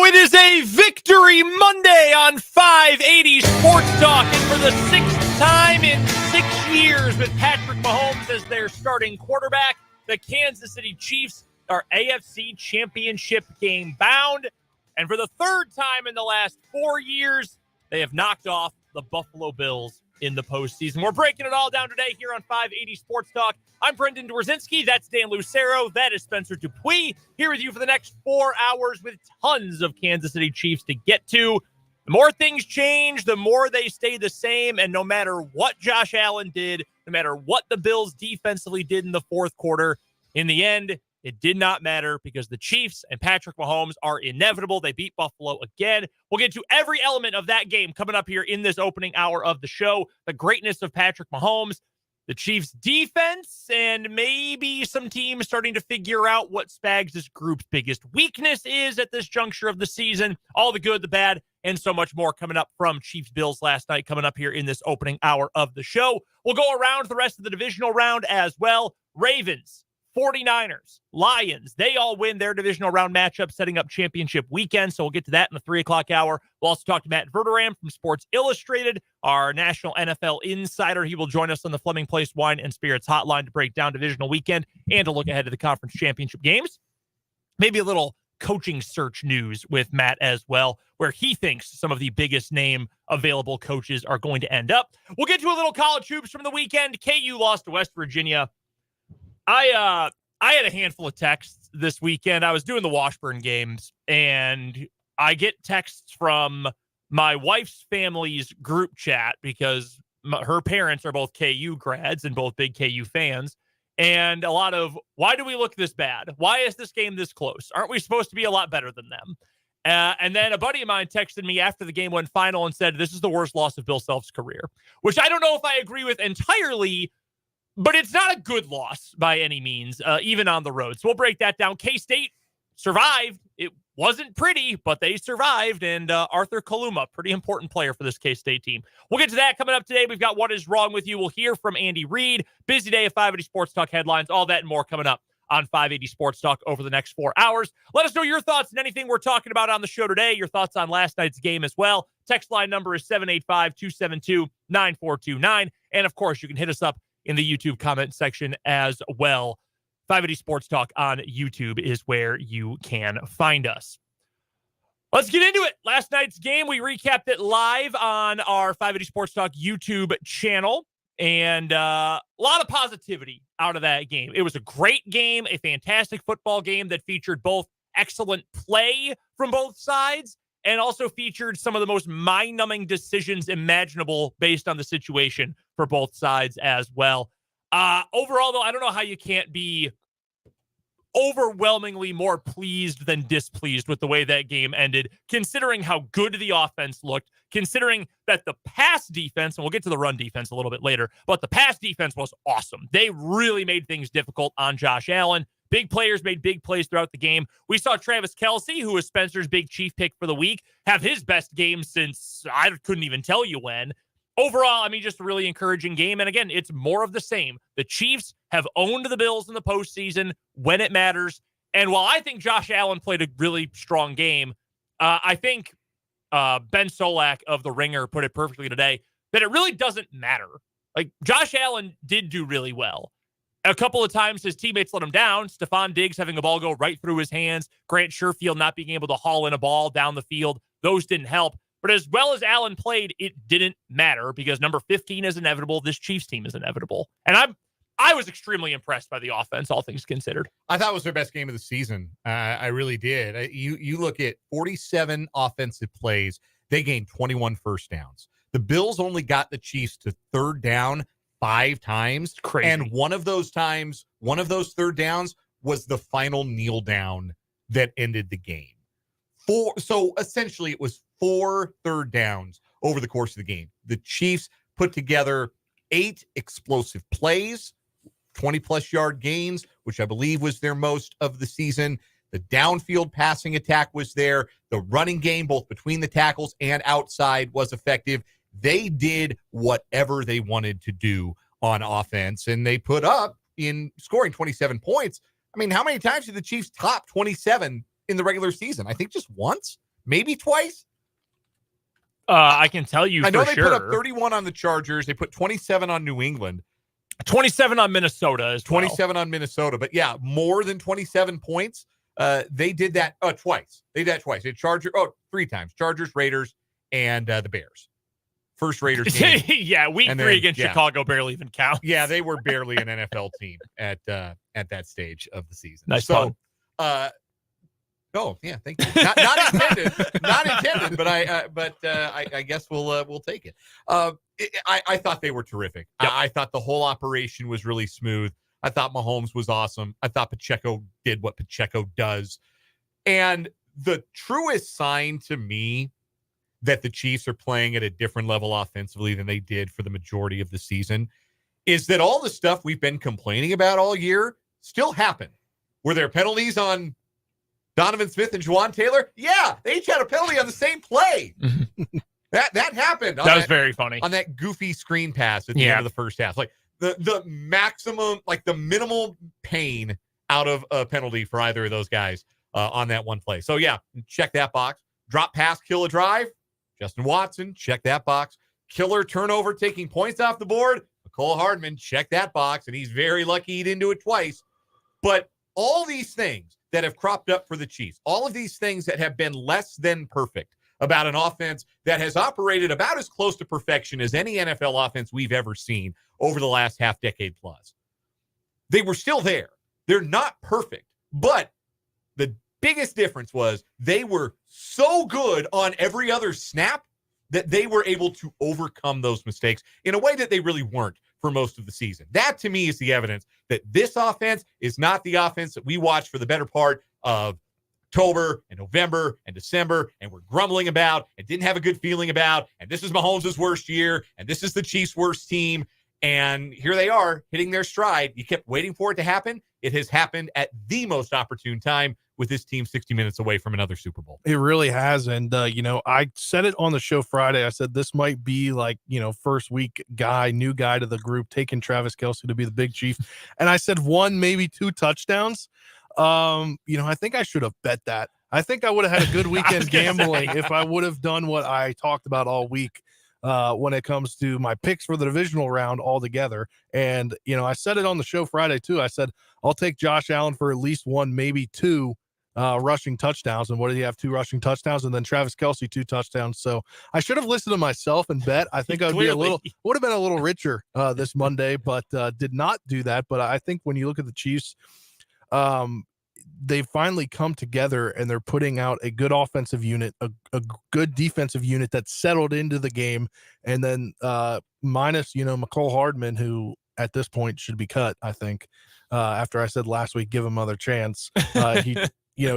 It is a Victory Monday on 580 Sports Talk, and for the sixth time in 6 years with Patrick Mahomes as their starting quarterback, the Kansas City Chiefs are AFC Championship game bound, and for the third time in the last 4 years, they have knocked off the Buffalo Bills in the postseason. We're breaking it all down today here on 580 Sports Talk. I'm Brendan Dworzinski. That's Dan Lucero. That is Spencer Dupuis. Here with you for the next 4 hours with tons of Kansas City Chiefs to get to. The more things change, the more they stay the same. And no matter what Josh Allen did, no matter what the Bills defensively did in the fourth quarter, in the end, it did not matter because the Chiefs and Patrick Mahomes are inevitable. They beat Buffalo again. We'll get to every element of that game coming up here in this opening hour of the show. The greatness of Patrick Mahomes, the Chiefs' defense, and maybe some teams starting to figure out what Spags' group's biggest weakness is at this juncture of the season. All the good, the bad, and so much more coming up from Chiefs-Bills last night, coming up here in this opening hour of the show. We'll go around the rest of the divisional round as well. Ravens, 49ers, Lions, they all win their divisional round matchup, setting up championship weekend. So we'll get to that in the 3 o'clock hour. We'll also talk to Matt Verderame from Sports Illustrated, our national NFL insider. He will join us on the Fleming Place Wine and Spirits hotline to break down divisional weekend and to look ahead to the conference championship games. Maybe a little coaching search news with Matt as well, where he thinks some of the biggest name available coaches are going to end up. We'll get to a little college hoops from the weekend. KU lost to West Virginia. I had a handful of texts this weekend. I was doing the Washburn games, and I get texts from my wife's family's group chat because her parents are both KU grads and both big KU fans. And a lot of, why do we look this bad? Why is this game this close? Aren't we supposed to be a lot better than them? And then a buddy of mine texted me after the game went final and said, this is the worst loss of Bill Self's career, which I don't know if I agree with entirely, but it's not a good loss by any means, even on the road. So we'll break that down. K-State survived. It wasn't pretty, but they survived. And Arthur Kaluma, pretty important player for this K-State team. We'll get to that coming up today. We've got What Is Wrong With You. We'll hear from Andy Reid. Busy day of 580 Sports Talk headlines. All that and more coming up on 580 Sports Talk over the next 4 hours. Let us know your thoughts on anything we're talking about on the show today. Your thoughts on last night's game as well. Text line number is 785-272-9429. And, of course, you can hit us up in the YouTube comment section as well. 580 Sports Talk on YouTube is where you can find us. Let's get into it. Last night's game, we recapped it live on our 580 Sports Talk YouTube channel, and a lot of positivity out of that game. It was a great game, a fantastic football game that featured both excellent play from both sides and also featured some of the most mind-numbing decisions imaginable based on the situation for both sides as well. Overall, though, I don't know how you can't be overwhelmingly more pleased than displeased with the way that game ended, considering how good the offense looked, considering that the pass defense, and we'll get to the run defense a little bit later, but the pass defense was awesome. They really made things difficult on Josh Allen. Big players made big plays throughout the game. We saw Travis Kelce, who was Spencer's big Chief pick for the week, have his best game since I couldn't even tell you when. Overall, I mean, just a really encouraging game. And again, it's more of the same. The Chiefs have owned the Bills in the postseason when it matters. And while I think Josh Allen played a really strong game, I think Ben Solak of The Ringer put it perfectly today, that it really doesn't matter. Like, Josh Allen did do really well. A couple of times his teammates let him down. Stephon Diggs having a ball go right through his hands. Grant Sherfield not being able to haul in a ball down the field. Those didn't help. But as well as Allen played, it didn't matter because number 15 is inevitable. This Chiefs team is inevitable. And I was extremely impressed by the offense, all things considered. I thought it was their best game of the season. I really did. You look at 47 offensive plays. They gained 21 first downs. The Bills only got the Chiefs to third down 5 times. Crazy. And one of those third downs was the final kneel down that ended the game. So essentially it was 4 third downs over the course of the game. The Chiefs put together 8 explosive plays, 20-plus yard gains, which I believe was their most of the season. The downfield passing attack was there. The running game, both between the tackles and outside, was effective. They did whatever they wanted to do on offense, and they put up in scoring 27 points. I mean, how many times did the Chiefs top 27 in the regular season? I think just once, maybe twice. I can tell you I know for they sure. put up 31 on the Chargers. They put 27 on New England. 27 on Minnesota as well. 27 on Minnesota. But yeah, more than 27 points. They did that twice. They did that twice. They three times. Chargers, Raiders, and the Bears. First Raiders game. Yeah, week 3 against Chicago barely even counts. Yeah, they were barely an NFL team at that stage of the season. Nice pun. Oh yeah, thank you. Not intended, not intended, but I guess we'll take it. I thought they were terrific. Yep. I thought the whole operation was really smooth. I thought Mahomes was awesome. I thought Pacheco did what Pacheco does, and the truest sign to me that the Chiefs are playing at a different level offensively than they did for the majority of the season is that all the stuff we've been complaining about all year still happened. Were there penalties on Donovan Smith and Juwan Taylor? Yeah, they each had a penalty on the same play. That happened. That was very funny. On that goofy screen pass at the end of the first half. Like the maximum, like the minimal pain out of a penalty for either of those guys on that one play. So yeah, check that box. Drop pass, kill a drive. Justin Watson, check that box. Killer turnover, taking points off the board. Mecole Hardman, check that box. And he's very lucky he didn't do it twice. But all these things that have cropped up for the Chiefs, all of these things that have been less than perfect about an offense that has operated about as close to perfection as any NFL offense we've ever seen over the last half decade plus, they were still there. They're not perfect, but the biggest difference was they were so good on every other snap that they were able to overcome those mistakes in a way that they really weren't for most of the season. That, to me, is the evidence that this offense is not the offense that we watched for the better part of October and November and December and we're grumbling about and didn't have a good feeling about, and this is Mahomes' worst year, and this is the Chiefs' worst team, and here they are hitting their stride. You kept waiting for it to happen. It has happened at the most opportune time with this team 60 minutes away from another Super Bowl. It really has. And, I said it on the show Friday. I said this might be like, first week new guy to the group, taking Travis Kelce to be the big chief. And I said 1, maybe 2 touchdowns. I think I should have bet that. I think I would have had a good weekend gambling if I would have done what I talked about all week when it comes to my picks for the divisional round altogether. And, I said it on the show Friday too. I said, I'll take Josh Allen for at least 1, maybe 2 rushing touchdowns. And what did he have? 2 rushing touchdowns, and then Travis Kelce 2 touchdowns. So I should have listened to myself and bet. I think I would would have been a little richer this Monday, but did not do that. But I think when you look at the Chiefs, they finally come together and they're putting out a good offensive unit, a good defensive unit that settled into the game. And then minus, Mecole Hardman, who at this point should be cut, I think, after I said last week, give him another chance. He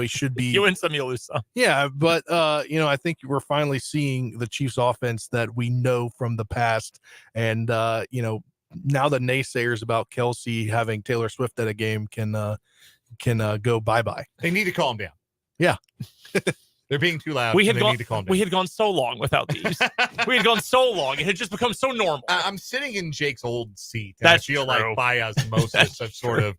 should be. You win some, you lose some. Yeah, but I think we're finally seeing the Chiefs offense that we know from the past. And now the naysayers about Kelce having Taylor Swift at a game can go bye-bye. They need to calm down. Yeah. They're being too loud. We had gone so long without these. We had gone so long. It had just become so normal. I'm sitting in Jake's old seat. And That's I feel true. like by osmosis, I've sort of.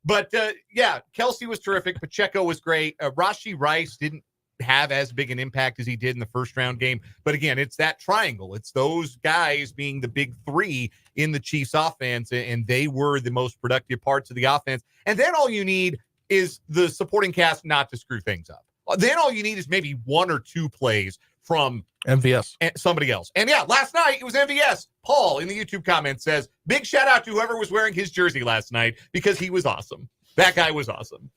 But Kelce was terrific. Pacheco was great. Rashee Rice didn't have as big an impact as he did in the first round game. But again, it's that triangle. It's those guys being the big 3 in the Chiefs offense, and they were the most productive parts of the offense. And then all you need is the supporting cast not to screw things up. Then all you need is maybe 1 or 2 plays from MVS, somebody else. And last night it was MVS. Paul in the YouTube comments says, big shout out to whoever was wearing his jersey last night because he was awesome. That guy was awesome.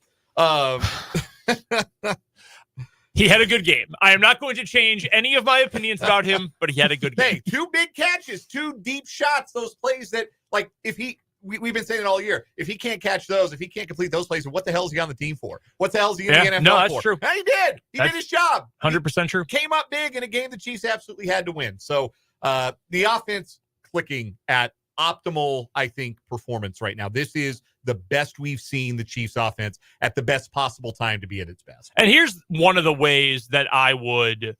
He had a good game. I am not going to change any of my opinions about him, but he had a good game. Hey, 2 big catches, 2 deep shots, those plays that, like, if we've been saying it all year, if he can't catch those, if he can't complete those plays, what the hell is he on the team for? What the hell is he in the NFL for? No, that's true. And he did. He did his job. 100% true. Came up big in a game the Chiefs absolutely had to win. So the offense clicking at optimal, I think, performance right now. This is the best we've seen the Chiefs offense at the best possible time to be at its best. And here's one of the ways that I would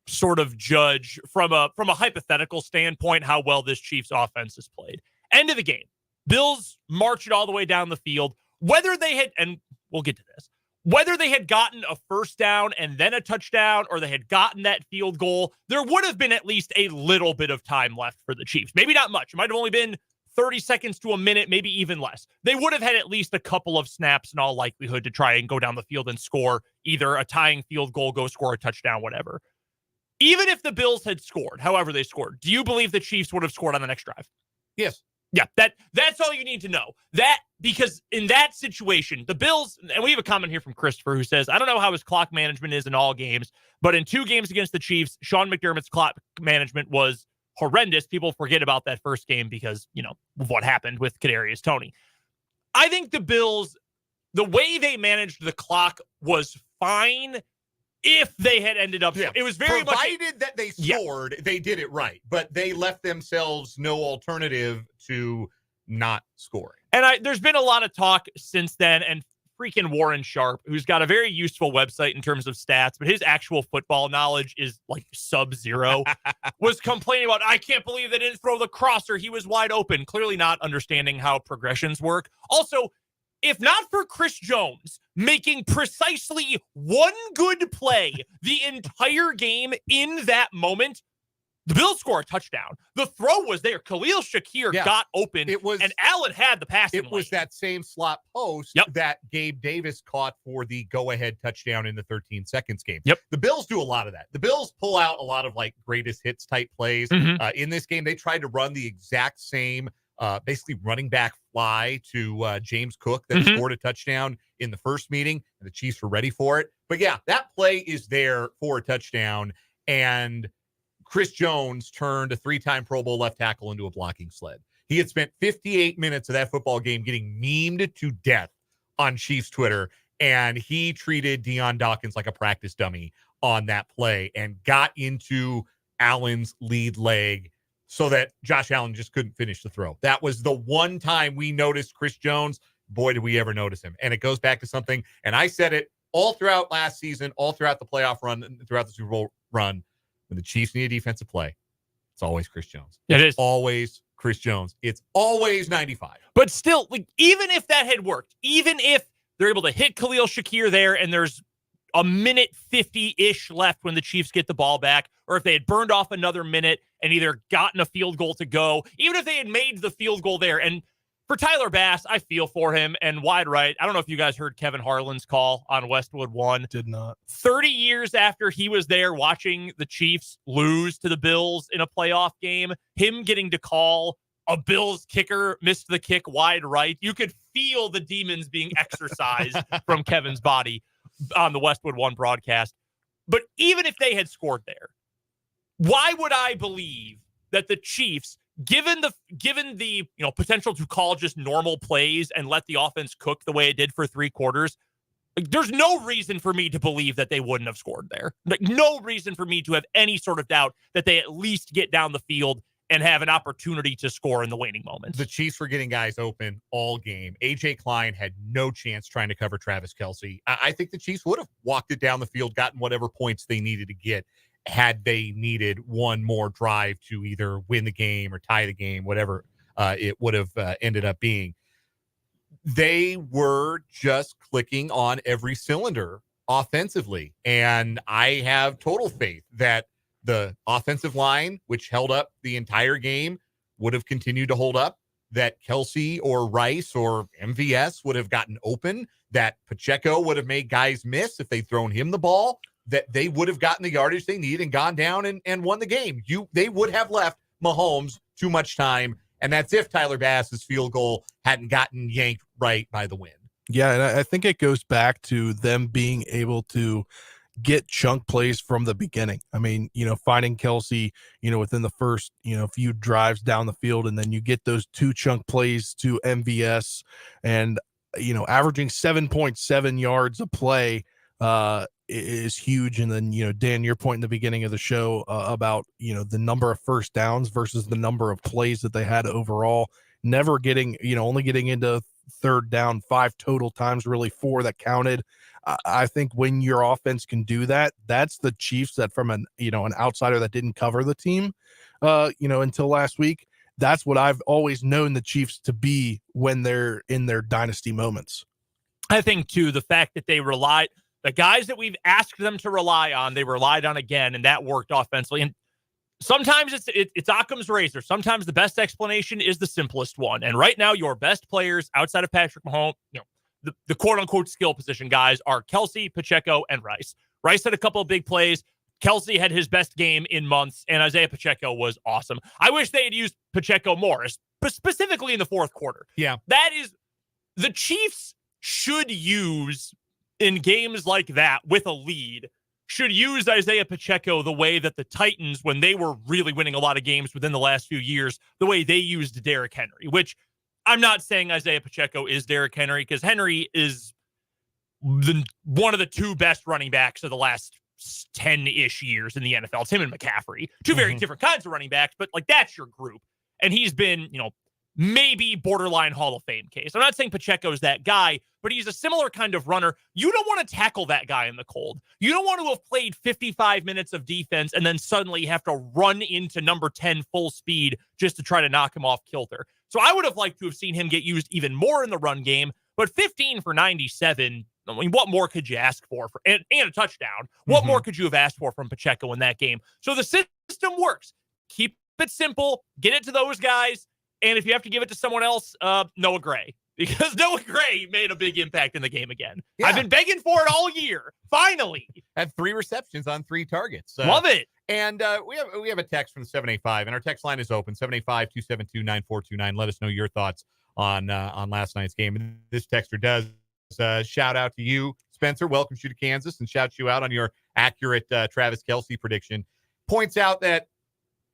sort of judge from a hypothetical standpoint how well this Chiefs offense has played. End of the game. Bills march it all the way down the field. Whether they had, and we'll get to this, whether they had gotten a first down and then a touchdown, or they had gotten that field goal, there would have been at least a little bit of time left for the Chiefs. Maybe not much. It might have only been 30 seconds to a minute, maybe even less. They would have had at least a couple of snaps in all likelihood to try and go down the field and score either a tying field goal, go score a touchdown, whatever. Even if the Bills had scored, however they scored, do you believe the Chiefs would have scored on the next drive? Yes. Yeah, that's all you need to know. Because in that situation, the Bills, and we have a comment here from Christopher who says, I don't know how his clock management is in all games, but in 2 games against the Chiefs, Sean McDermott's clock management was horrendous. People forget about that first game because, of what happened with Kadarius Toney. I think the Bills, the way they managed the clock was fine if they had ended up. Yeah. It was very provided that they scored, they did it right, but they left themselves no alternative to not scoring. And there's been a lot of talk since then, and freaking Warren Sharp, who's got a very useful website in terms of stats, but his actual football knowledge is like sub-zero, was complaining about, I can't believe they didn't throw the crosser. He was wide open, clearly not understanding how progressions work. Also, if not for Chris Jones making precisely one good play the entire game in that moment, the Bills score a touchdown. The throw was there. Khalil Shakir got open, and Allen had the passing lane. It was that same slot post that Gabe Davis caught for the go-ahead touchdown in the 13 seconds game. The Bills do a lot of that. The Bills pull out a lot of like greatest hits type plays. In this game, they tried to run the exact same basically running back fly to James Cook that scored a touchdown in the first meeting, and the Chiefs were ready for it. But yeah, that play is there for a touchdown, and Chris Jones turned a 3-time Pro Bowl left tackle into a blocking sled. He had spent 58 minutes of that football game getting memed to death on Chiefs Twitter, and he treated Deion Dawkins like a practice dummy on that play and got into Allen's lead leg so that Josh Allen just couldn't finish the throw. That was the one time we noticed Chris Jones. Boy, did we ever notice him. And it goes back to something, and I said it all throughout last season, all throughout the playoff run, throughout the Super Bowl run. When the Chiefs need a defensive play, it's always Chris Jones. It is always Chris Jones. It's always 95. But still, like, even if that had worked, even if they're able to hit Khalil Shakir there and there's a minute 50-ish left when the Chiefs get the ball back, or if they had burned off another minute and either gotten a field goal to go, even if they had made the field goal there. And for Tyler Bass, I feel for him, and wide right. I don't know if you guys heard Kevin Harlan's call on Westwood One. Did not. 30 years after he was there watching the Chiefs lose to the Bills in a playoff game, him getting to call a Bills kicker missed the kick wide right. You could feel the demons being exorcised from Kevin's body on the Westwood One broadcast. But even if they had scored there, why would I believe that the Chiefs, given the potential to call just normal plays and let the offense cook the way it did for 3 quarters, like, there's no reason for me to believe that they wouldn't have scored there. Like, no reason for me to have any sort of doubt that they at least get down the field and have an opportunity to score in the waning moments. The Chiefs were getting guys open all game. A.J. Klein had no chance trying to cover Travis Kelce. I think the Chiefs would have walked it down the field, gotten whatever points they needed to get, had they needed one more drive to either win the game or tie the game, whatever it would have ended up being. They were just clicking on every cylinder offensively. And I have total faith that the offensive line, which held up the entire game, would have continued to hold up, that Kelce or Rice or MVS would have gotten open, that Pacheco would have made guys miss if they'd thrown him the ball, that they would have gotten the yardage they need and gone down and won the game. They would have left Mahomes too much time, and that's if Tyler Bass's field goal hadn't gotten yanked right by the wind. Yeah, and I think it goes back to them being able to get chunk plays from the beginning. I mean, finding Kelce, within the first, few drives down the field, and then you get those 2 chunk plays to MVS and, averaging 7.7 yards a play is huge. And then, Dan, your point in the beginning of the show about, the number of first downs versus the number of plays that they had overall, never getting, only getting into 3rd down 5 total times, really 4 that counted. I think when your offense can do that, that's the Chiefs that from an outsider that didn't cover the team, until last week. That's what I've always known the Chiefs to be when they're in their dynasty moments. I think, too, the fact that the guys that we've asked them to rely on, they relied on again, and that worked offensively. And sometimes it's Occam's razor. Sometimes the best explanation is the simplest one. And right now, your best players outside of Patrick Mahomes, the quote-unquote skill position guys are Kelsey, Pacheco, and Rice. Rice had a couple of big plays. Kelsey had his best game in months, and Isaiah Pacheco was awesome. I wish they had used Pacheco more, specifically in the fourth quarter. Yeah. That is, the Chiefs should use, in games like that with a lead, should use Isaiah Pacheco the way that the Titans, when they were really winning a lot of games within the last few years, the way they used Derrick Henry, which I'm not saying Isaiah Pacheco is Derrick Henry, because Henry is one of the two best running backs of the last 10-ish years in the NFL. It's him and McCaffrey. Two very different kinds of running backs, but like that's your group. And he's been, maybe borderline Hall of Fame case. I'm not saying Pacheco's that guy, but he's a similar kind of runner. You don't want to tackle that guy in the cold. You don't want to have played 55 minutes of defense and then suddenly have to run into number 10 full speed just to try to knock him off kilter. So I would have liked to have seen him get used even more in the run game, but 15 for 97, I mean, what more could you ask for? And a touchdown. What more could you have asked for from Pacheco in that game? So the system works. Keep it simple. Get it to those guys. And if you have to give it to someone else, Noah Gray. Because Noah Gray made a big impact in the game again. Yeah. I've been begging for it all year. Finally. Had 3 receptions on 3 targets. Love it. And we have a text from 785, and our text line is open, 785-272-9429. Let us know your thoughts on last night's game. And this texter does shout out to you, Spencer, welcomes you to Kansas, and shouts you out on your accurate Travis Kelce prediction. Points out that,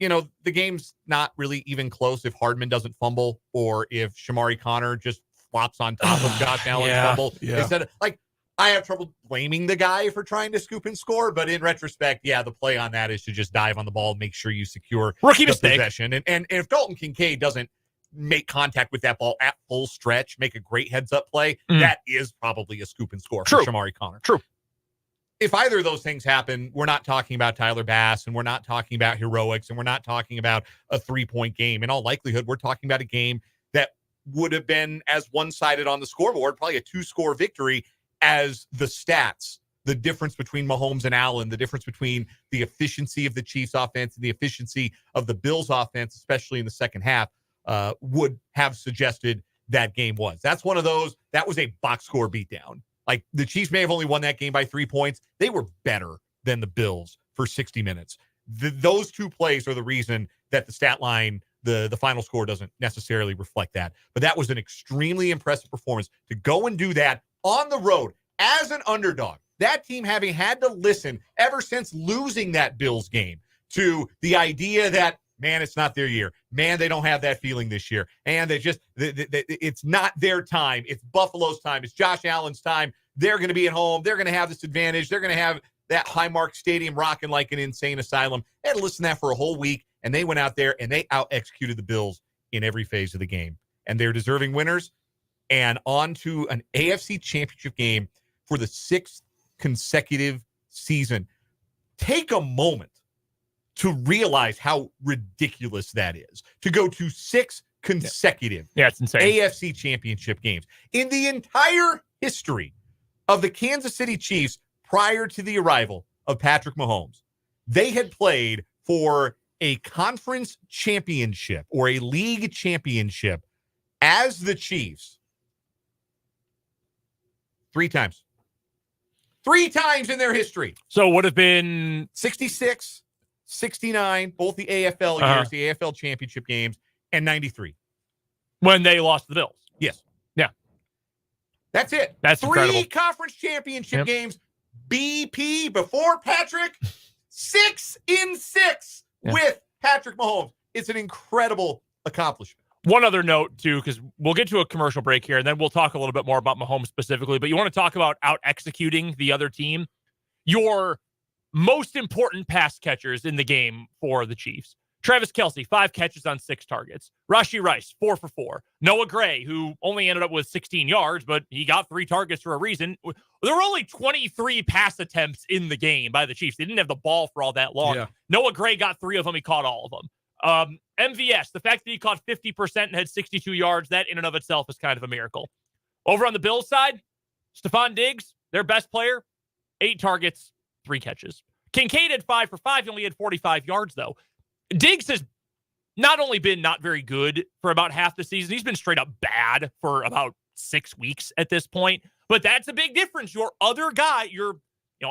the game's not really even close if Hardman doesn't fumble or if Shamari Connor just flops on top of Josh Allen's fumble. Yeah. Instead of, I have trouble blaming the guy for trying to scoop and score, but in retrospect, the play on that is to just dive on the ball and make sure you secure rookie the mistake. Possession. And if Dalton Kincaid doesn't make contact with that ball at full stretch, make a great heads-up play, that is probably a scoop and score for Shamari Connor. True. If either of those things happen, we're not talking about Tyler Bass, and we're not talking about heroics, and we're not talking about a 3-point game. In all likelihood, we're talking about a game that would have been as one-sided on the scoreboard, probably a 2-score victory, as the stats, the difference between Mahomes and Allen, the difference between the efficiency of the Chiefs offense and the efficiency of the Bills offense, especially in the second half, would have suggested that game was. That's one of those, that was a box score beatdown. Like, the Chiefs may have only won that game by 3 points. They were better than the Bills for 60 minutes. Those 2 plays are the reason that the stat line, the final score, doesn't necessarily reflect that. But that was an extremely impressive performance to go and do that on the road as an underdog. That team having had to listen ever since losing that Bills game to the idea that, man, it's not their year. Man, they don't have that feeling this year. And it's not their time. It's Buffalo's time. It's Josh Allen's time. They're going to be at home. They're going to have this advantage. They're going to have that Highmark Stadium rocking like an insane asylum. They had to listen to that for a whole week, and they went out there and they out-executed the Bills in every phase of the game. And they're deserving winners. And on to an AFC Championship game for the 6th consecutive season. Take a moment to realize how ridiculous that is, to go to 6 consecutive it's insane. AFC Championship games. In the entire history of the Kansas City Chiefs prior to the arrival of Patrick Mahomes, they had played for a conference championship or a league championship as the Chiefs 3 times. 3 times in their history. So it would have been 66, 69, both the AFL years, the AFL championship games, and 93. When they lost to the Bills. Yes. Yeah. That's it. That's 3 incredible. conference championship games. BP before Patrick. 6 in 6 with Patrick Mahomes. It's an incredible accomplishment. One other note, too, because we'll get to a commercial break here, and then we'll talk a little bit more about Mahomes specifically, but you want to talk about out-executing the other team. Your most important pass catchers in the game for the Chiefs. Travis Kelce, 5 catches on 6 targets. Rashee Rice, 4 for 4. Noah Gray, who only ended up with 16 yards, but he got 3 targets for a reason. There were only 23 pass attempts in the game by the Chiefs. They didn't have the ball for all that long. Yeah. Noah Gray got 3 of them. He caught all of them. MVS, the fact that he caught 50% and had 62 yards, that in and of itself is kind of a miracle. Over on the Bills side, Stephon Diggs, their best player, 8 targets, 3 catches. Kincaid had 5 for 5. He only had 45 yards, though. Diggs has not only been not very good for about half the season, he's been straight up bad for about 6 weeks at this point. But that's a big difference. Your other guy,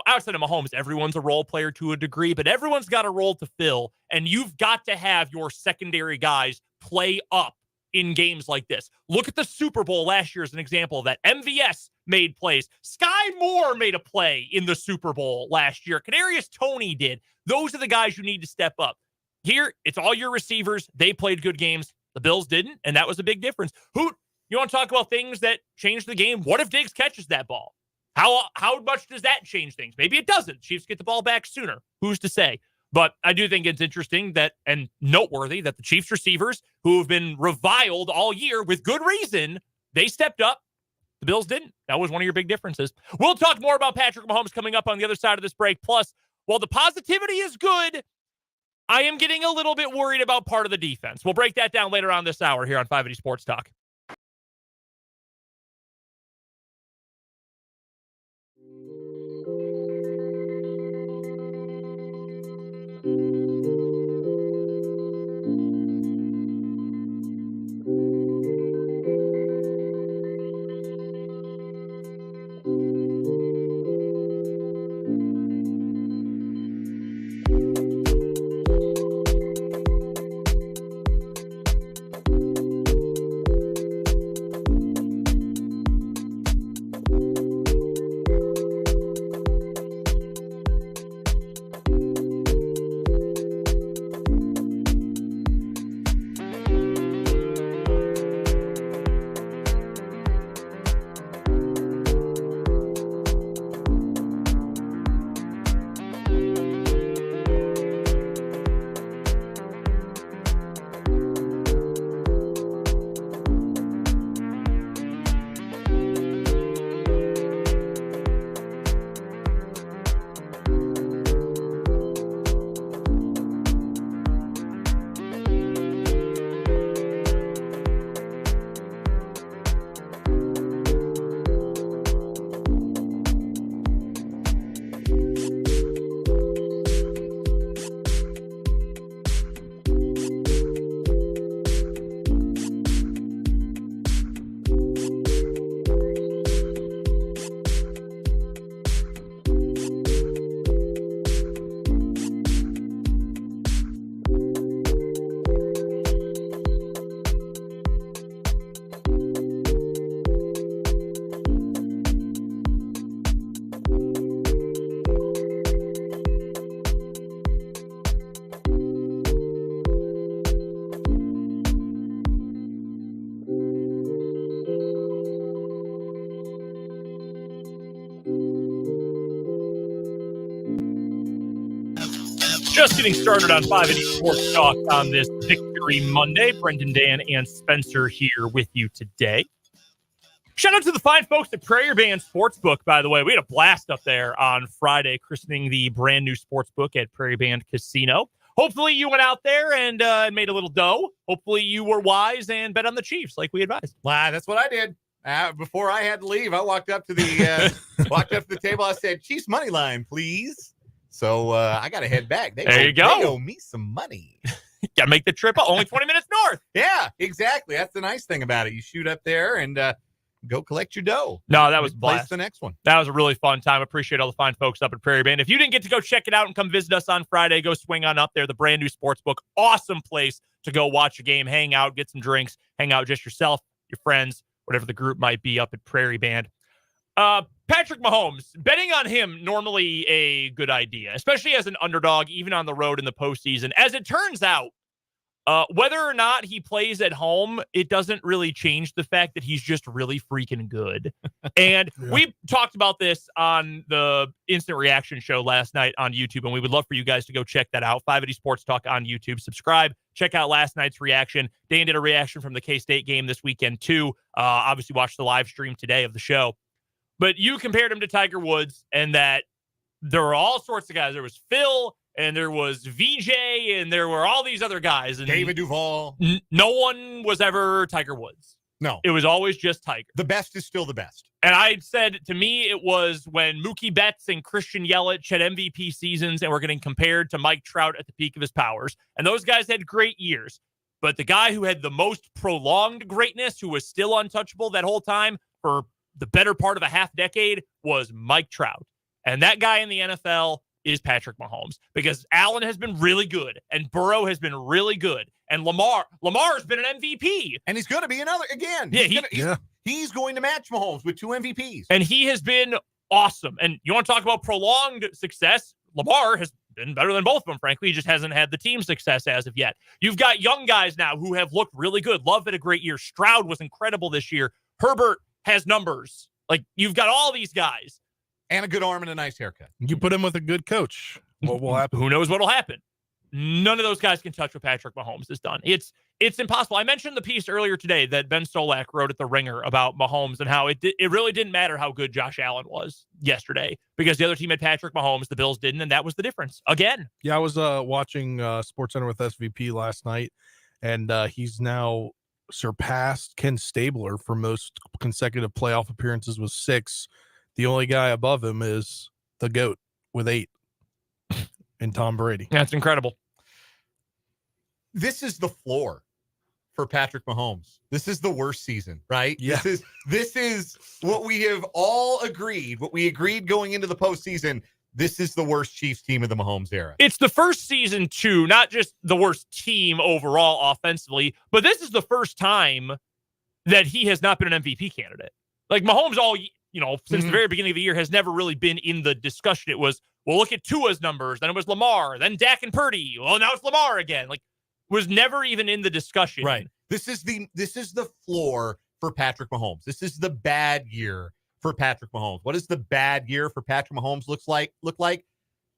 outside of Mahomes, everyone's a role player to a degree, but everyone's got a role to fill, and you've got to have your secondary guys play up in games like this. Look at the Super Bowl last year as an example of that. MVS made plays. Sky Moore made a play in the Super Bowl last year. Kadarius Toney did. Those are the guys you need to step up. Here, it's all your receivers. They played good games. The Bills didn't, and that was a big difference. You want to talk about things that changed the game? What if Diggs catches that ball? How much does that change things? Maybe it doesn't. Chiefs get the ball back sooner. Who's to say? But I do think it's interesting and noteworthy that the Chiefs receivers, who have been reviled all year with good reason, they stepped up. The Bills didn't. That was one of your big differences. We'll talk more about Patrick Mahomes coming up on the other side of this break. Plus, while the positivity is good, I am getting a little bit worried about part of the defense. We'll break that down later on this hour here on 580 Sports Talk. Just getting started on 580 Sports Talk on this Victory Monday. Brendan, Dan, and Spencer here with you today. Shout out to the fine folks at Prairie Band Sportsbook, by the way. We had a blast up there on Friday, christening the brand new sportsbook at Prairie Band Casino. Hopefully you went out there and made a little dough. Hopefully you were wise and bet on the Chiefs like we advised. Wow, that's what I did. Before I had to leave, I walked up to the table. I said, Chiefs money line, please. So I got to head back. There you go. They owe me some money. Got to make the trip only 20 minutes north. Yeah, exactly. That's the nice thing about it. You shoot up there and go collect your dough. No, that was blast. The next one. That was a really fun time. Appreciate all the fine folks up at Prairie Band. If you didn't get to go check it out and come visit us on Friday, go swing on up there. The brand new sportsbook. Awesome place to go watch a game, hang out, get some drinks, hang out just yourself, your friends, whatever the group might be up at Prairie Band. Patrick Mahomes, betting on him normally a good idea, especially as an underdog, even on the road in the postseason. As it turns out, whether or not he plays at home, it doesn't really change the fact that he's just really freaking good. And we talked about this on the Instant Reaction show last night on YouTube, and we would love for you guys to go check that out. 580 Sports Talk on YouTube. Subscribe. Check out last night's reaction. Dan did a reaction from the K-State game this weekend, too. Obviously, watch the live stream today of the show. But you compared him to Tiger Woods, and that there were all sorts of guys. There was Phil, and there was VJ, and there were all these other guys. And David Duval. No one was ever Tiger Woods. No. It was always just Tiger. The best is still the best. And I said, to me, it was when Mookie Betts and Christian Yelich had MVP seasons and were getting compared to Mike Trout at the peak of his powers. And those guys had great years. But the guy who had the most prolonged greatness, who was still untouchable that whole time for the better part of a half decade, was Mike Trout. And that guy in the NFL is Patrick Mahomes, because Allen has been really good and Burrow has been really good. And Lamar's been an MVP. And he's going to be another again. Yeah, He's going to match Mahomes with 2 MVPs. And he has been awesome. And you want to talk about prolonged success? Lamar has been better than both of them, frankly. He just hasn't had the team success as of yet. You've got young guys now who have looked really good. Love had a great year. Stroud was incredible this year. Herbert has numbers. Like, you've got all these guys. And a good arm and a nice haircut. You put him with a good coach. What will happen? Who knows what will happen? None of those guys can touch what Patrick Mahomes has done. It's impossible. I mentioned the piece earlier today that Ben Solak wrote at The Ringer about Mahomes and how it really didn't matter how good Josh Allen was yesterday, because the other team had Patrick Mahomes, the Bills didn't, and that was the difference. Again. Yeah, I was watching SportsCenter with SVP last night, and he's now surpassed Ken Stabler for most consecutive playoff appearances with 6. The only guy above him is the GOAT with 8. And Tom Brady. That's incredible. This is the floor for Patrick Mahomes. This is the worst season, right? Yeah. This is what we have all agreed, what we agreed going into the postseason. This is the worst Chiefs team of the Mahomes era. It's the first season, too, not just the worst team overall offensively, but this is the first time that he has not been an MVP candidate. Like, Mahomes since the very beginning of the year has never really been in the discussion. It was, well, look at Tua's numbers. Then it was Lamar. Then Dak and Purdy. Well, now it's Lamar again. Like, was never even in the discussion. Right. This is the floor for Patrick Mahomes. This is the bad year for Patrick Mahomes. What does the bad year for Patrick Mahomes look like?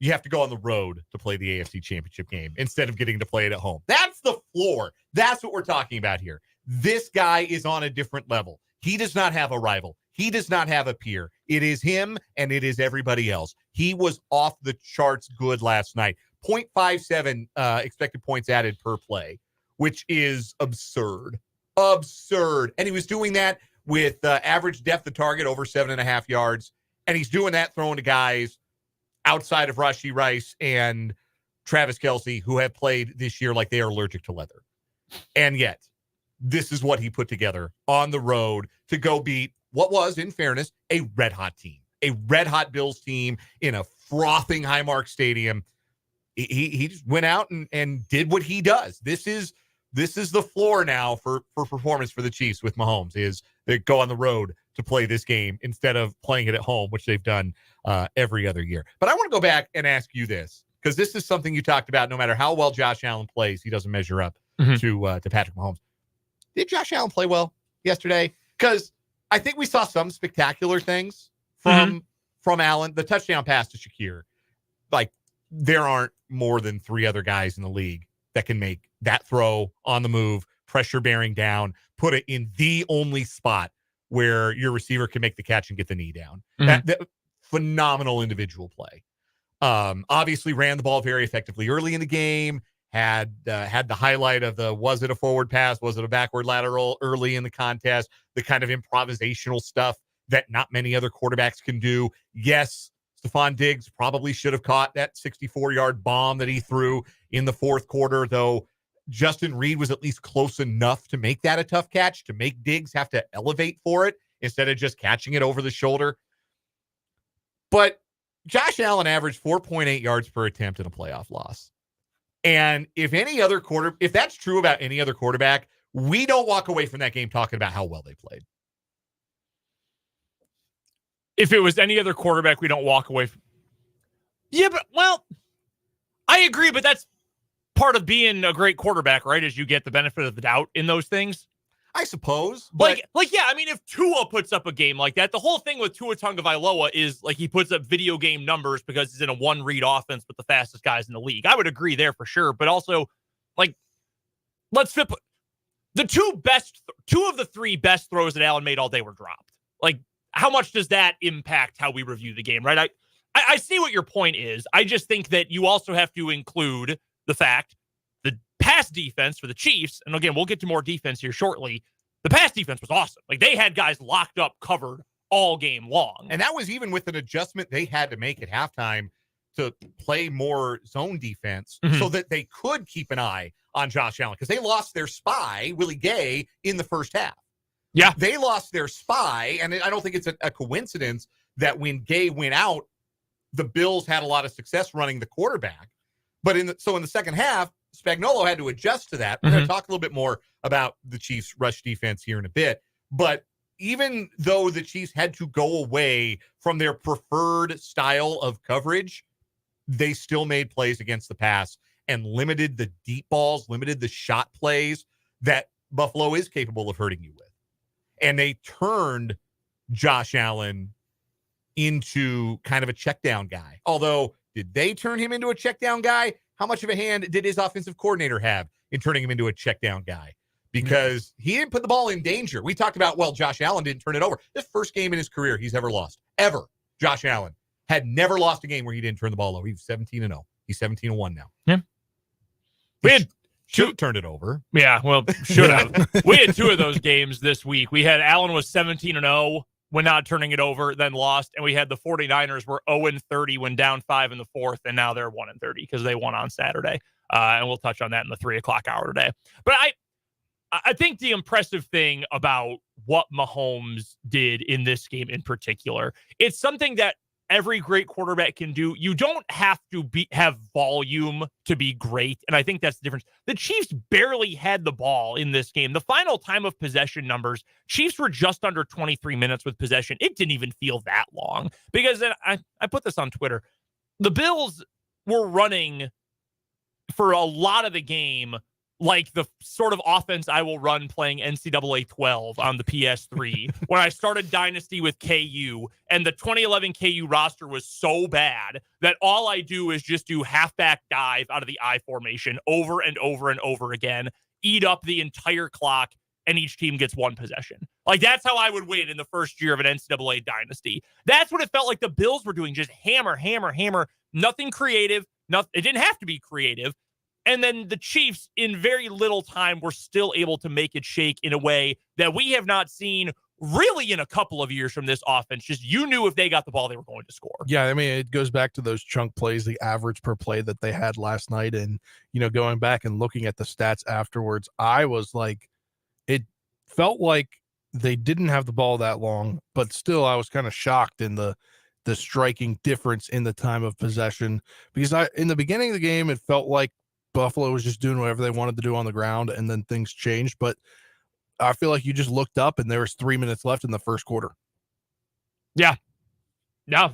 You have to go on the road to play the AFC Championship game instead of getting to play it at home. That's the floor. That's what we're talking about here. This guy is on a different level. He does not have a rival. He does not have a peer. It is him and it is everybody else. He was off the charts good last night. 0.57 expected points added per play, which is absurd. Absurd. And he was doing that with average depth of target over 7.5 yards. And he's doing that throwing to guys outside of Rashee Rice and Travis Kelce, who have played this year like they are allergic to leather. And yet, this is what he put together on the road to go beat what was, in fairness, a red-hot team, a red-hot Bills team in a frothing Highmark Stadium. He just went out and did what he does. This is the floor now for performance for the Chiefs with Mahomes, is they go on the road to play this game instead of playing it at home, which they've done every other year. But I want to go back and ask you this, because this is something you talked about. No matter how well Josh Allen plays, he doesn't measure up to Patrick Mahomes. Did Josh Allen play well yesterday? Because I think we saw some spectacular things from Allen. The touchdown pass to Shakir, like, there aren't more than 3 other guys in the league that can make that throw on the move, pressure bearing down, put it in the only spot where your receiver can make the catch and get the knee down. That phenomenal individual play. Obviously ran the ball very effectively early in the game. Had the highlight of was it a forward pass? Was it a backward lateral early in the contest? The kind of improvisational stuff that not many other quarterbacks can do. Yes, Stephon Diggs probably should have caught that 64-yard bomb that he threw in the fourth quarter, though Justin Reed was at least close enough to make that a tough catch, to make Diggs have to elevate for it instead of just catching it over the shoulder. But Josh Allen averaged 4.8 yards per attempt in a playoff loss. And if that's true about any other quarterback, we don't walk away from that game talking about how well they played. If it was any other quarterback, we don't walk away from. Yeah, but, well, I agree, but that's part of being a great quarterback, right? Is you get the benefit of the doubt in those things. I suppose. But yeah, I mean, if Tua puts up a game like that, the whole thing with Tua Tagovailoa is like he puts up video game numbers because he's in a one-read offense with the fastest guys in the league. I would agree there for sure. But also, like, let's flip. The two of the 3 best throws that Allen made all day were dropped. Like, how much does that impact how we review the game, right? I see what your point is. I just think that you also have to include the fact the pass defense for the Chiefs, and again, we'll get to more defense here shortly, the pass defense was awesome. Like, they had guys locked up, covered all game long. And that was even with an adjustment they had to make at halftime to play more zone defense so that they could keep an eye on Josh Allen, because they lost their spy, Willie Gay, in the first half. Yeah. They lost their spy, and I don't think it's a coincidence that when Gay went out, the Bills had a lot of success running the quarterback. But in the second half, Spagnuolo had to adjust to that. We're going to talk a little bit more about the Chiefs' rush defense here in a bit. But even though the Chiefs had to go away from their preferred style of coverage, they still made plays against the pass and limited the deep balls, limited the shot plays that Buffalo is capable of hurting you with. And they turned Josh Allen into kind of a check down guy. Although, did they turn him into a check down guy? How much of a hand did his offensive coordinator have in turning him into a check down guy? Because he didn't put the ball in danger. We talked about, well, Josh Allen didn't turn it over. This first game in his career he's ever lost. Ever. Josh Allen had never lost a game where he didn't turn the ball over. He was 17-0. He's 17-1 now. Yeah. We had should turned it over. Yeah, well, should have. We had two of those games this week. We had Allen was 17-0 when not turning it over, then lost. And we had the 49ers were 0-30 when down 5 in the fourth, and now they're 1-30 because they won on Saturday. And we'll touch on that in the 3 o'clock hour today. But I think the impressive thing about what Mahomes did in this game in particular, it's something that every great quarterback can do. You don't have to have volume to be great, and I think that's the difference. The Chiefs barely had the ball in this game. The final time of possession numbers, Chiefs were just under 23 minutes with possession. It didn't even feel that long, because I put this on Twitter. The Bills were running for a lot of the game like the sort of offense I will run playing NCAA 12 on the PS3 when I started Dynasty with KU, and the 2011 KU roster was so bad that all I do is just do halfback dive out of the I formation over and over and over again, eat up the entire clock, and each team gets one possession. Like, that's how I would win in the first year of an NCAA Dynasty. That's what it felt like the Bills were doing, just hammer, hammer, hammer, nothing creative. It didn't have to be creative. And then the Chiefs, in very little time, were still able to make it shake in a way that we have not seen really in a couple of years from this offense. Just, you knew if they got the ball, they were going to score. Yeah, I mean, it goes back to those chunk plays, the average per play that they had last night. And, going back and looking at the stats afterwards, I was like, it felt like they didn't have the ball that long, but still I was kind of shocked in the striking difference in the time of possession, because in the beginning of the game, it felt like Buffalo was just doing whatever they wanted to do on the ground, and then things changed. But I feel like you just looked up and there was 3 minutes left in the first quarter. Yeah. No,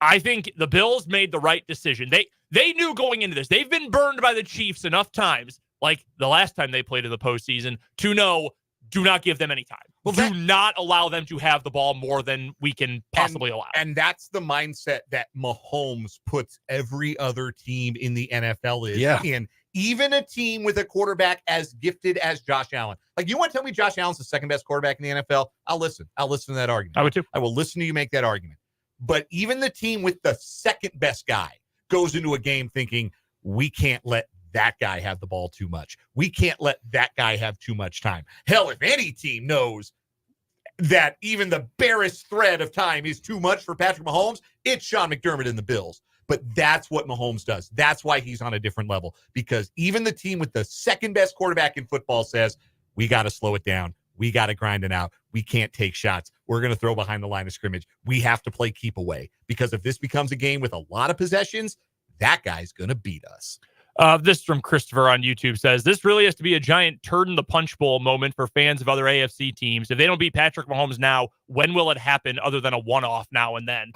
I think the Bills made the right decision. They knew going into this, they've been burned by the Chiefs enough times, like the last time they played in the postseason, to know, do not give them any time. Well, do not allow them to have the ball more than we can possibly allow. And that's the mindset that Mahomes puts every other team in the NFL in. Even a team with a quarterback as gifted as Josh Allen. Like, you want to tell me Josh Allen's the second best quarterback in the NFL? I'll listen. I'll listen to that argument. I would too. I will listen to you make that argument. But even the team with the second best guy goes into a game thinking, we can't let that guy have the ball too much. We can't let that guy have too much time. Hell, if any team knows that even the barest thread of time is too much for Patrick Mahomes, it's Sean McDermott and the Bills. But that's what Mahomes does. That's why he's on a different level, because even the team with the second best quarterback in football says, we got to slow it down. We got to grind it out. We can't take shots. We're going to throw behind the line of scrimmage. We have to play keep away, because if this becomes a game with a lot of possessions, that guy's going to beat us. This from Christopher on YouTube says, this really has to be a giant turd in the punch bowl moment for fans of other AFC teams. If they don't beat Patrick Mahomes now, when will it happen other than a one-off now and then?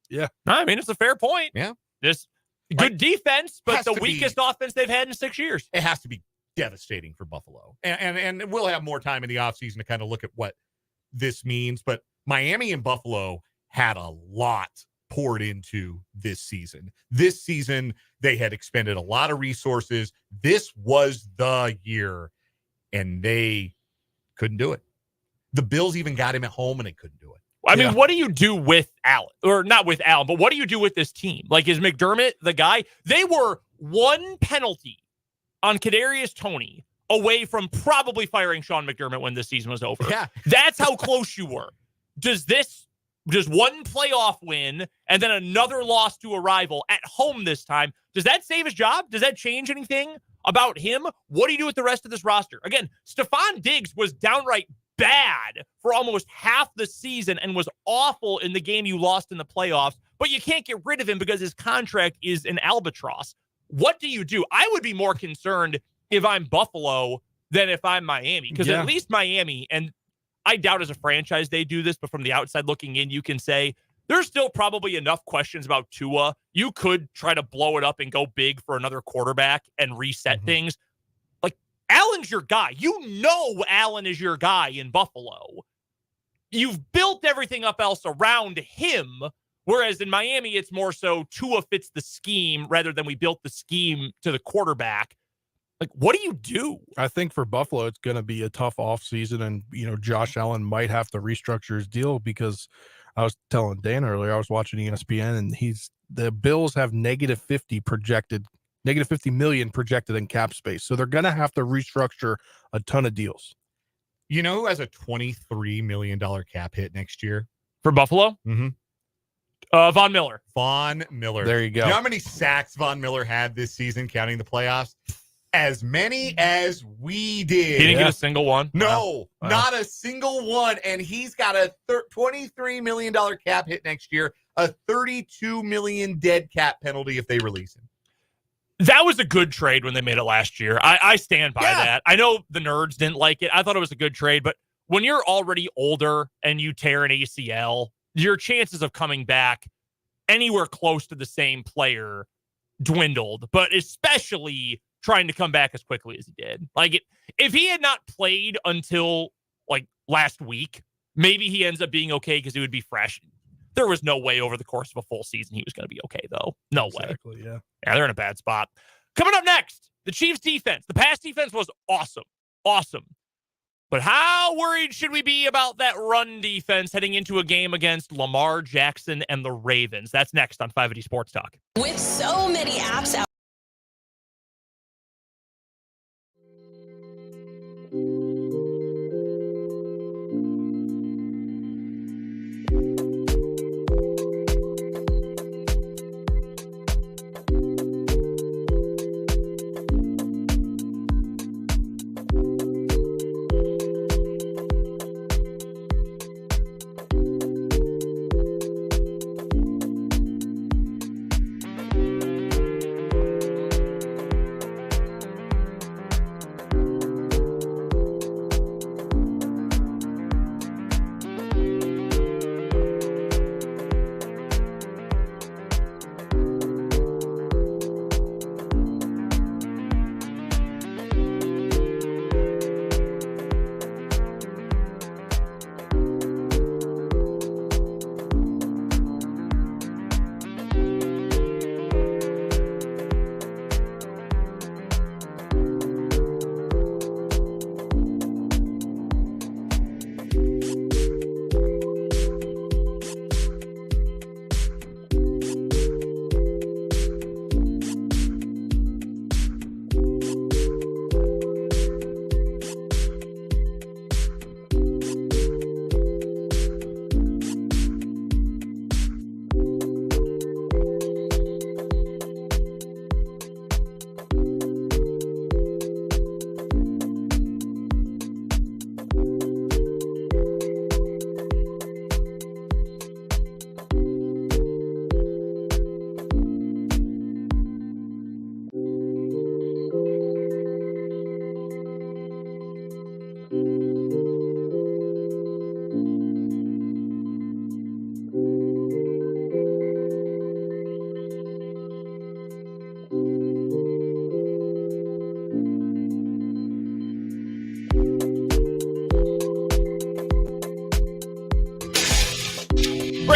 Yeah. I mean, it's a fair point. Yeah. This good defense, but the weakest offense they've had in 6 years. It has to be devastating for Buffalo. And we'll have more time in the offseason to kind of look at what this means. But Miami and Buffalo had a lot poured into this season. This season, they had expended a lot of resources. This was the year, and they couldn't do it. The Bills even got him at home, and they couldn't do it. I mean, what do you do with Allen? Or not with Allen, but what do you do with this team? Like, is McDermott the guy? They were one penalty on Kadarius Toney away from probably firing Sean McDermott when this season was over. Yeah. That's how close you were. Does one playoff win and then another loss to a rival at home this time, does that save his job? Does that change anything about him? What do you do with the rest of this roster? Again, Stephon Diggs was downright bad for almost half the season and was awful in the game you lost in the playoffs, but you can't get rid of him because his contract is an albatross. What do you do? I would be more concerned if I'm Buffalo than if I'm Miami, because at least Miami, and I doubt as a franchise they do this, but from the outside looking in, you can say there's still probably enough questions about Tua. You could try to blow it up and go big for another quarterback and reset things. Like, Allen's your guy. You know Allen is your guy in Buffalo. You've built everything up else around him, whereas in Miami, it's more so Tua fits the scheme rather than we built the scheme to the quarterback. Like, what do you do? I think for Buffalo, it's going to be a tough offseason, and, Josh Allen might have to restructure his deal, because I was telling Dan earlier, I was watching ESPN, and the Bills have negative 50 million projected in cap space. So they're going to have to restructure a ton of deals. You know who has a $23 million cap hit next year? For Buffalo? Mm-hmm. Von Miller. Von Miller. There you go. You know how many sacks Von Miller had this season, counting the playoffs? As many as we did. He didn't get a single one? No, not a single one. And he's got a $23 million cap hit next year, a $32 million dead cap penalty if they release him. That was a good trade when they made it last year. I stand by that. I know the nerds didn't like it. I thought it was a good trade, but when you're already older and you tear an ACL, your chances of coming back anywhere close to the same player dwindled, but especially trying to come back as quickly as he did. Like, if he had not played until like last week, maybe he ends up being okay because he would be fresh. There was no way over the course of a full season he was going to be okay, though. No way. Yeah, they're in a bad spot. Coming up next, the Chiefs defense. The pass defense was awesome. But how worried should we be about that run defense heading into a game against Lamar Jackson and the Ravens? That's next on 580 Sports Talk. With so many apps out.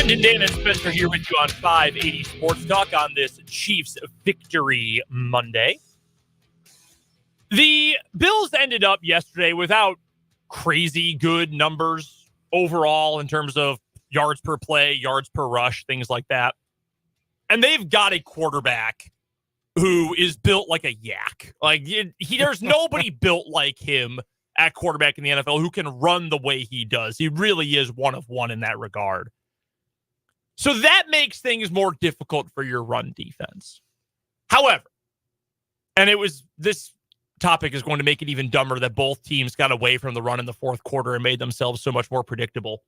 Brendan, Dan, and Spencer here with you on 580 Sports Talk on this Chiefs Victory Monday. The Bills ended up yesterday without crazy good numbers overall in terms of yards per play, yards per rush, things like that. And they've got a quarterback who is built like a yak. Like there's nobody built like him at quarterback in the NFL who can run the way he does. He really is one of one in that regard. So that makes things more difficult for your run defense. However, and this topic is going to make it even dumber that both teams got away from the run in the fourth quarter and made themselves so much more predictable.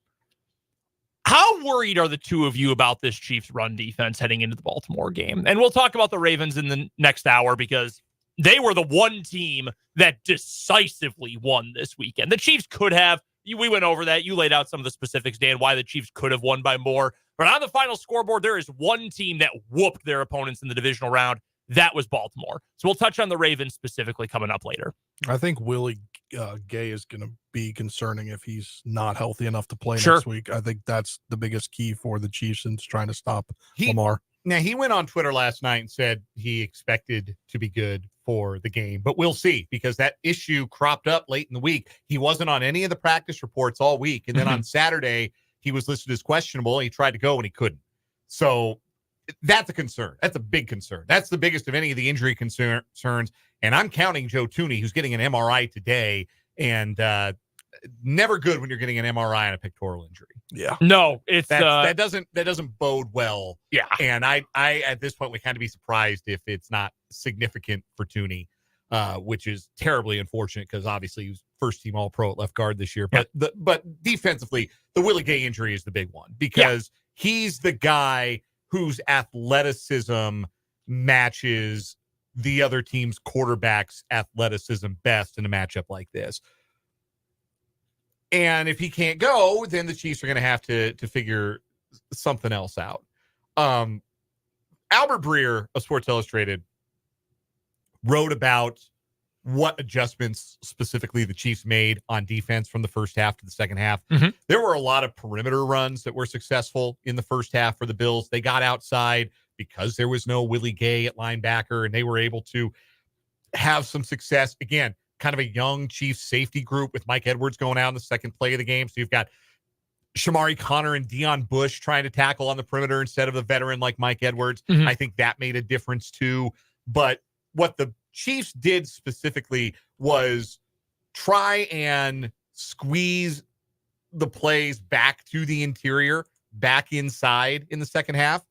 How worried are the two of you about this Chiefs run defense heading into the Baltimore game? And we'll talk about the Ravens in the next hour because they were the one team that decisively won this weekend. The Chiefs could have. We went over that. You laid out some of the specifics, Dan, why the Chiefs could have won by more. But on the final scoreboard, there is one team that whooped their opponents in the divisional round. That was Baltimore. So we'll touch on the Ravens specifically coming up later. I think Willie Gay is going to be concerning if he's not healthy enough to play Sure. next week. I think that's the biggest key for the Chiefs in trying to stop Lamar. Now, he went on Twitter last night and said he expected to be good for the game, but we'll see because that issue cropped up late in the week. He wasn't on any of the practice reports all week. And then on Saturday, he was listed as questionable. He tried to go and he couldn't. So that's a concern. That's a big concern. That's the biggest of any of the injury concerns. And I'm counting Joe Thuney, who's getting an MRI today, and never good when you're getting an MRI on a pectoral injury. Yeah. No, it's that doesn't bode well. Yeah. And I at this point would kind of be surprised if it's not significant for Thuney, which is terribly unfortunate because obviously he was first team All-Pro at left guard this year. But but defensively, the Willie Gay injury is the big one because he's the guy whose athleticism matches the other team's quarterback's athleticism best in a matchup like this. And if he can't go, then the Chiefs are going to have to figure something else out. Albert Breer of Sports Illustrated wrote about what adjustments specifically the Chiefs made on defense from the first half to the second half. Mm-hmm. There were a lot of perimeter runs that were successful in the first half for the Bills. They got outside because there was no Willie Gay at linebacker, and they were able to have some success. Again, kind of a young Chiefs safety group with Mike Edwards going out in the second play of the game. So you've got Shamari Connor and Deion Bush trying to tackle on the perimeter instead of a veteran like Mike Edwards. Mm-hmm. I think that made a difference too. But what the Chiefs did specifically was try and squeeze the plays back to the interior, back inside in the second half,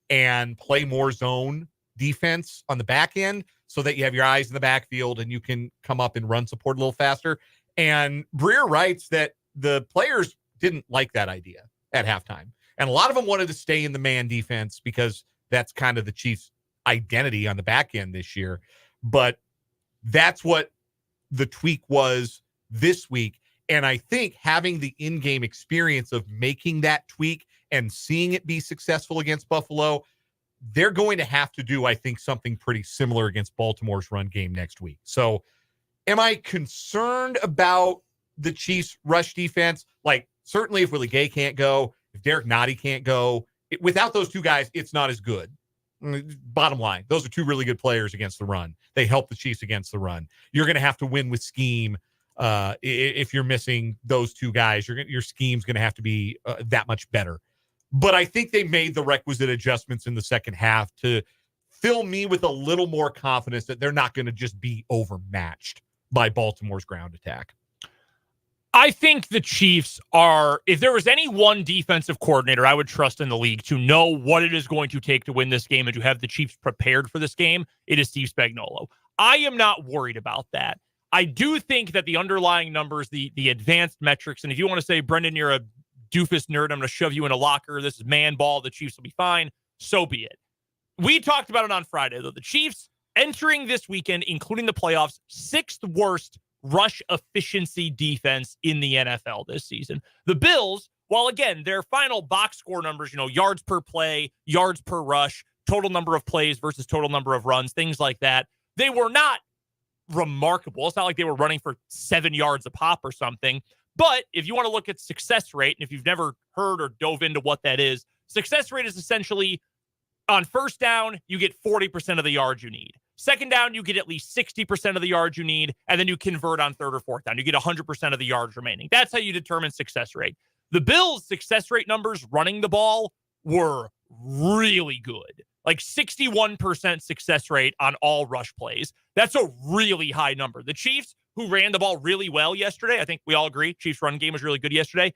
and play more zone defense on the back end so that you have your eyes in the backfield and you can come up and run support a little faster. And Breer writes that the players didn't like that idea at halftime. And a lot of them wanted to stay in the man defense because that's kind of the Chiefs' identity on the back end this year. But that's what the tweak was this week. And I think having the in-game experience of making that tweak and seeing it be successful against Buffalo, they're going to have to do, I think, something pretty similar against Baltimore's run game next week. So am I concerned about the Chiefs' rush defense? Like, certainly if Willie Gay can't go, if Derek Nottie can't go, without those two guys, it's not as good. Bottom line, those are two really good players against the run. They help the Chiefs against the run. You're going to have to win with scheme. If you're missing those two guys, your scheme's going to have to be that much better. But I think they made the requisite adjustments in the second half to fill me with a little more confidence that they're not going to just be overmatched by Baltimore's ground attack. I think the Chiefs are, if there was any one defensive coordinator I would trust in the league to know what it is going to take to win this game and to have the Chiefs prepared for this game, it is Steve Spagnuolo. I am not worried about that. I do think that the underlying numbers, the advanced metrics, and if you want to say, Brendan, you're a doofus nerd, I'm going to shove you in a locker, this is man ball, the Chiefs will be fine, so be it. We talked about it on Friday, though. The Chiefs entering this weekend, including the playoffs, sixth worst rush efficiency defense in the NFL this season. The Bills, while again, their final box score numbers, yards per play, yards per rush, total number of plays versus total number of runs, things like that, they were not remarkable. It's not like they were running for 7 yards a pop or something. But if you want to look at success rate, and if you've never heard or dove into what that is, success rate is essentially on first down, you get 40% of the yards you need. Second down, you get at least 60% of the yards you need, and then you convert on third or fourth down. You get 100% of the yards remaining. That's how you determine success rate. The Bills' success rate numbers running the ball were really good. like 61% success rate on all rush plays. That's a really high number. The Chiefs, who ran the ball really well yesterday, I think we all agree, Chiefs run game was really good yesterday,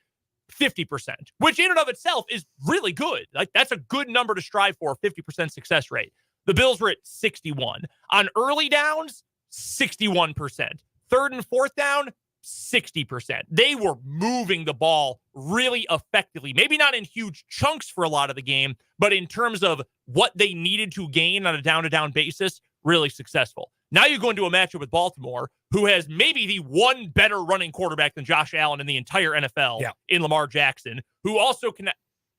50%, which in and of itself is really good. Like, that's a good number to strive for, 50% success rate. The Bills were at 61. On early downs, 61%. Third and fourth down, 60%. They were moving the ball really effectively. Maybe not in huge chunks for a lot of the game, but in terms of what they needed to gain on a down-to-down basis, really successful. Now you go into a matchup with Baltimore, who has maybe the one better running quarterback than Josh Allen in the entire NFL in Lamar Jackson, who also can,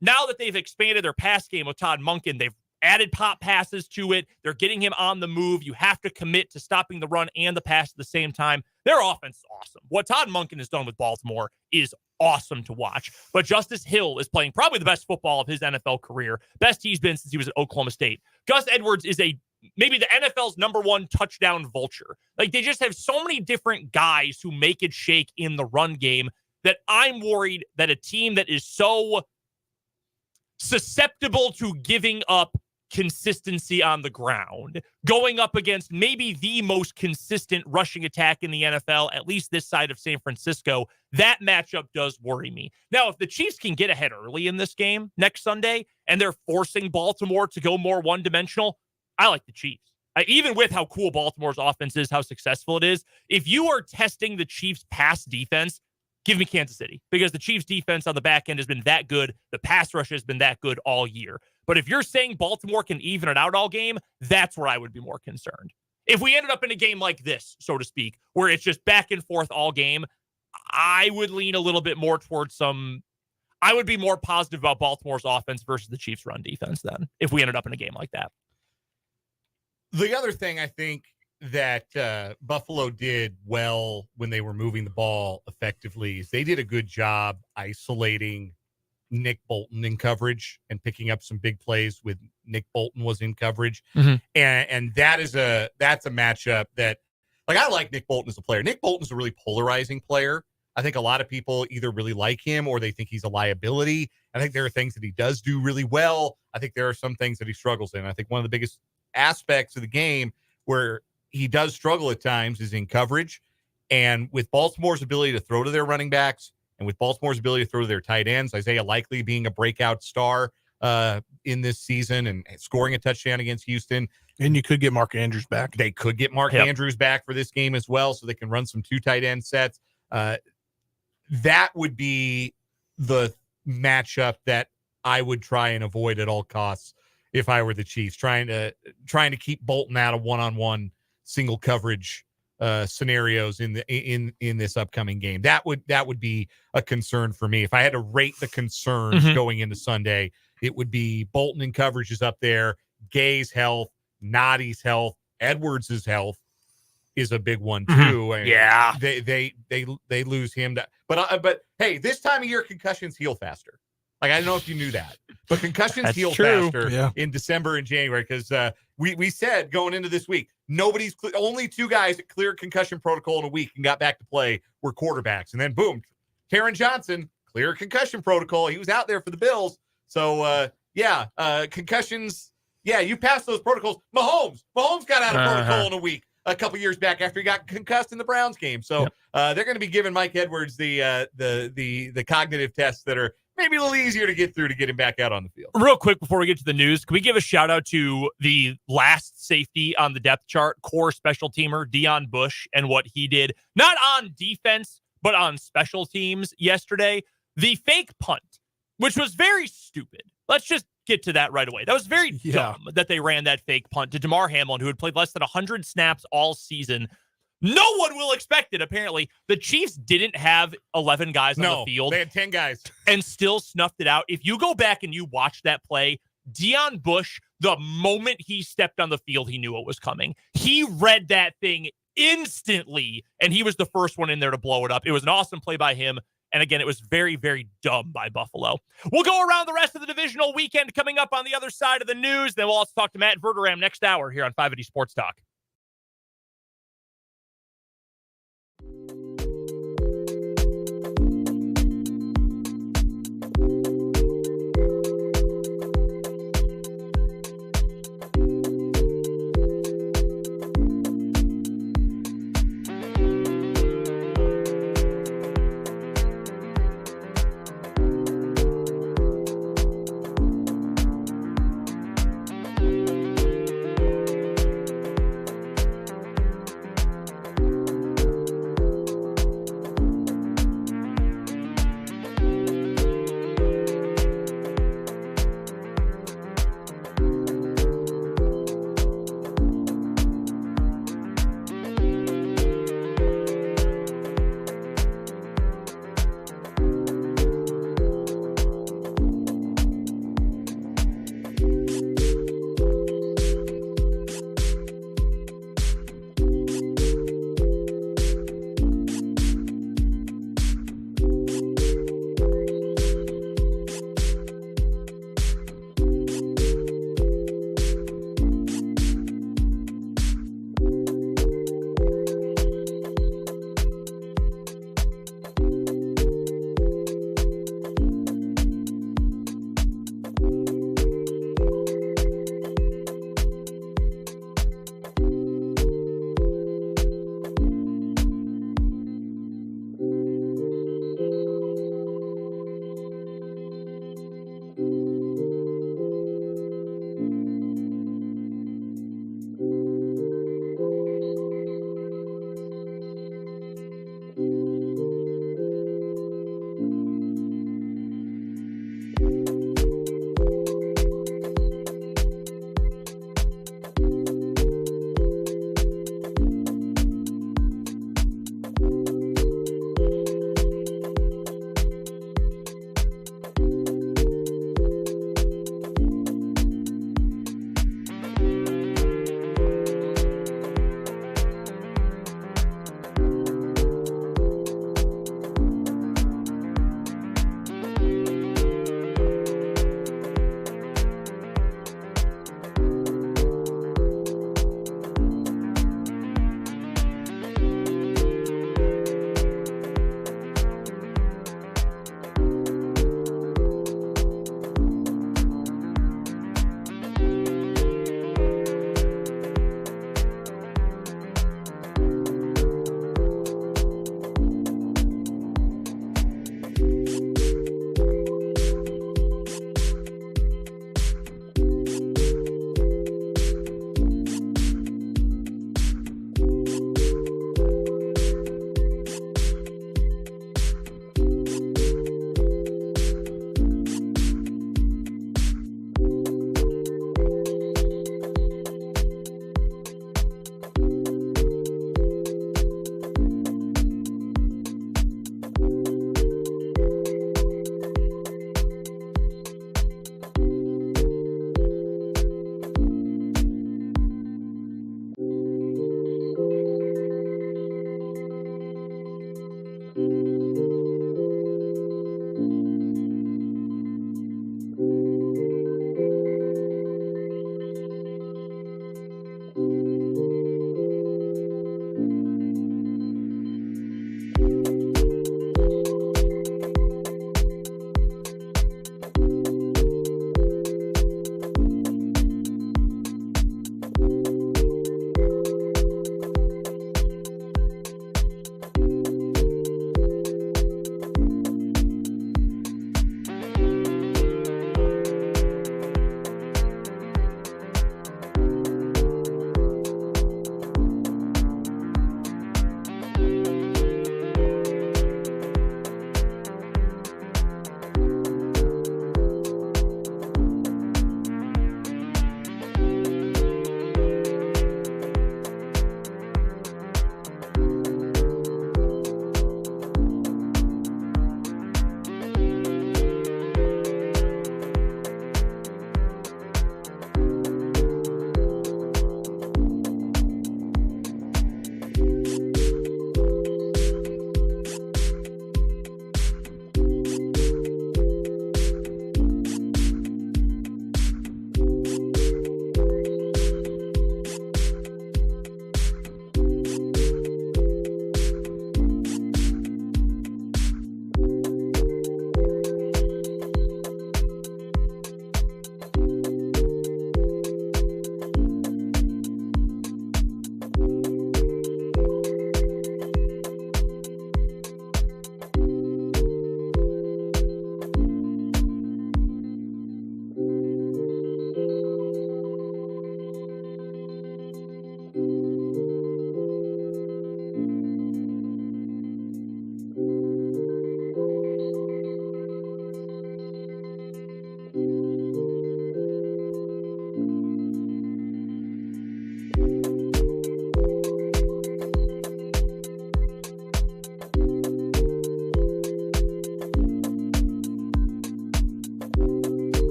now that they've expanded their pass game with Todd Monken, they've added pop passes to it. They're getting him on the move. You have to commit to stopping the run and the pass at the same time. Their offense is awesome. What Todd Monken has done with Baltimore is awesome to watch. But Justice Hill is playing probably the best football of his NFL career. Best he's been since he was at Oklahoma State. Gus Edwards is maybe the NFL's #1 touchdown vulture. Like, they just have so many different guys who make it shake in the run game that I'm worried that a team that is so susceptible to giving up consistency on the ground, going up against maybe the most consistent rushing attack in the NFL, at least this side of San Francisco, that matchup does worry me. Now, if the Chiefs can get ahead early in this game next Sunday and they're forcing Baltimore to go more one-dimensional, I like the Chiefs. Even with how cool Baltimore's offense is, how successful it is, if you are testing the Chiefs' pass defense, give me Kansas City, because the Chiefs' defense on the back end has been that good. The pass rush has been that good all year. But if you're saying Baltimore can even it out all game, that's where I would be more concerned. If we ended up in a game like this, so to speak, where it's just back and forth all game, I would lean a little bit more towards I would be more positive about Baltimore's offense versus the Chiefs' run defense then, if we ended up in a game like that. The other thing I think that Buffalo did well when they were moving the ball effectively is they did a good job isolating Nick Bolton in coverage and picking up some big plays with Nick Bolton was in coverage. Mm-hmm. And that's a matchup that, like, I like Nick Bolton as a player. Nick Bolton's a really polarizing player. I think a lot of people either really like him or they think he's a liability. I think there are things that he does do really well. I think there are some things that he struggles in. I think one of the biggest aspects of the game where he does struggle at times is in coverage. And with Baltimore's ability to throw to their running backs and with Baltimore's ability to throw to their tight ends, Isaiah Likely being a breakout star in this season and scoring a touchdown against Houston. And you could get Mark Andrews back. They could get Mark Andrews back for this game as well, so they can run some 2 tight end sets. That would be the matchup that I would try and avoid at all costs if I were the Chiefs, trying to keep Bolton out of one-on-one single coverage scenarios in this upcoming game. That would be a concern for me. If I had to rate the concerns going into Sunday, it would be Bolton in coverage is up there, Gay's health, Noddy's health, Edwards' health is a big one too. Yeah, they lose him. But hey, this time of year concussions heal faster. Like, I don't know if you knew that, but concussions heal faster in December and January because we said going into this week, only 2 guys that cleared concussion protocol in a week and got back to play were quarterbacks. And then boom, Taron Johnson cleared concussion protocol. He was out there for the Bills. So concussions. Yeah, you passed those protocols. Mahomes got out of protocol in a week a couple years back after he got concussed in the Browns game. So they're going to be giving Mike Edwards the cognitive tests that are maybe a little easier to get through to get him back out on the field. Real quick before we get to the news, can we give a shout out to the last safety on the depth chart, core special teamer Deion Bush, and what he did, not on defense, but on special teams yesterday? The fake punt, which was very stupid. Let's just get to that right away. That was very dumb that they ran that fake punt to Damar Hamlin, who had played less than 100 snaps all season. No one will expect it, apparently. The Chiefs didn't have 11 guys on the field. They had 10 guys. And still snuffed it out. If you go back and you watch that play, Deion Bush, the moment he stepped on the field, he knew it was coming. He read that thing instantly, and he was the first one in there to blow it up. It was an awesome play by him. And again, it was very, very dumb by Buffalo. We'll go around the rest of the divisional weekend coming up on the other side of the news. Then we'll also talk to Matt Verderame next hour here on 580 Sports Talk.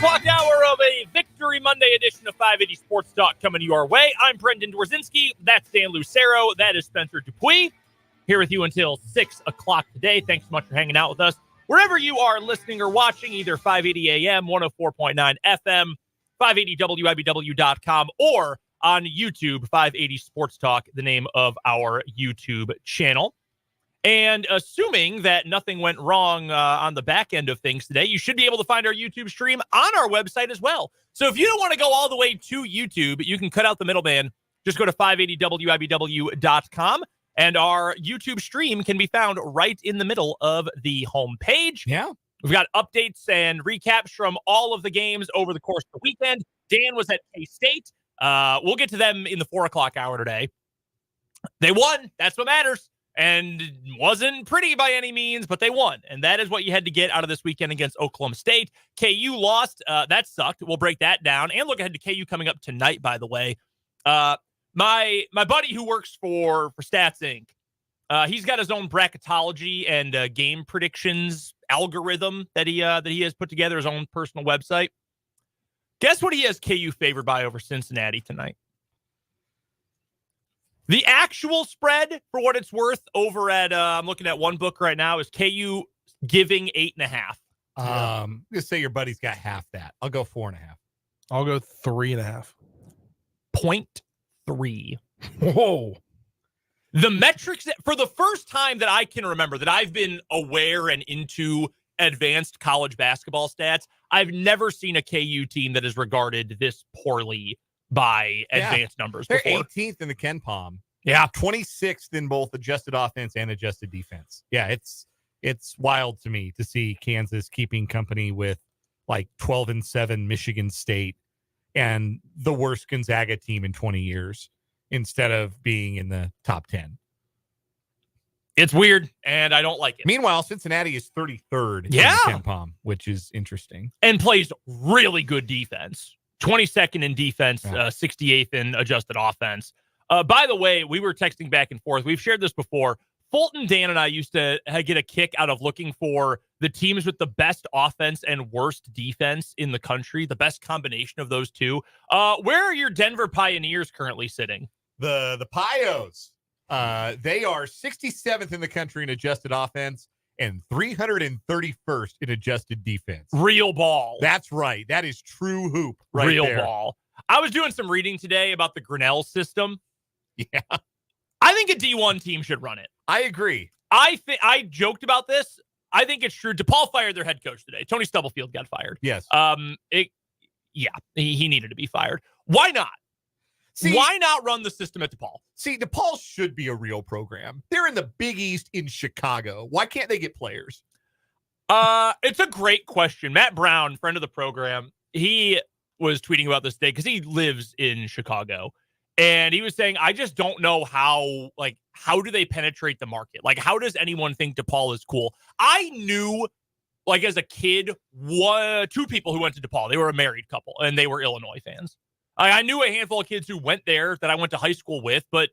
o'clock hour of a Victory Monday edition of 580 Sports Talk coming your way. I'm Brendan Dworzinski. That's Dan Lucero. That is Spencer Dupuis. Here with you until 6 o'clock today. Thanks so much for hanging out with us. Wherever you are listening or watching, either 580 AM, 104.9 FM, 580WIBW.com, or on YouTube, 580 Sports Talk, the name of our YouTube channel. And assuming that nothing went wrong on the back end of things today, you should be able to find our YouTube stream on our website as well. So if you don't want to go all the way to YouTube, you can cut out the middleman. Just go to 580WIBW.com, and our YouTube stream can be found right in the middle of the homepage. Yeah. We've got updates and recaps from all of the games over the course of the weekend. Dan was at K-State. We'll get to them in the 4 o'clock hour today. They won. That's what matters. And wasn't pretty by any means, but they won. And that is what you had to get out of this weekend against Oklahoma State. KU lost. That sucked. We'll break that down. And look ahead to KU coming up tonight, by the way. My buddy who works for Stats Inc., he's got his own bracketology and game predictions algorithm that he has put together, his own personal website. Guess what he has KU favored by over Cincinnati tonight? The actual spread, for what it's worth, over at I'm looking at one book right now, is KU giving 8.5. Just say your buddy's got half that. I'll go 4.5. I'll go 3.5. 0.3. Whoa. The metrics that, for the first time that I can remember, that I've been aware and into advanced college basketball stats, I've never seen a KU team that is regarded this poorly by advanced numbers They're before. 18th in the Ken Palm. Yeah. 26th in both adjusted offense and adjusted defense. Yeah, it's wild to me to see Kansas keeping company with like 12-7 Michigan State and the worst Gonzaga team in 20 years instead of being in the top 10. It's weird, and I don't like it. Meanwhile, Cincinnati is 33rd in the Ken Palm, which is interesting. And plays really good defense. 22nd in defense, 68th in adjusted offense. By the way, we were texting back and forth. We've shared this before. Fulton, Dan, and I used to get a kick out of looking for the teams with the best offense and worst defense in the country, the best combination of those two. Where are your Denver Pioneers currently sitting? The Pios. They are 67th in the country in adjusted offense and 331st in adjusted defense. Real ball. That's right. That is true hoop right Real there. ball. I was doing some reading today about the Grinnell system. Yeah. I think a D1 team should run it. I agree. I joked about this. I think it's true. DePaul fired their head coach today. Tony Stubblefield got fired. Yes. He needed to be fired. Why not? Why not run the system at DePaul? See, DePaul should be a real program. They're in the Big East in Chicago. Why can't they get players? It's a great question. Matt Brown, friend of the program, he was tweeting about this day because he lives in Chicago. And he was saying, I just don't know how do they penetrate the market? Like, how does anyone think DePaul is cool? I knew, like, as a kid, two people who went to DePaul. They were a married couple, and they were Illinois fans. I knew a handful of kids who went there that I went to high school with, but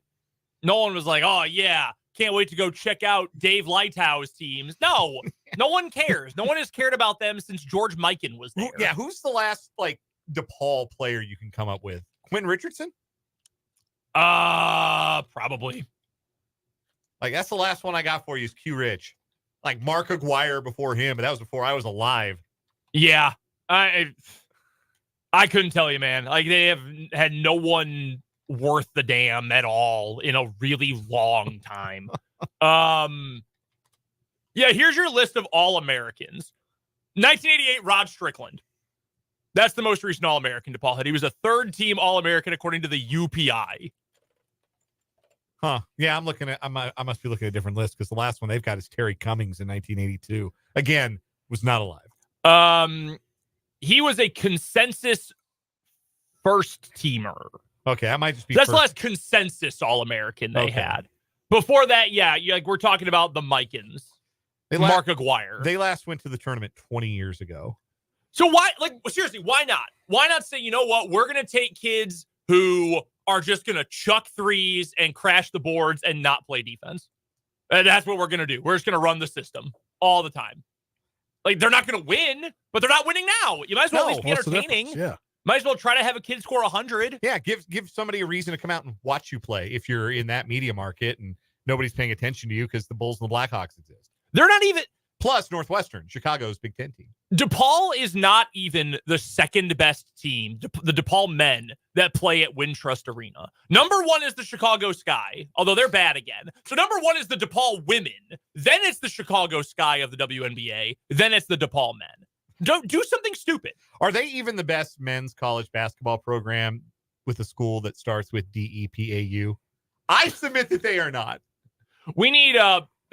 no one was like, oh, yeah, can't wait to go check out Dave Lighthouse teams. No, no one cares. No one has cared about them since George Mikan was there. Yeah, who's the last, DePaul player you can come up with? Quentin Richardson? Probably. That's the last one I got for you is Q Rich. Mark Aguirre before him, but that was before I was alive. Yeah. I couldn't tell you, man. They have had no one worth the damn at all in a really long time. Yeah, here's your list of All-Americans. 1988, Rod Strickland. That's the most recent All-American DePaul had. He was a third-team All-American according to the UPI. Huh. Yeah, I must be looking at a different list because the last one they've got is Terry Cummings in 1982. Again, was not alive. He was a consensus first teamer. Okay, that might just be. That's the last consensus All-American they had. Before that, yeah, we're talking about the Mikans. Mark Aguirre. They last went to the tournament 20 years ago. So why, seriously, why not? Why not say, you know what? We're going to take kids who are just going to chuck threes and crash the boards and not play defense. And that's what we're going to do. We're just going to run the system all the time. Like, they're not going to win, but they're not winning now. You might as well at least be What's the entertaining. difference? Yeah. Might as well try to have a kid score 100. Yeah, give somebody a reason to come out and watch you play if you're in that media market and nobody's paying attention to you because the Bulls and the Blackhawks exist. They're not even. Plus Northwestern, Chicago's Big Ten team. DePaul is not even the second best team, the DePaul men that play at Wintrust Arena. Number one is the Chicago Sky, although they're bad again. So number one is the DePaul women. Then it's the Chicago Sky of the WNBA. Then it's the DePaul men. Don't do something stupid. Are they even the best men's college basketball program with a school that starts with DEPAU? I submit that they are not. We need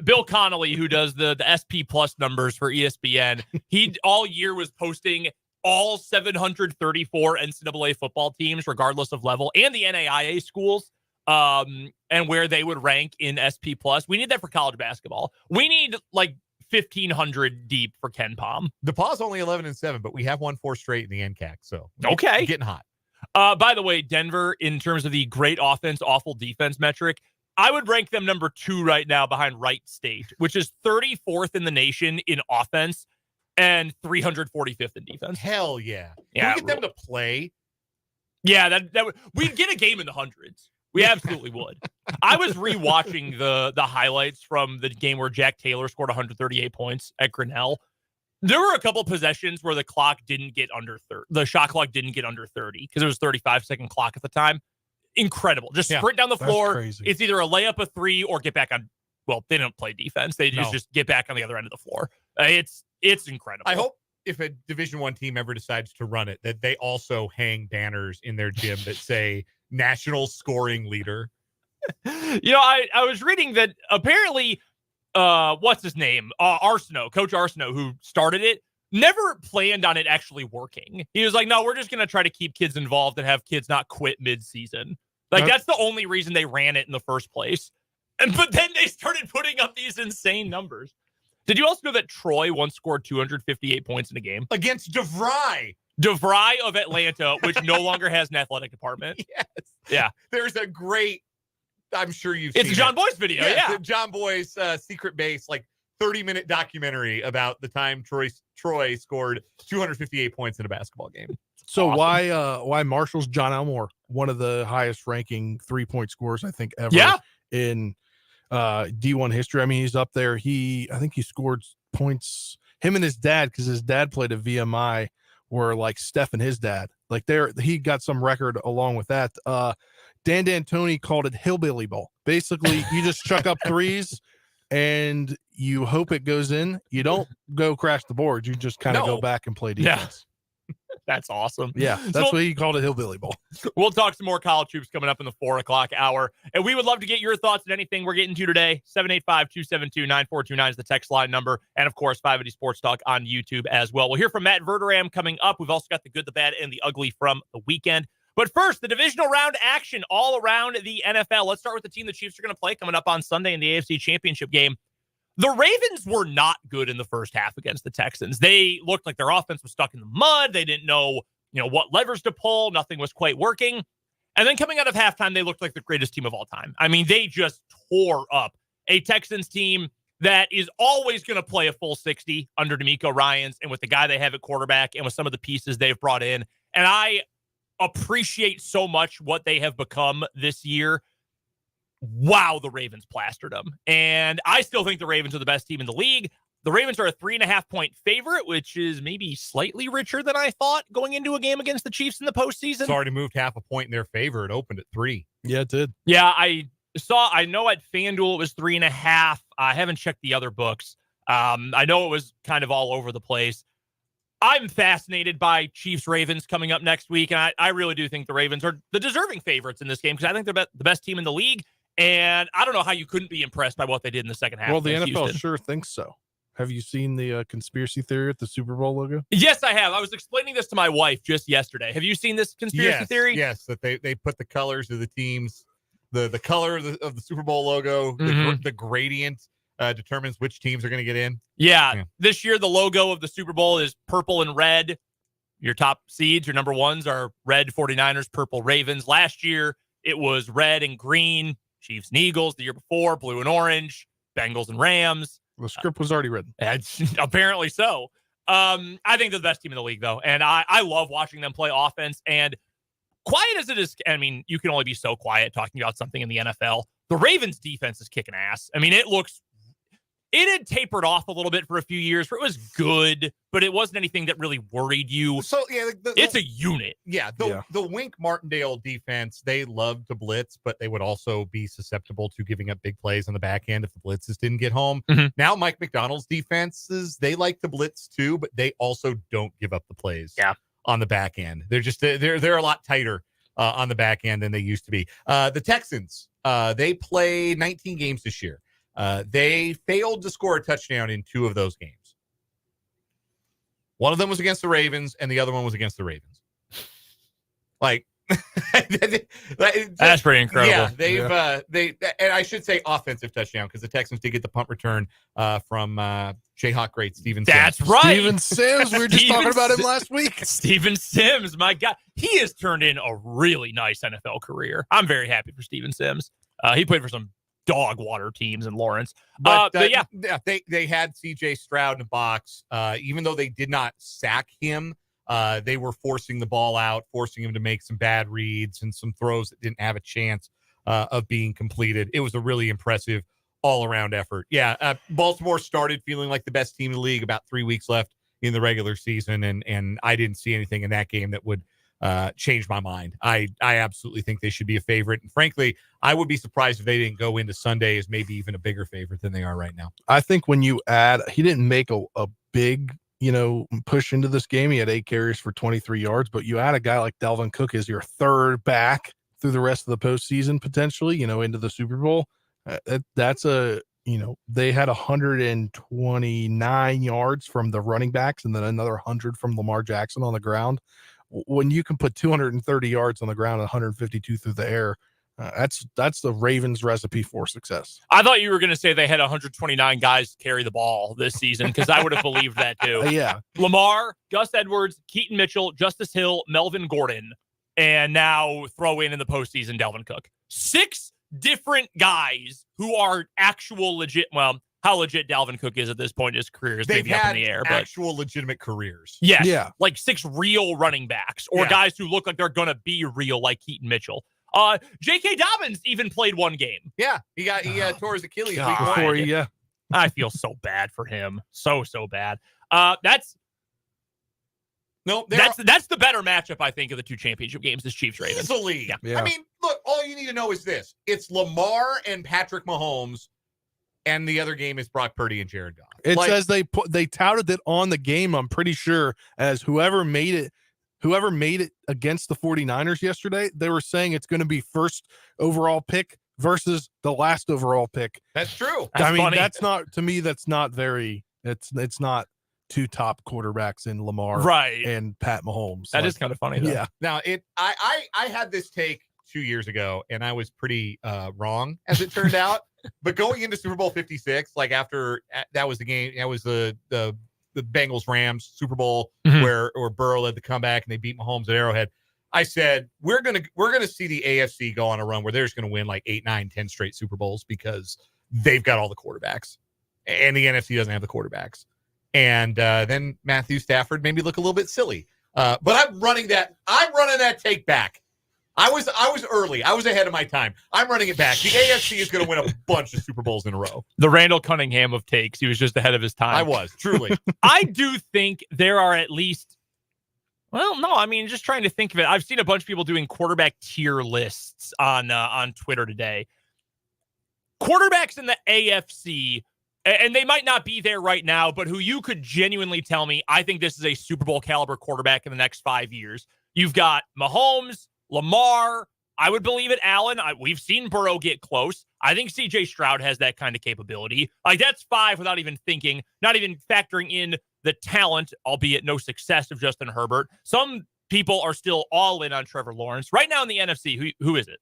Bill Connolly, who does the SP Plus numbers for ESPN. He all year was posting all 734 NCAA football teams, regardless of level, and the NAIA schools, and where they would rank in SP Plus. We need that for college basketball. We need like 1,500 deep for Ken Palm. DePaul's only 11-7, but we have won 4 straight in the NCAC. So okay, getting hot. By the way, Denver, in terms of the great offense, awful defense metric, I would rank them number 2 right now behind Wright State, which is 34th in the nation in offense and 345th in defense. Hell yeah. Yeah, Can we get them to play? Yeah, that would, we'd get a game in the hundreds. We absolutely would. I was rewatching the highlights from the game where Jack Taylor scored 138 points at Grinnell. There were a couple possessions where the clock didn't get under 30. The shot clock didn't get under 30 because it was 35-second clock at the time. Incredible. Just sprint down the floor. It's either a layup, a 3, or get back on. Well, they don't play defense. They just get back on the other end of the floor. It's incredible. I hope if a Division I team ever decides to run it, that they also hang banners in their gym that say national scoring leader. You know, I was reading that apparently, what's his name? Arsenault, Coach Arsenault, who started it, never planned on it actually working. He was like, no, we're just going to try to keep kids involved and have kids not quit mid-season. Like, that's the only reason they ran it in the first place. But then they started putting up these insane numbers. Did you also know that Troy once scored 258 points in a game? Against DeVry. DeVry of Atlanta, which no longer has an athletic department. Yes. Yeah. There's a great, I'm sure you've seen it. It's John Boy's video, yeah. John Boy's secret base, like 30-minute documentary about the time Troy scored 258 points in a basketball game. So awesome. Why Marshall's John Elmore, one of the highest ranking 3-point scorers, I think, ever in D1 history. I mean, he's up there. I think he scored points, him and his dad, because his dad played at VMI, were like Steph and his dad. Like he got some record along with that. Dan D'Antoni called it hillbilly ball. Basically, you just chuck up threes and you hope it goes in. You don't go crash the board. You just kind of go back and play defense. That's awesome. Yeah, that's what he called it, hillbilly ball. We'll talk some more college hoops coming up in the 4 o'clock hour. And we would love to get your thoughts on anything we're getting to today. 785-272-9429 is the text line number. And, of course, 580 Sports Talk on YouTube as well. We'll hear from Matt Verderame coming up. We've also got the good, the bad, and the ugly from the weekend. But first, the divisional round action all around the NFL. Let's start with the team the Chiefs are going to play coming up on Sunday in the AFC Championship game. The Ravens were not good in the first half against the Texans. They looked like their offense was stuck in the mud. They didn't know, what levers to pull. Nothing was quite working. And then coming out of halftime, they looked like the greatest team of all time. I mean, they just tore up a Texans team that is always going to play a full 60 under DeMeco Ryans and with the guy they have at quarterback and with some of the pieces they've brought in. And I appreciate so much what they have become this year. Wow, the Ravens plastered them. And I still think the Ravens are the best team in the league. The Ravens are a 3.5-point favorite, which is maybe slightly richer than I thought going into a game against the Chiefs in the postseason. It's already moved half a point in their favor. It opened at 3. Yeah, it did. Yeah, I know at FanDuel it was 3.5. I haven't checked the other books. I know it was kind of all over the place. I'm fascinated by Chiefs-Ravens coming up next week, and I really do think the Ravens are the deserving favorites in this game because I think they're the best team in the league. And I don't know how you couldn't be impressed by what they did in the second half. Well, the NFL Houston. sure thinks so. Have you seen the conspiracy theory with the Super Bowl logo? Yes, I have. I was explaining this to my wife just yesterday. Have you seen this conspiracy theory? Yes, that they put the colors of the teams, the color of the Super Bowl logo, the gradient determines which teams are going to get in. Yeah. This year, the logo of the Super Bowl is purple and red. Your top seeds, your number ones are red 49ers, purple Ravens. Last year, it was red and green. Chiefs and Eagles. The year before, blue and orange. Bengals and Rams. The script was already written. Apparently so. I think they're the best team in the league, though. And I love watching them play offense. And quiet as it is, I mean, you can only be so quiet talking about something in the NFL. The Ravens' defense is kicking ass. I mean, it had tapered off a little bit for a few years where it was good, but it wasn't anything that really worried you. So, yeah, it's a unit. Yeah, the Wink Martindale defense, they love to blitz, but they would also be susceptible to giving up big plays on the back end if the blitzes didn't get home. Mm-hmm. Now, Mike McDonald's defenses, they like to blitz too, but they also don't give up the plays on the back end. They're just they're a lot tighter on the back end than they used to be. The Texans, they play 19 games this year. They failed to score a touchdown in 2 of those games. One of them was against the Ravens, and the other one was against the Ravens. Like, that's pretty incredible. Yeah, and I should say offensive touchdown because the Texans did get the punt return from Jayhawk great Steven Sims. That's right. Steven Sims. We were just talking about him last week. Steven Sims, my God. He has turned in a really nice NFL career. I'm very happy for Steven Sims. He played for some dog water teams in Lawrence. But yeah, they had CJ Stroud in the box. Even though they did not sack him, they were forcing the ball out, forcing him to make some bad reads and some throws that didn't have a chance of being completed. It was a really impressive all-around effort. Yeah, Baltimore started feeling like the best team in the league about 3 weeks left in the regular season, and I didn't see anything in that game that would change my mind. I absolutely think they should be a favorite. And frankly, I would be surprised if they didn't go into Sunday as maybe even a bigger favorite than they are right now. I think when you add, he didn't make a big, push into this game. He had 8 carries for 23 yards, but you add a guy like Dalvin Cook as your third back through the rest of the postseason, potentially, into the Super Bowl. That's they had 129 yards from the running backs and then another 100 from Lamar Jackson on the ground. When you can put 230 yards on the ground and 152 through the air, that's the Ravens recipe for success. I thought you were going to say they had 129 guys carry the ball this season because I would have believed that too. Yeah. Lamar, Gus Edwards, Keaton Mitchell, Justice Hill, Melvin Gordon, and now throw in the postseason Dalvin Cook. 6 different guys who are actual legit. Well, how legit Dalvin Cook is at this point in his career is maybe up in the air. But actual legitimate careers. Yes. Yeah. Like 6 real running backs or guys who look like they're going to be real like Keaton Mitchell. J.K. Dobbins even played 1 game. Yeah. He tore his Achilles. Yeah. I feel so bad for him. So bad. That's the better matchup, I think, of the 2 championship games, this Chiefs-Ravens. Easily. Yeah. I mean, look, all you need to know is this. It's Lamar and Patrick Mahomes, and the other game is Brock Purdy and Jared Goff. It says they touted it on the game, I'm pretty sure, as whoever made it against the 49ers yesterday, they were saying it's going to be first overall pick versus the last overall pick. That's true. That's funny. That's not, to me, that's not very, it's not 2 top quarterbacks in Lamar and Pat Mahomes. That is kind of funny, though. Yeah. Now, I had this take 2 years ago, and I was pretty wrong, as it turned out. But going into Super Bowl 56, like after that was the game, that was the Bengals Rams Super Bowl where Burrow led the comeback and they beat Mahomes at Arrowhead. I said we're gonna see the AFC go on a run where they're just gonna win like 8, 9, 10 straight Super Bowls because they've got all the quarterbacks, and the NFC doesn't have the quarterbacks. And then Matthew Stafford made me look a little bit silly. But I'm running that take back. I was early. I was ahead of my time. I'm running it back. The AFC is going to win a bunch of Super Bowls in a row. The Randall Cunningham of takes. He was just ahead of his time. I was, truly. I do think there are at least, well, no, I mean, just trying to think of it. I've seen a bunch of people doing quarterback tier lists on Twitter today. Quarterbacks in the AFC, and they might not be there right now, but who you could genuinely tell me, I think this is a Super Bowl caliber quarterback in the next 5 years. You've got Mahomes, Lamar, I would believe it, Allen. We've seen Burrow get close. I think CJ Stroud has that kind of capability. Like, that's 5 without even thinking, not even factoring in the talent, albeit no success, of Justin Herbert. Some people are still all in on Trevor Lawrence. Right now in the NFC, who is it?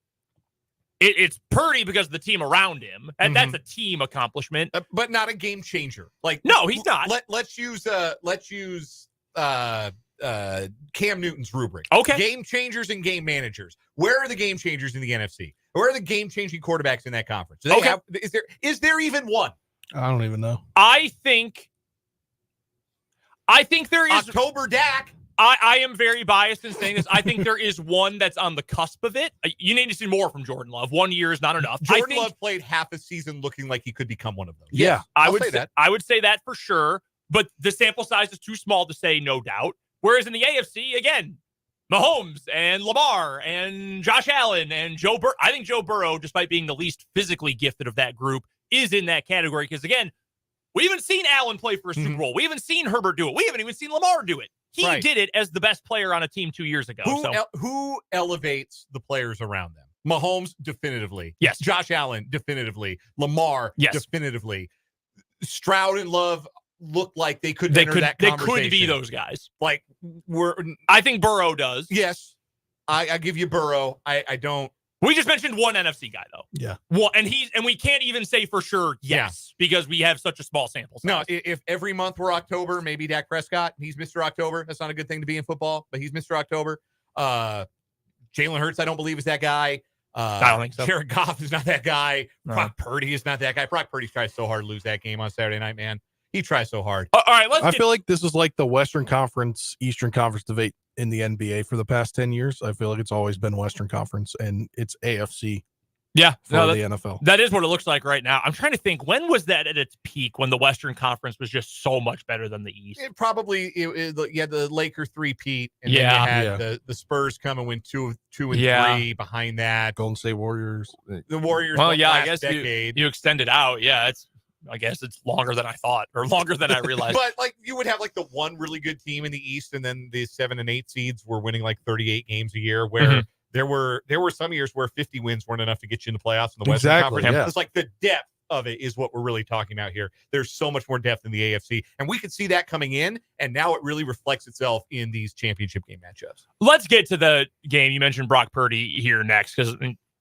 It's Purdy because of the team around him, and that's a team accomplishment. But not a game changer. Like, no, he's not. Let's use Cam Newton's rubric. Okay. Game changers and game managers. Where are the game changers in the NFC? Where are the game-changing quarterbacks in that conference? Is there even one? I don't even know. I think I think there is October Dak. I am very biased in saying this. I think there is one that's on the cusp of it. You need to see more from Jordan Love. 1 year is not enough. Jordan Love played half a season looking like he could become one of those. Yeah, I would say that for sure. But the sample size is too small to say no doubt. Whereas in the AFC, again, Mahomes and Lamar and Josh Allen and Joe Burrow. I think Joe Burrow, despite being the least physically gifted of that group, is in that category. Because again, we haven't seen Allen play for a Super Bowl. We haven't seen Herbert do it. We haven't even seen Lamar do it. He did it as the best player on a team 2 years ago. Who elevates the players around them? Mahomes, definitively. Yes. Josh Allen, definitively. Lamar, definitively. Stroud and Love look like they could enter that conversation. They could be those guys. Like, I think Burrow does. Yes. I give you Burrow. I don't. We just mentioned one NFC guy, though. Yeah. Well, and we can't even say for sure because we have such a small sample size. No, if every month were October, maybe Dak Prescott, he's Mr. October. That's not a good thing to be in football, but he's Mr. October. Jalen Hurts, I don't believe, is that guy. I don't think so. Jared Goff is not that guy. No. Brock Purdy is not that guy. Brock Purdy tries so hard to lose that game on Saturday night, man. He tries so hard. All right, I feel like this is like the Western Conference, Eastern Conference debate in the NBA for the past 10 years. I feel like it's always been Western Conference, and it's AFC. Yeah, the NFL. That is what it looks like right now. I'm trying to think, when was that at its peak, when the Western Conference was just so much better than the East? You had the Laker three-peat, and then you had the Spurs come and win two and three behind that. Golden State Warriors. The Warriors. Well, I guess you extend it out. Yeah, I guess it's longer than I thought, or longer than I realized. But like, you would have like the one really good team in the East, and then the 7 and 8 seeds were winning like 38 games a year, where there were some years where 50 wins weren't enough to get you in the playoffs in the Western Conference. Yeah. It's like the depth of it is what we're really talking about here. There's so much more depth in the AFC, and we could see that coming in, and now it really reflects itself in these championship game matchups. Let's get to the game. You mentioned Brock Purdy here next, because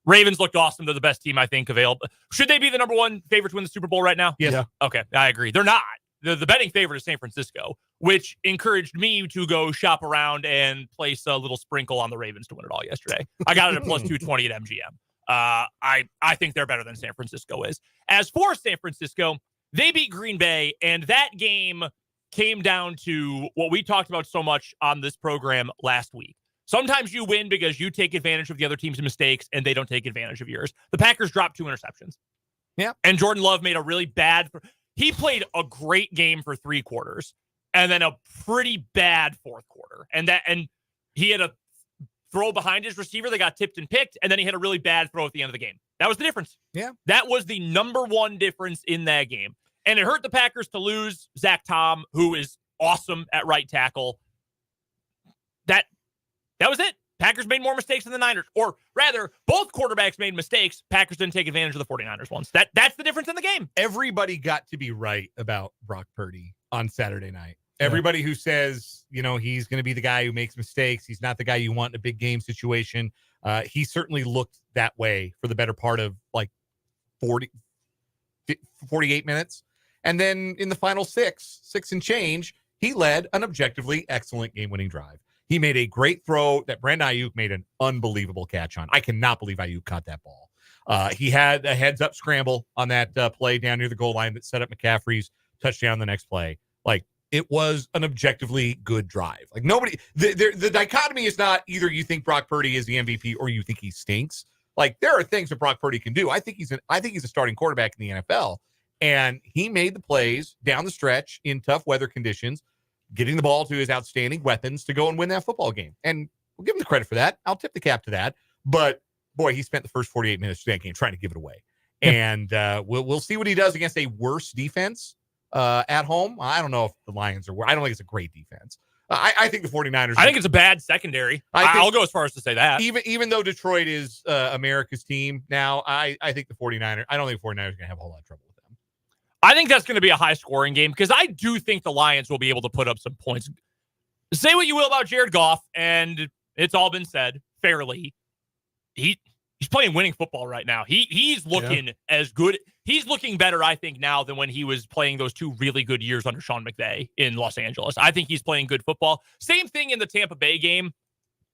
Ravens looked awesome. They're the best team, I think, available. Should they be the number one favorite to win the Super Bowl right now? Yes. Yeah. Okay, I agree. They're not. The betting favorite is San Francisco, which encouraged me to go shop around and place a little sprinkle on the Ravens to win it all yesterday. I got it at plus 220 at MGM. I think they're better than San Francisco is. As for San Francisco, they beat Green Bay, and that game came down to what we talked about so much on this program last week. Sometimes you win because you take advantage of the other team's mistakes and they don't take advantage of yours. The Packers dropped 2 interceptions. Yeah. And Jordan Love made a really bad... He played a great game for 3 quarters and then a pretty bad 4th quarter. And he had a throw behind his receiver that got tipped and picked, and then he had a really bad throw at the end of the game. That was the difference. Yeah. That was the number one difference in that game. And it hurt the Packers to lose Zach Tom, who is awesome at right tackle. That was it. Packers made more mistakes than the Niners. Or rather, both quarterbacks made mistakes. Packers didn't take advantage of the 49ers ones. That's the difference in the game. Everybody got to be right about Brock Purdy on Saturday night. Everybody who says, he's going to be the guy who makes mistakes, he's not the guy you want in a big game situation. He certainly looked that way for the better part of like 48 minutes. And then in the final 6 and change, he led an objectively excellent game-winning drive. He made a great throw that Brandon Ayuk made an unbelievable catch on. I cannot believe Ayuk caught that ball. He had a heads-up scramble on that play down near the goal line that set up McCaffrey's touchdown the next play. Like, it was an objectively good drive. Like, nobody, the dichotomy is not either you think Brock Purdy is the MVP or you think he stinks. Like, there are things that Brock Purdy can do. I think he's a starting quarterback in the NFL, and he made the plays down the stretch in tough weather conditions, getting the ball to his outstanding weapons to go and win that football game. And we'll give him the credit for that. I'll tip the cap to that. But, boy, he spent the first 48 minutes of that game trying to give it away. And we'll see what he does against a worse defense at home. I don't know if the Lions are... I don't think it's a great defense. I think the 49ers... I think it's a bad secondary. I'll go as far as to say that. Even though Detroit is America's team now, I think the 49ers... I don't think the 49ers are going to have a whole lot of trouble with them. I think that's going to be a high-scoring game because I do think the Lions will be able to put up some points. Say what you will about Jared Goff, and it's all been said fairly. He's playing winning football right now. He's looking as good. He's looking better, I think, now than when he was playing those 2 really good years under Sean McVay in Los Angeles. I think he's playing good football. Same thing in the Tampa Bay game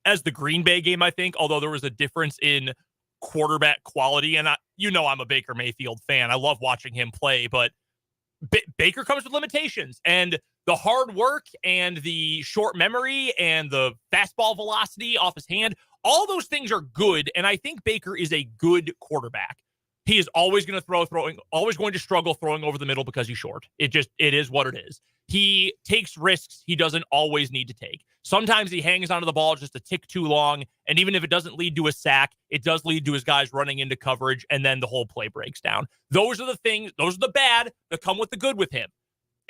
as the Green Bay game, I think, although there was a difference in quarterback quality. And I'm a Baker Mayfield fan. I love watching him play, but Baker comes with limitations, and the hard work and the short memory and the fastball velocity off his hand, all those things are good. And I think Baker is a good quarterback. He is always going to always going to struggle throwing over the middle because he's short. It is what it is. He takes risks he doesn't always need to take. Sometimes he hangs onto the ball just a tick too long, and even if it doesn't lead to a sack, it does lead to his guys running into coverage, and then the whole play breaks down. Those are the things, those are the bad that come with the good with him.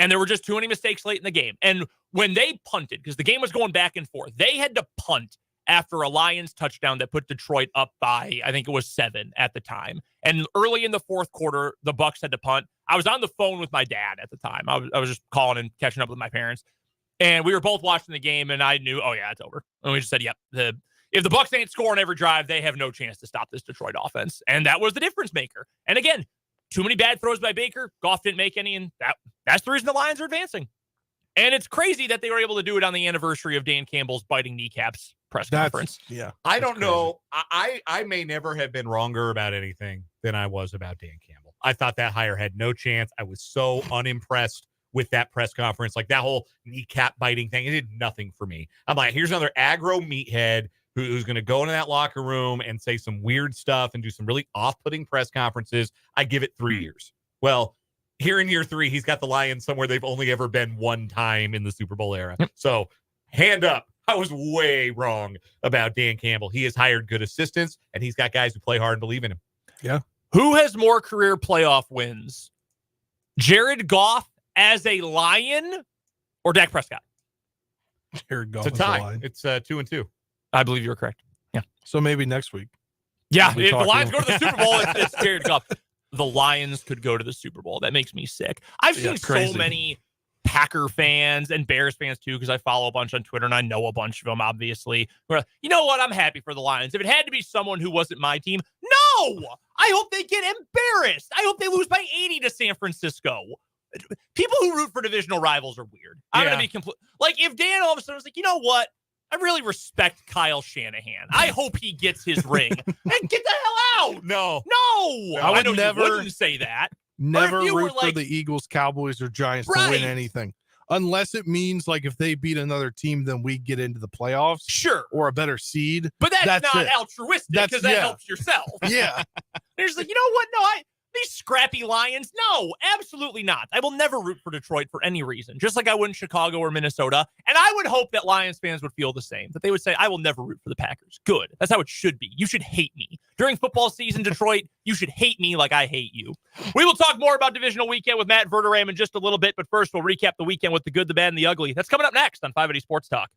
And there were just too many mistakes late in the game. And when they punted, because the game was going back and forth, they had to punt after a Lions touchdown that put Detroit up by, I think it was 7 at the time. And early in the fourth quarter, the Bucs had to punt. I was on the phone with my dad at the time. I was just calling and catching up with my parents. And we were both watching the game, and I knew, oh, yeah, it's over. And we just said, yep, if the Bucs ain't scoring every drive, they have no chance to stop this Detroit offense. And that was the difference maker. And again, too many bad throws by Baker. Goff didn't make any, and that's the reason the Lions are advancing. And it's crazy that they were able to do it on the anniversary of Dan Campbell's biting kneecaps press conference. Yeah. I don't know. I may never have been wronger about anything than I was about Dan Campbell. I thought that hire had no chance. I was so unimpressed with that press conference. Like that whole kneecap biting thing, it did nothing for me. I'm like, here's another aggro meathead who's going to go into that locker room and say some weird stuff and do some really off-putting press conferences. I give it 3 years. Well, here in year 3, he's got the Lions somewhere they've only ever been one time in the Super Bowl era. So hand up. I was way wrong about Dan Campbell. He has hired good assistants, and he's got guys who play hard and believe in him. Yeah. Who has more career playoff wins? Jared Goff as a Lion or Dak Prescott? Jared Goff. It's a tie. It's 2-2. I believe you're correct. Yeah. So maybe next week. Yeah. If the Lions go to the Super Bowl, it's Jared Goff. The Lions could go to the Super Bowl. That makes me sick. I've seen so many Packer fans and Bears fans too, because I follow a bunch on Twitter and I know a bunch of them, obviously. You know what? I'm happy for the Lions. If it had to be someone who wasn't my team, no! I hope they get embarrassed. I hope they lose by 80 to San Francisco. People who root for divisional rivals are weird. I'm going to be complete. Like, if Dan all of a sudden was like, you know what? I really respect Kyle Shanahan. I hope he gets his ring. And get the hell out. No. I would never wouldn't say that. Never root for the Eagles, Cowboys, or Giants to win anything. Unless it means, like, if they beat another team, then we get into the playoffs. Sure. Or a better seed. But that's not altruistic because that helps yourself. Yeah. There's like, you know what? No, these scrappy Lions. No, absolutely not. I will never root for Detroit for any reason, just like I wouldn't Chicago or Minnesota. And I would hope that Lions fans would feel the same, that they would say, I will never root for the Packers. Good. That's how it should be. You should hate me. During football season, Detroit, you should hate me like I hate you. We will talk more about Divisional Weekend with Matt Verderame in just a little bit, but first we'll recap the weekend with the good, the bad, and the ugly. That's coming up next on 580 Sports Talk.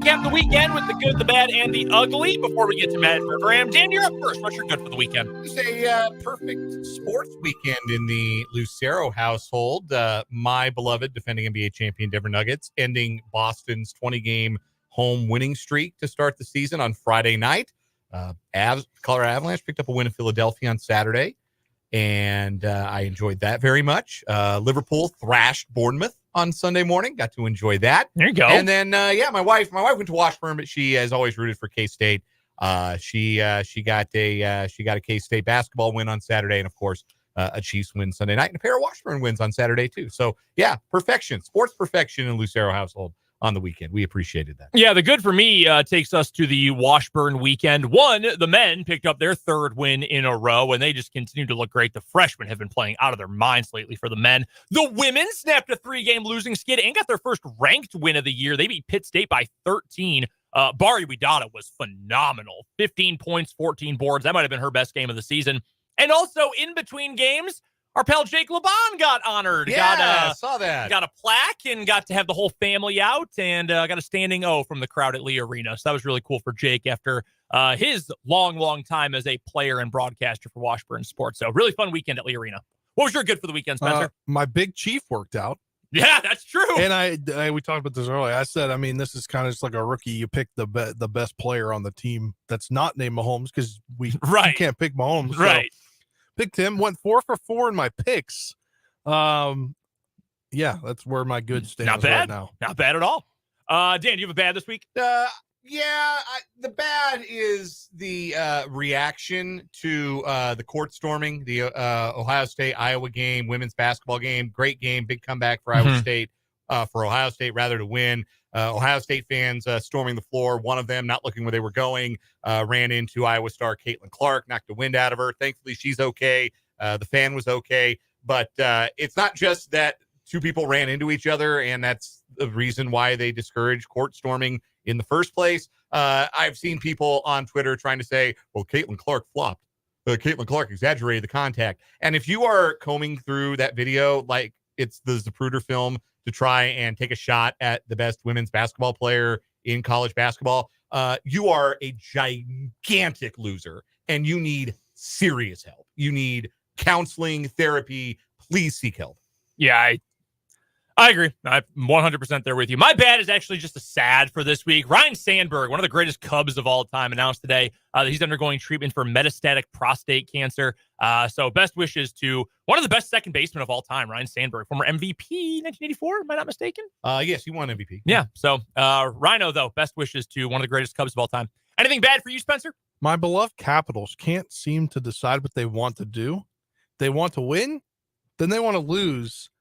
recap the weekend with the good, the bad, and the ugly. Before we get to Matt Verderame, Dan, you're up first. What's your good for the weekend? It's a perfect sports weekend in the Lucero household. My beloved defending NBA champion Denver Nuggets ending Boston's 20-game home winning streak to start the season on Friday night. Colorado Avalanche picked up a win in Philadelphia on Saturday, and I enjoyed that very much. Liverpool thrashed Bournemouth on Sunday morning. Got to enjoy that. There you go. And then, my wife went to Washburn, but she has always rooted for K-State. She got a K-State basketball win on Saturday, and of course, a Chiefs win Sunday night, and a pair of Washburn wins on Saturday too. So yeah, perfection, sports perfection in Lucero household on the weekend. We appreciated that. Yeah, the good for me takes us to the Washburn weekend. One, the men picked up their third win in a row, and they just continue to look great. The freshmen have been playing out of their minds lately for the men. The women snapped a 3-game losing skid and got their first ranked win of the year. They beat Pitt State by 13. Bari Widata was phenomenal. 15 points, 14 boards. That might have been her best game of the season. And also, in between games, our pal Jake LeBon got honored. Yeah, saw that. Got a plaque and got to have the whole family out, and got a standing O from the crowd at Lee Arena. So that was really cool for Jake after his long time as a player and broadcaster for Washburn Sports. So really fun weekend at Lee Arena. What was your good for the weekend, Spencer? My big chief worked out. Yeah, that's true. And we talked about this earlier. I said, this is kind of just like a rookie. You pick the best player on the team that's not named Mahomes, because you can't pick Mahomes. Right. So picked him, went 4 for 4 in my picks. Yeah, that's where my good stands right now. Not bad at all. Dan, do you have a bad this week? The bad is the reaction to the court storming, the Ohio State-Iowa game, women's basketball game. Great game, big comeback for Iowa State, for Ohio State rather to win. Ohio State fans storming the floor. One of them, not looking where they were going, ran into Iowa star Caitlin Clark, knocked the wind out of her. Thankfully, she's okay. The fan was okay. But it's not just that two people ran into each other, and that's the reason why they discourage court storming in the first place. I've seen people on Twitter trying to say, well, Caitlin Clark flopped. Caitlin Clark exaggerated the contact. And if you are combing through that video like it's the Zapruder film to try and take a shot at the best women's basketball player in college basketball, you are a gigantic loser, and you need serious help. You need counseling, therapy. Please seek help. Yeah, I agree. I'm 100% there with you. My bad is actually just a sad for this week. Ryan Sandberg, one of the greatest Cubs of all time, announced today that he's undergoing treatment for metastatic prostate cancer. So best wishes to one of the best second basemen of all time, Ryan Sandberg, former MVP 1984, am I not mistaken? Yes, he won MVP. Yeah. So Rhino, though, best wishes to one of the greatest Cubs of all time. Anything bad for you, Spencer? My beloved Capitals can't seem to decide what they want to do. They want to win, then they want to lose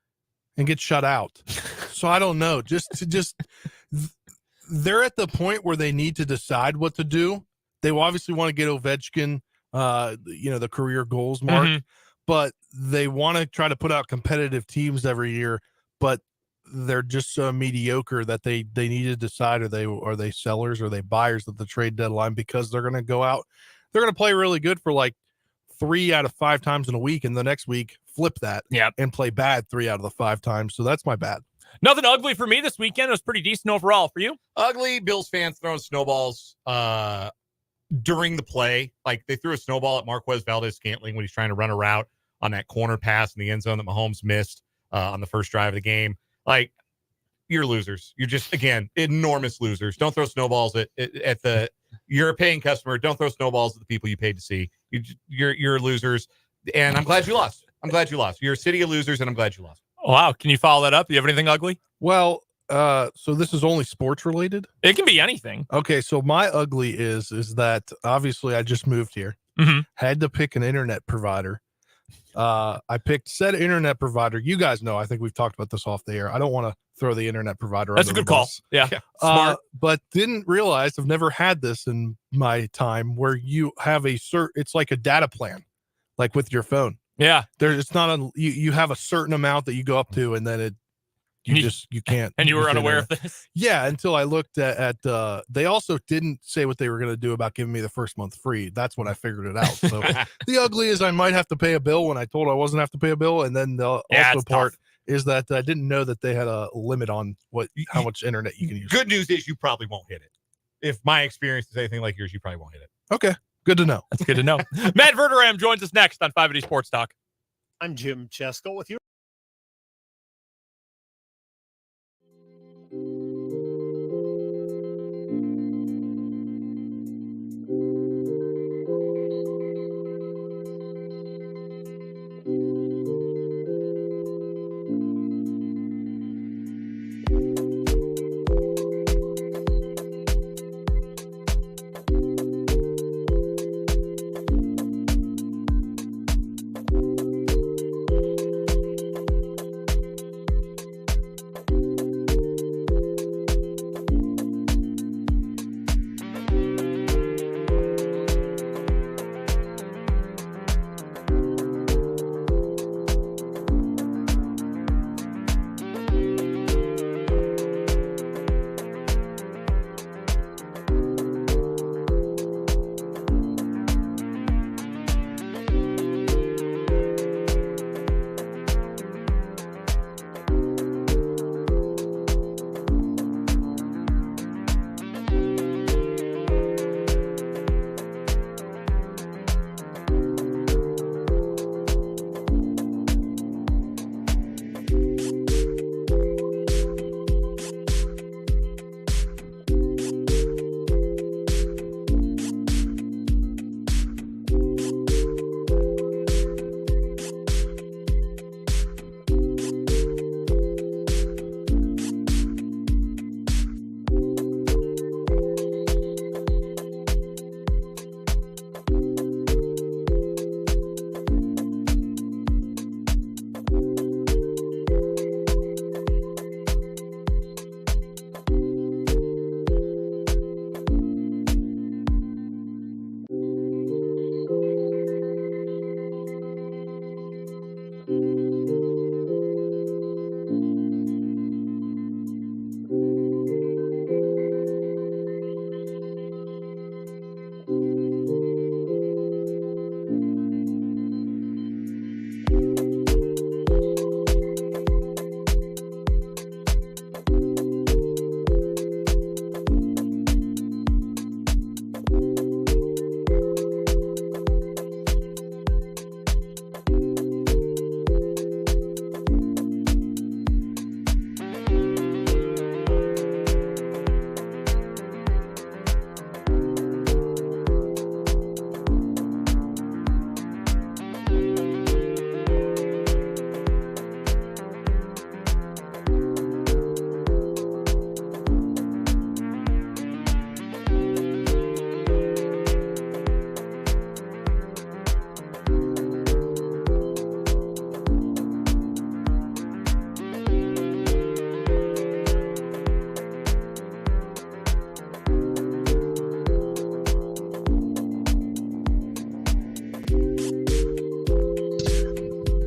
and get shut out. So I don't know. They're at the point where they need to decide what to do. They obviously want to get Ovechkin, the career goals mark, but they want to try to put out competitive teams every year, but they're just so mediocre that they need to decide, are they sellers or are they buyers at the trade deadline, because they're going to go out. They're going to play really good for like 3 out of 5 times in a week, and the next week flip that and play bad 3 out of the 5 times. So that's my bad. Nothing ugly for me this weekend. It was pretty decent overall. For you? Ugly. Bills fans throwing snowballs during the play. Like they threw a snowball at Marquez Valdez-Scantling when he's trying to run a route on that corner pass in the end zone that Mahomes missed on the first drive of the game. Like, you're losers. You're just, again, enormous losers. Don't throw snowballs at the. You're a paying customer. Don't throw snowballs at the people you paid to see. You're losers, and I'm glad you lost. You're a city of losers, and I'm glad you lost. Wow. Can you follow that up? Do you have anything ugly? Well, so this is only sports related? It can be anything. Okay, so my ugly is that obviously I just moved here. Had to pick an internet provider. I picked said internet provider. You guys know, I think we've talked about this off the air. I don't want to throw the internet provider. That's a good call. Yeah. Smart. But didn't realize, I've never had this in my time, where you have it's like a data plan, like with your phone. Yeah. It's not you have a certain amount that you go up to, and then you can't. And you were unaware of this? Yeah, until I looked at they also didn't say what they were going to do about giving me the first month free. That's when I figured it out. So the ugly is I might have to pay a bill when I told I wasn't have to pay a bill. And then the also part is that I didn't know that they had a limit on how much internet you can use. Good news is you probably won't hit it. if my experience is anything like yours, you probably won't hit it. Okay, good to know. That's good to know. Matt Verderame joins us next on 580 Sports Talk. I'm Jim Chesko with you.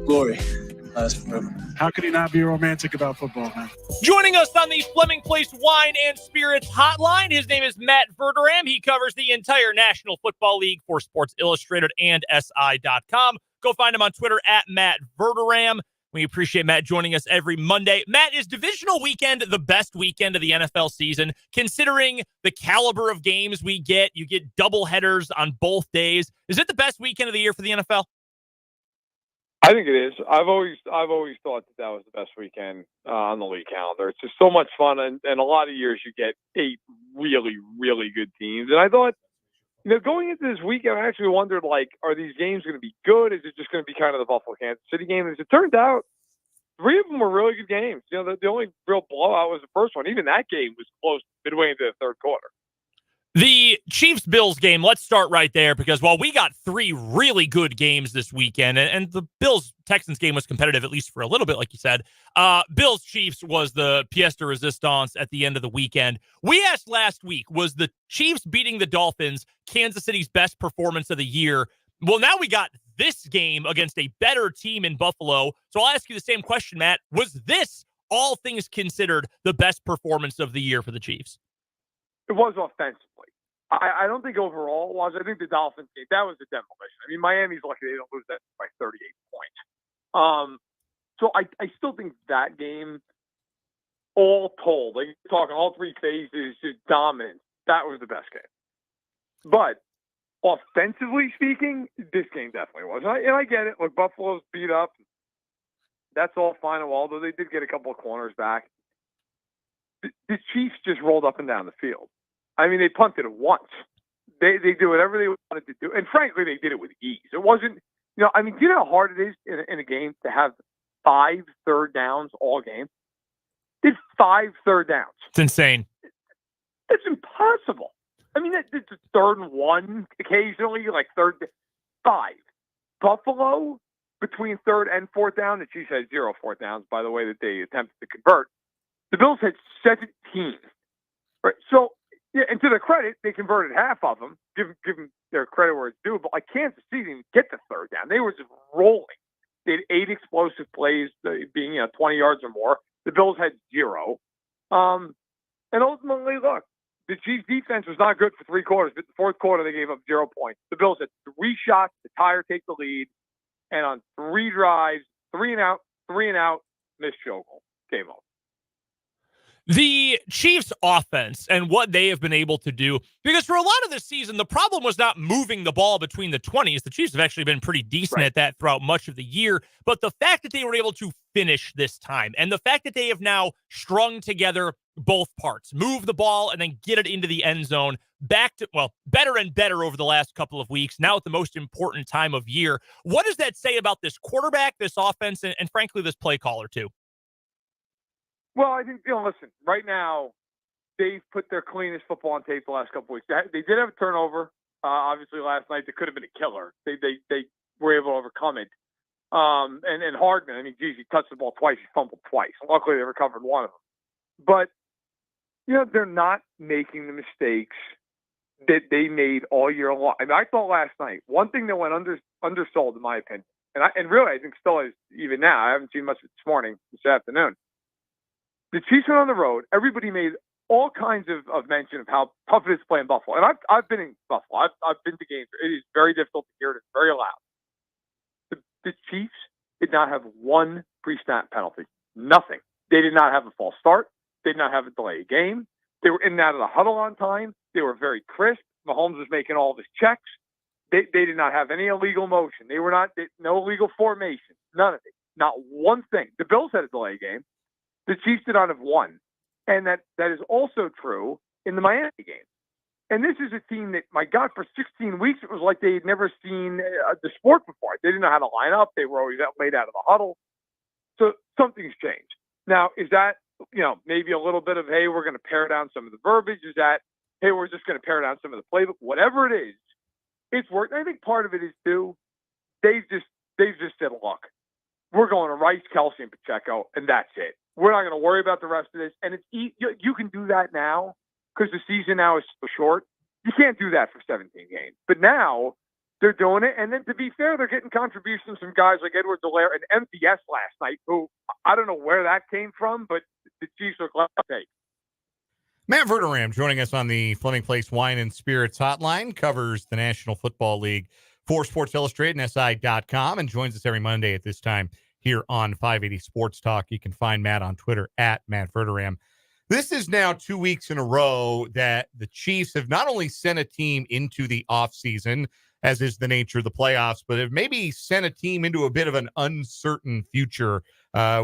Glory lasts forever. How could he not be romantic about football, man? Joining us on the Fleming Place Wine and Spirits Hotline, his name is Matt Verderame. He covers the entire National Football League for Sports Illustrated and SI.com. Go find him on Twitter at Matt Verderame. We appreciate Matt joining us every Monday. Matt, is divisional weekend the best weekend of the NFL season? Considering the caliber of games we get, you get double headers on both days. Is it the best weekend of the year for the NFL? I think it is. I've always thought that was the best weekend on the league calendar. It's just so much fun, and a lot of years you get 8 really, really good teams. And I thought, going into this weekend, I actually wondered, are these games going to be good? Is it just going to be kind of the Buffalo Kansas City game? As it turned out, 3 of them were really good games. The only real blowout was the first one. Even that game was close midway into the third quarter. The Chiefs-Bills game, let's start right there, because while we got 3 really good games this weekend, and the Bills-Texans game was competitive, at least for a little bit, like you said, Bills-Chiefs was the pièce de résistance at the end of the weekend. We asked last week, was the Chiefs beating the Dolphins Kansas City's best performance of the year? Well, now we got this game against a better team in Buffalo. So I'll ask you the same question, Matt. Was this, all things considered, the best performance of the year for the Chiefs? It was offensively. I don't think overall it was. I think the Dolphins game, that was a demolition. I mean, Miami's lucky they don't lose that by 38 points. So I still think that game, all told, talking all 3 phases, just dominance. That was the best game. But offensively speaking, this game definitely was. And I get it. Look, Buffalo's beat up. That's all fine and well, although they did get a couple of corners back. The Chiefs just rolled up and down the field. I mean, they punted it once. They did whatever they wanted to do. And frankly, they did it with ease. It wasn't, do you know how hard it is in a game to have 5 third downs all game? Did 5 third downs. It's insane. It's impossible. I mean, it's a 3rd and 1 occasionally, like 5. Buffalo, between 3rd and 4th down, the Chiefs had 0 4th downs, by the way, that they attempted to convert. The Bills had 17. Right? So, yeah, and to their credit, they converted half of them. Give them their credit where it's due. But like Kansas City didn't get the 3rd down. They were just rolling. They had 8 explosive plays, being 20 yards or more. The Bills had 0. And ultimately, look, the Chiefs' defense was not good for 3 quarters. But the 4th quarter, they gave up 0 points. The Bills had 3 shots to tie or take the lead. And on 3 drives, 3 and out, missed field goal. Game over. The Chiefs' offense and what they have been able to do, because for a lot of this season, the problem was not moving the ball between the 20s. The Chiefs have actually been pretty decent at that throughout much of the year. But the fact that they were able to finish this time, and the fact that they have now strung together both parts, move the ball and then get it into the end zone, back to, better and better over the last couple of weeks, now at the most important time of year. What does that say about this quarterback, this offense, and frankly, this play caller, too? Well, I think, listen, right now, they've put their cleanest football on tape the last couple weeks. They did have a turnover, obviously, last night. That could have been a killer. They were able to overcome it. And Hardman, I mean, geez, he touched the ball twice. He fumbled twice. Luckily, they recovered one of them. But, they're not making the mistakes that they made all year long. I mean, I thought last night, one thing that went undersold, in my opinion, and really, I think still is even now. I haven't seen much of it this morning, this afternoon. The Chiefs went on the road. Everybody made all kinds of mention of how tough it is to play in Buffalo. And I've been in Buffalo. I've been to games. It is very difficult to hear. It's very loud. The Chiefs did not have one pre-snap penalty. Nothing. They did not have a false start. They did not have a delay game. They were in and out of the huddle on time. They were very crisp. Mahomes was making all of his checks. They did not have any illegal motion. No illegal formation. None of it. Not one thing. The Bills had a delay game. The Chiefs did not have one. And that is also true in the Miami game. And this is a team that, my God, for 16 weeks, it was like they had never seen the sport before. They didn't know how to line up. They were always laid out of the huddle. So something's changed. Now, is that, maybe a little bit of, hey, we're going to pare down some of the verbiage? Is that, hey, we're just going to pare down some of the playbook? Whatever it is, it's worked. I think part of it is, too, they've just said, look, we're going to Rice, Kelsey, and Pacheco, and that's it. We're not going to worry about the rest of this. And it's you can do that now because the season now is so short. You can't do that for 17 games. But now they're doing it. And then to be fair, they're getting contributions from guys like Edwards-Helaire and MVS last night, who I don't know where that came from, but the Chiefs are glad to take. Matt Verderame joining us on the Fleming Place Wine and Spirits Hotline, covers the National Football League for Sports Illustrated and SI.com, and joins us every Monday at this time here on 580 Sports Talk. You can find Matt on Twitter at Matt Verderame. This is now 2 weeks in a row that the Chiefs have not only sent a team into the offseason, as is the nature of the playoffs, but have maybe sent a team into a bit of an uncertain future.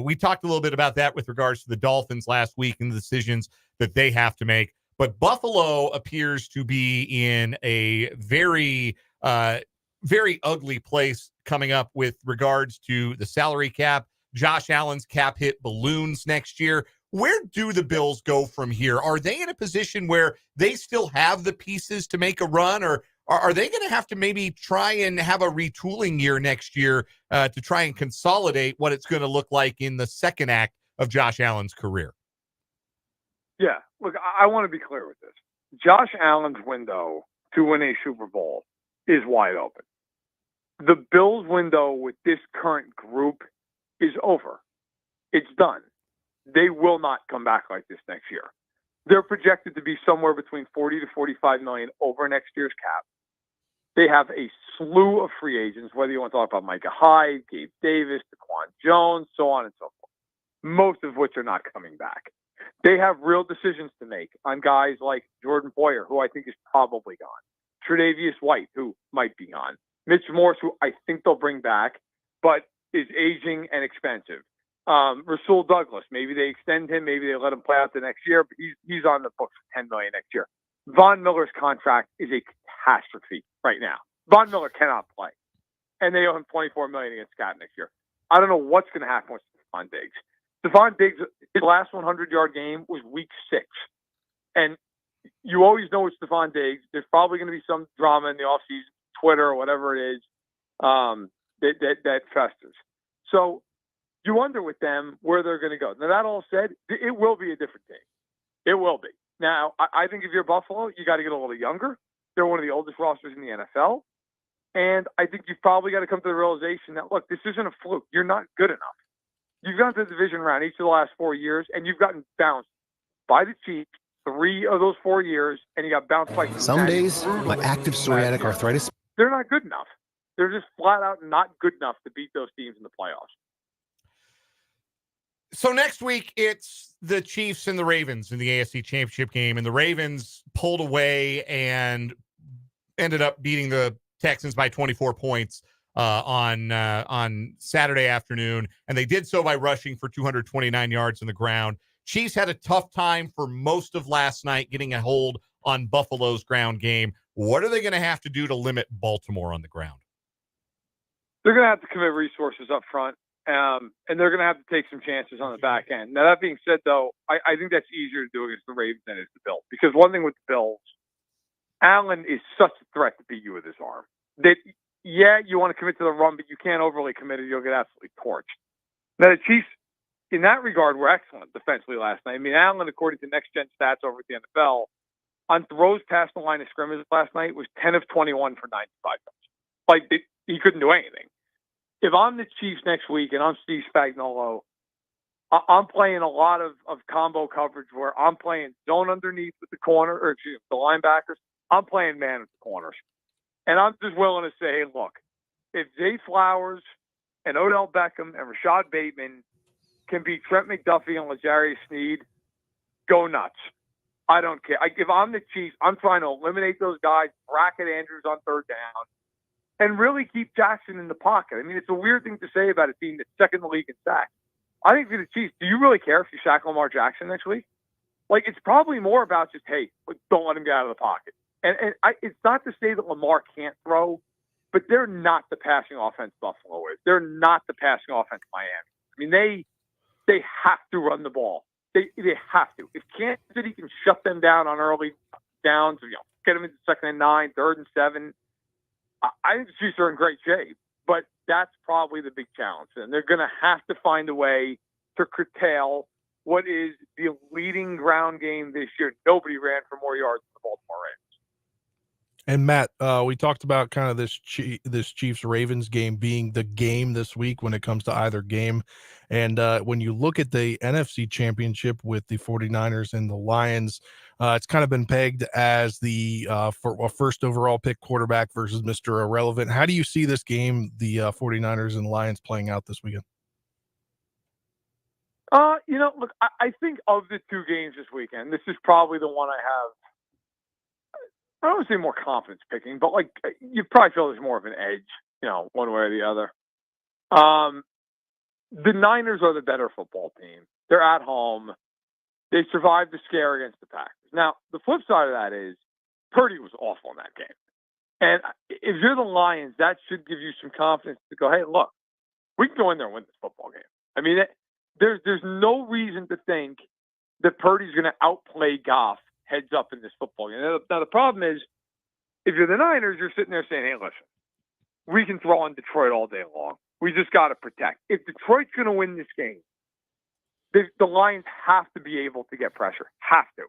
We talked a little bit about that with regards to the Dolphins last week and the decisions that they have to make. But Buffalo appears to be in a very ugly place coming up with regards to the salary cap. Josh Allen's cap hit balloons next year. Where do the Bills go from here? Are they in a position where they still have the pieces to make a run, or are they going to have to maybe try and have a retooling year next year to try and consolidate what it's going to look like in the second act of Josh Allen's career? Yeah, look, I want to be clear with this. Josh Allen's window to win a Super Bowl is wide open. The Bills' window with this current group is over. It's done. They will not come back like this next year. They're projected to be somewhere between 40 to 45 million over next year's cap. They have a slew of free agents, whether you want to talk about Micah Hyde, Gabe Davis, Daquan Jones, so on and so forth, most of which are not coming back. They have real decisions to make on guys like Jordan Poyer, who I think is probably gone. Tre'Davious White, who might be gone. Mitch Morse, who I think they'll bring back, but is aging and expensive. Rasul Douglas, maybe they extend him, maybe they let him play out the next year, but he's on the books for $10 million next year. Von Miller's contract is a catastrophe right now. Von Miller cannot play, and they owe him $24 million against Scott next year. I don't know what's going to happen with Stephon Diggs. Stephon Diggs, his last 100-yard game was week 6, and you always know it's Stephon Diggs. There's probably going to be some drama in the offseason, Twitter or whatever it is, that festers. So you wonder with them where they're going to go. Now, that all said, it will be a different team. It will be. Now, I think if you're Buffalo, you got to get a little younger. They're one of the oldest rosters in the NFL. And I think you've probably got to come to the realization that, look, this isn't a fluke. You're not good enough. You've gone to the division round each of the last 4 years, and you've gotten bounced by the Chiefs 3 of those 4 years, and you got bounced by Some days, my active psoriatic arthritis. They're not good enough. They're just flat out not good enough to beat those teams in the playoffs. So next week, it's the Chiefs and the Ravens in the AFC Championship game, and the Ravens pulled away and ended up beating the Texans by 24 points on Saturday afternoon, and they did so by rushing for 229 yards on the ground. Chiefs had a tough time for most of last night getting a hold on Buffalo's ground game. What are they going to have to do to limit Baltimore on the ground? They're going to have to commit resources up front. And they're going to have to take some chances on the back end. Now, that being said, though, I think that's easier to do against the Ravens than it is the Bills. Because one thing with the Bills, Allen is such a threat to beat you with his arm. That, yeah, you want to commit to the run, but you can't overly commit it. You'll get absolutely torched. Now, the Chiefs, in that regard, were excellent defensively last night. I mean, Allen, according to next-gen stats over at the NFL, on throws past the line of scrimmage last night was 10 of 21 for 95 yards. Like, he couldn't do anything. If I'm the Chiefs next week and I'm Steve Spagnuolo, I'm playing a lot of combo coverage where I'm playing zone underneath with the the linebackers. I'm playing man with the corners. And I'm just willing to say, hey, look, if Zay Flowers and Odell Beckham and Rashad Bateman can beat Trent McDuffie and L'Jarius Sneed, go nuts. I don't care. If I'm the Chiefs, I'm trying to eliminate those guys, bracket Andrews on third down, and really keep Jackson in the pocket. I mean, it's a weird thing to say about a team that's second in the league in sacks. I think for the Chiefs, do you really care if you sack Lamar Jackson next week? Like, it's probably more about just, hey, don't let him get out of the pocket. It's not to say that Lamar can't throw, but they're not the passing offense Buffalo is. They're not the passing offense Miami. I mean, they have to run the ball. They have to. If Kansas City can shut them down on early downs, get them into 2nd and 9, 3rd and 7, I think the Chiefs are in great shape, but that's probably the big challenge. And they're going to have to find a way to curtail what is the leading ground game this year. Nobody ran for more yards than the Baltimore Ravens. And Matt, we talked about kind of this Chiefs-Ravens game being the game this week when it comes to either game. And when you look at the NFC Championship with the 49ers and the Lions, it's kind of been pegged as the first overall pick quarterback versus Mr. Irrelevant. How do you see this game, the 49ers and Lions, playing out this weekend? Look, I think of the two games this weekend, this is probably the one I don't want to say more confidence picking, but like you probably feel there's more of an edge, one way or the other. The Niners are the better football team. They're at home. They survived the scare against the Packers. Now, the flip side of that is Purdy was awful in that game. And if you're the Lions, that should give you some confidence to go, hey, look, we can go in there and win this football game. I mean, there's no reason to think that Purdy's going to outplay Goff heads up in this football game. Now, the problem is, if you're the Niners, you're sitting there saying, hey, listen, we can throw on Detroit all day long. We just got to protect. If Detroit's going to win this game, the Lions have to be able to get pressure. Have to.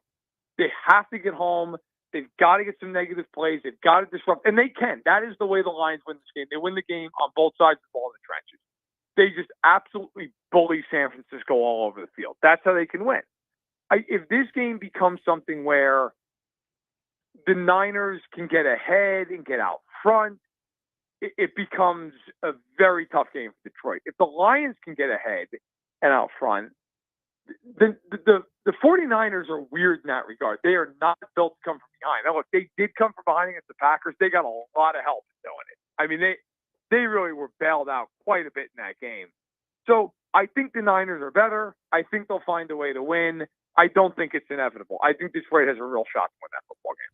They have to get home. They've got to get some negative plays. They've got to disrupt. And they can. That is the way the Lions win this game. They win the game on both sides of the ball in the trenches. They just absolutely bully San Francisco all over the field. That's how they can win. If this game becomes something where the Niners can get ahead and get out front, it becomes a very tough game for Detroit. If the Lions can get ahead and out front, the 49ers are weird in that regard. They are not built to come from behind. Now, look, they did come from behind against the Packers. They got a lot of help doing it. I mean, they really were bailed out quite a bit in that game. So I think the Niners are better. I think they'll find a way to win. I don't think it's inevitable. I think Detroit has a real shot to win that football game.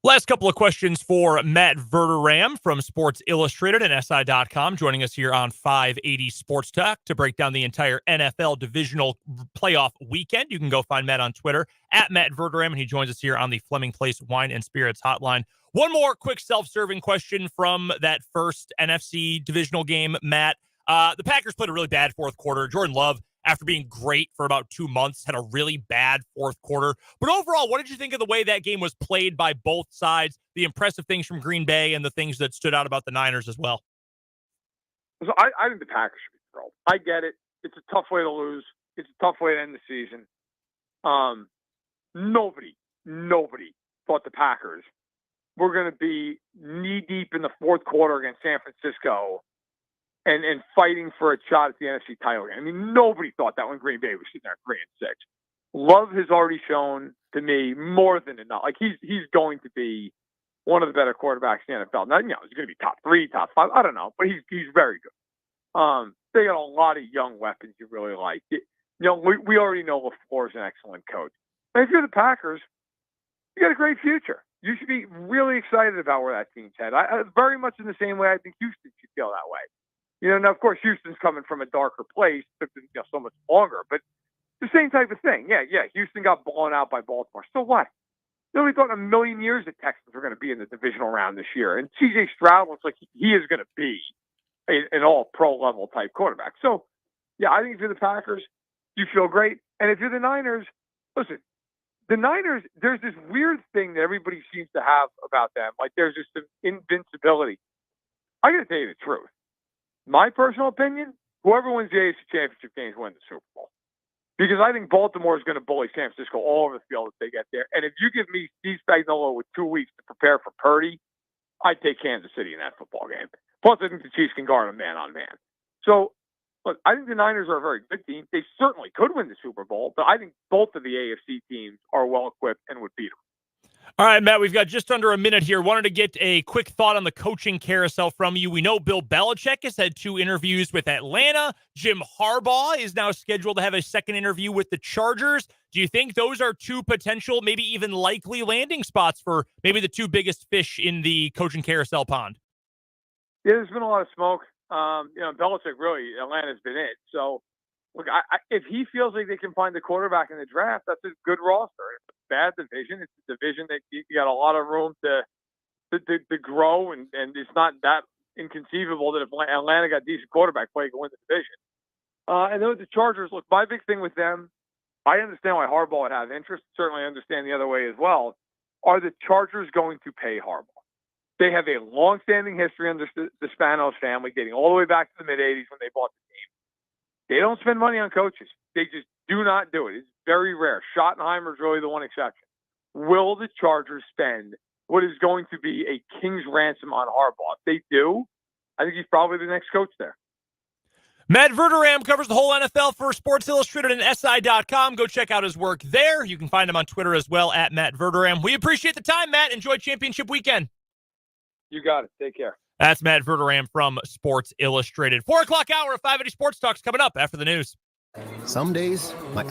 Last couple of questions for Matt Verderame from Sports Illustrated and SI.com, joining us here on 580 Sports Talk to break down the entire NFL divisional playoff weekend. You can go find Matt on Twitter at Matt Verderame, and he joins us here on the Fleming Place Wine and Spirits hotline. One more quick self-serving question from that first NFC divisional game, Matt. The Packers played a really bad fourth quarter. Jordan Love, after being great for about 2 months, had a really bad fourth quarter. But overall, what did you think of the way that game was played by both sides, the impressive things from Green Bay and the things that stood out about the Niners as well? So I think the Packers should be thrilled. I get it. It's a tough way to lose. It's a tough way to end the season. Nobody thought the Packers were going to be knee-deep in the fourth quarter against San Francisco and fighting for a shot at the NFC title game. I mean, nobody thought that when Green Bay was sitting there at 3-6. Love has already shown to me more than enough. Like he's going to be one of the better quarterbacks in the NFL. Now, he's going to be top 3, top 5. I don't know, but he's very good. They got a lot of young weapons you really like. We already know LaFleur's an excellent coach. But if you're the Packers, you got a great future. You should be really excited about where that team's headed. I very much in the same way I think Houston should feel that way. Now, of course, Houston's coming from a darker place. It took so much longer, but the same type of thing. Yeah, Houston got blown out by Baltimore. So what? Nobody thought in a million years the Texans were going to be in the divisional round this year. And C.J. Stroud looks like he is going to be an all-pro level type quarterback. So, yeah, I think if you're the Packers, you feel great. And if you're the Niners, listen, the Niners, there's this weird thing that everybody seems to have about them. Like there's just some invincibility. I got to tell you the truth. My personal opinion, whoever wins the AFC Championship games wins the Super Bowl. Because I think Baltimore is going to bully San Francisco all over the field if they get there. And if you give me Steve Spagnuolo with 2 weeks to prepare for Purdy, I'd take Kansas City in that football game. Plus, I think the Chiefs can guard them man-on-man. So, look, I think the Niners are a very good team. They certainly could win the Super Bowl, but I think both of the AFC teams are well-equipped and would beat them. All right, Matt, we've got just under a minute here. Wanted to get a quick thought on the coaching carousel from you. We know Bill Belichick has had 2 interviews with Atlanta. Jim Harbaugh is now scheduled to have a second interview with the Chargers. Do you think those are 2 potential, maybe even likely landing spots for maybe the 2 biggest fish in the coaching carousel pond? Yeah, there's been a lot of smoke. Belichick really, Atlanta's been it. So, look, if he feels like they can find the quarterback in the draft, that's a good roster. It's a bad division. It's a division that you got a lot of room to grow, and it's not that inconceivable that if Atlanta got decent quarterback play, can win the division. And then with the Chargers, look, my big thing with them, I understand why Harbaugh would have interest. Certainly understand the other way as well. Are the Chargers going to pay Harbaugh? They have a long-standing history under the Spanos family, dating all the way back to the mid-'80s when they bought the team. They don't spend money on coaches. They just do not do it. It's very rare. Schottenheimer's really the one exception. Will the Chargers spend what is going to be a king's ransom on Harbaugh? If they do, I think he's probably the next coach there. Matt Verderame covers the whole NFL for Sports Illustrated and SI.com. Go check out his work there. You can find him on Twitter as well, at Matt Verderame. We appreciate the time, Matt. Enjoy championship weekend. You got it. Take care. That's Matt Verderame from Sports Illustrated. 4 o'clock hour of 580 Sports Talks coming up after the news. Some days, my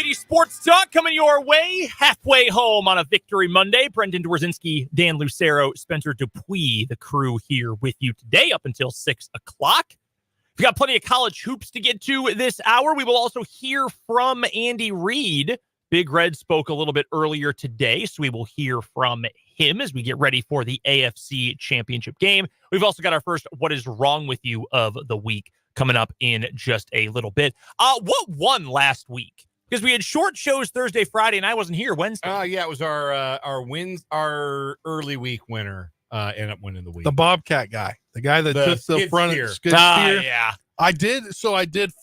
580 Sports Talk coming your way, halfway home on a Victory Monday. Brendan Dworzinski, Dan Lucero, Spencer Dupuis, the crew here with you today up until 6 o'clock. We've got plenty of college hoops to get to this hour. We will also hear from Andy Reid. Big Red spoke a little bit earlier today, so we will hear from him as we get ready for the AFC Championship game. We've also got our first What Is Wrong With You of the week coming up in just a little bit. What won last week? Because we had short shows Thursday, Friday, and I wasn't here Wednesday. Yeah, it was our early week winner. Ended up winning the week. The Bobcat guy, the guy that took the front steer. skid steer. Yeah. I did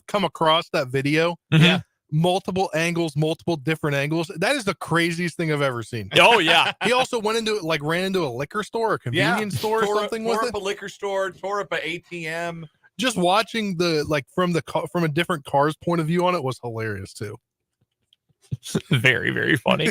come across that video. Mhm. Yeah. Multiple angles, multiple different angles. That is the craziest thing I've ever seen. Oh, yeah. He also ran into a liquor store or convenience store or something with tore it. up a liquor store, tore up an ATM. Just watching from a different car's point of view on it was hilarious too. Very, very funny.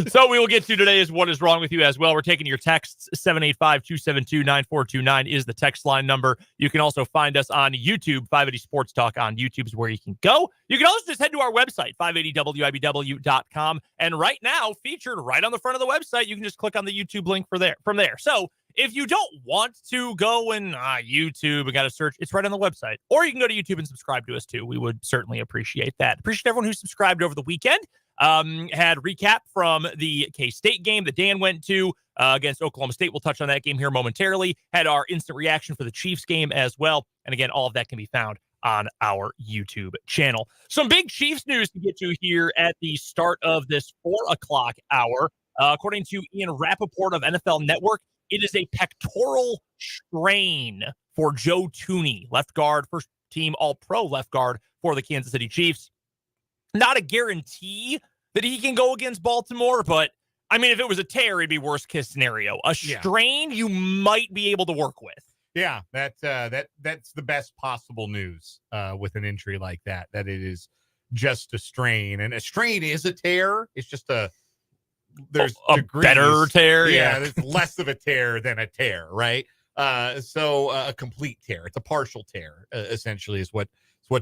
So we will get to today is What Is Wrong With You as well. We're taking your texts. 785-272-9429 is the text line number. You can also find us on YouTube. 580 Sports Talk on YouTube is where you can go. You can also just head to our website, 580wibw.com. And right now, featured right on the front of the website, you can just click on the YouTube link from there. So if you don't want to go and YouTube and got to search, it's right on the website. Or you can go to YouTube and subscribe to us too. We would certainly appreciate that. Appreciate everyone who subscribed over the weekend. Had recap from the K-State game that Dan went to against Oklahoma State. We'll touch on that game here momentarily. Had our instant reaction for the Chiefs game as well. And again, all of that can be found on our YouTube channel. Some big Chiefs news to get to here at the start of this 4 o'clock hour. According to Ian Rappaport of NFL Network, it is a pectoral strain for Joe Thuney, left guard, first team All-Pro left guard for the Kansas City Chiefs. Not a guarantee that he can go against Baltimore, but I mean, if it was a tear, it'd be worst case scenario. A strain you might be able to work with. Yeah, that's the best possible news with an injury like that. That it is just a strain, and a strain is a tear. It's just there's a better tear. Yeah, there's less of a tear than a tear, right? So a complete tear. It's a partial tear, essentially, is what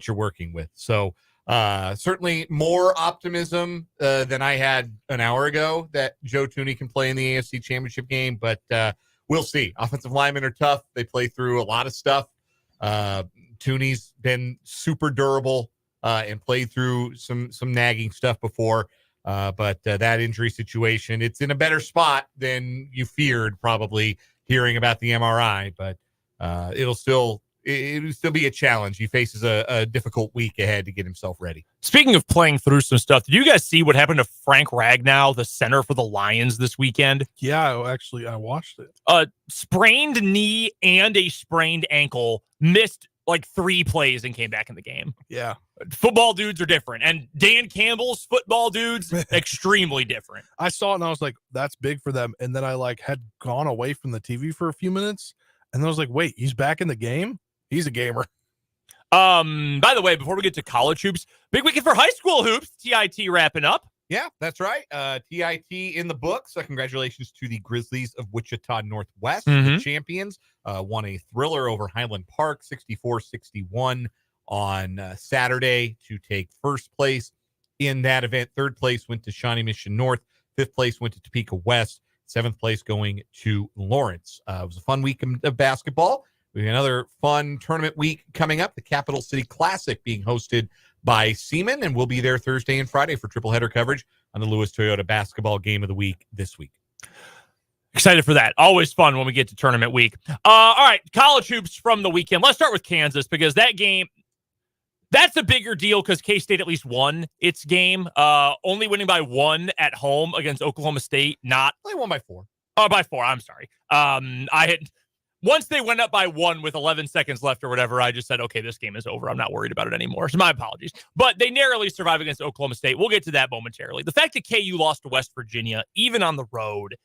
you're working with. So. Certainly more optimism than I had an hour ago that Joe Thuney can play in the AFC Championship game, but we'll see. Offensive linemen are tough. They play through a lot of stuff. Thuney's been super durable and played through some nagging stuff before, but that injury situation, it's in a better spot than you feared probably hearing about the MRI, but it'll still be a challenge. He faces a difficult week ahead to get himself ready. Speaking of playing through some stuff, did you guys see what happened to Frank Ragnow, the center for the Lions this weekend? Yeah, actually, I watched it. Sprained knee and a sprained ankle, missed like 3 plays and came back in the game. Yeah. Football dudes are different. And Dan Campbell's football dudes, extremely different. I saw it and I was like, that's big for them. And then I had gone away from the TV for a few minutes. And I was like, wait, he's back in the game? He's a gamer. By the way, before we get to college hoops, big weekend for high school hoops. TIT wrapping up. Yeah, that's right. TIT in the books. Congratulations to the Grizzlies of Wichita Northwest, the champions. Won a thriller over Highland Park, 64-61 on Saturday to take first place in that event. Third place went to Shawnee Mission North. Fifth place went to Topeka West. Seventh place going to Lawrence. It was a fun week of basketball. We have another fun tournament week coming up, the Capital City Classic being hosted by Seaman, and we'll be there Thursday and Friday for triple header coverage on the Lewis Toyota basketball game of the week this week. Excited for that. Always fun when we get to tournament week. All right, college hoops from the weekend. Let's start with Kansas because that game, that's a bigger deal because K-State at least won its game. Only winning by 1 at home against Oklahoma State. They won by 4. Oh, by 4. I'm sorry. Once they went up by 1 with 11 seconds left or whatever, I just said, okay, this game is over. I'm not worried about it anymore. So my apologies. But they narrowly survived against Oklahoma State. We'll get to that momentarily. The fact that KU lost to West Virginia, even on the road,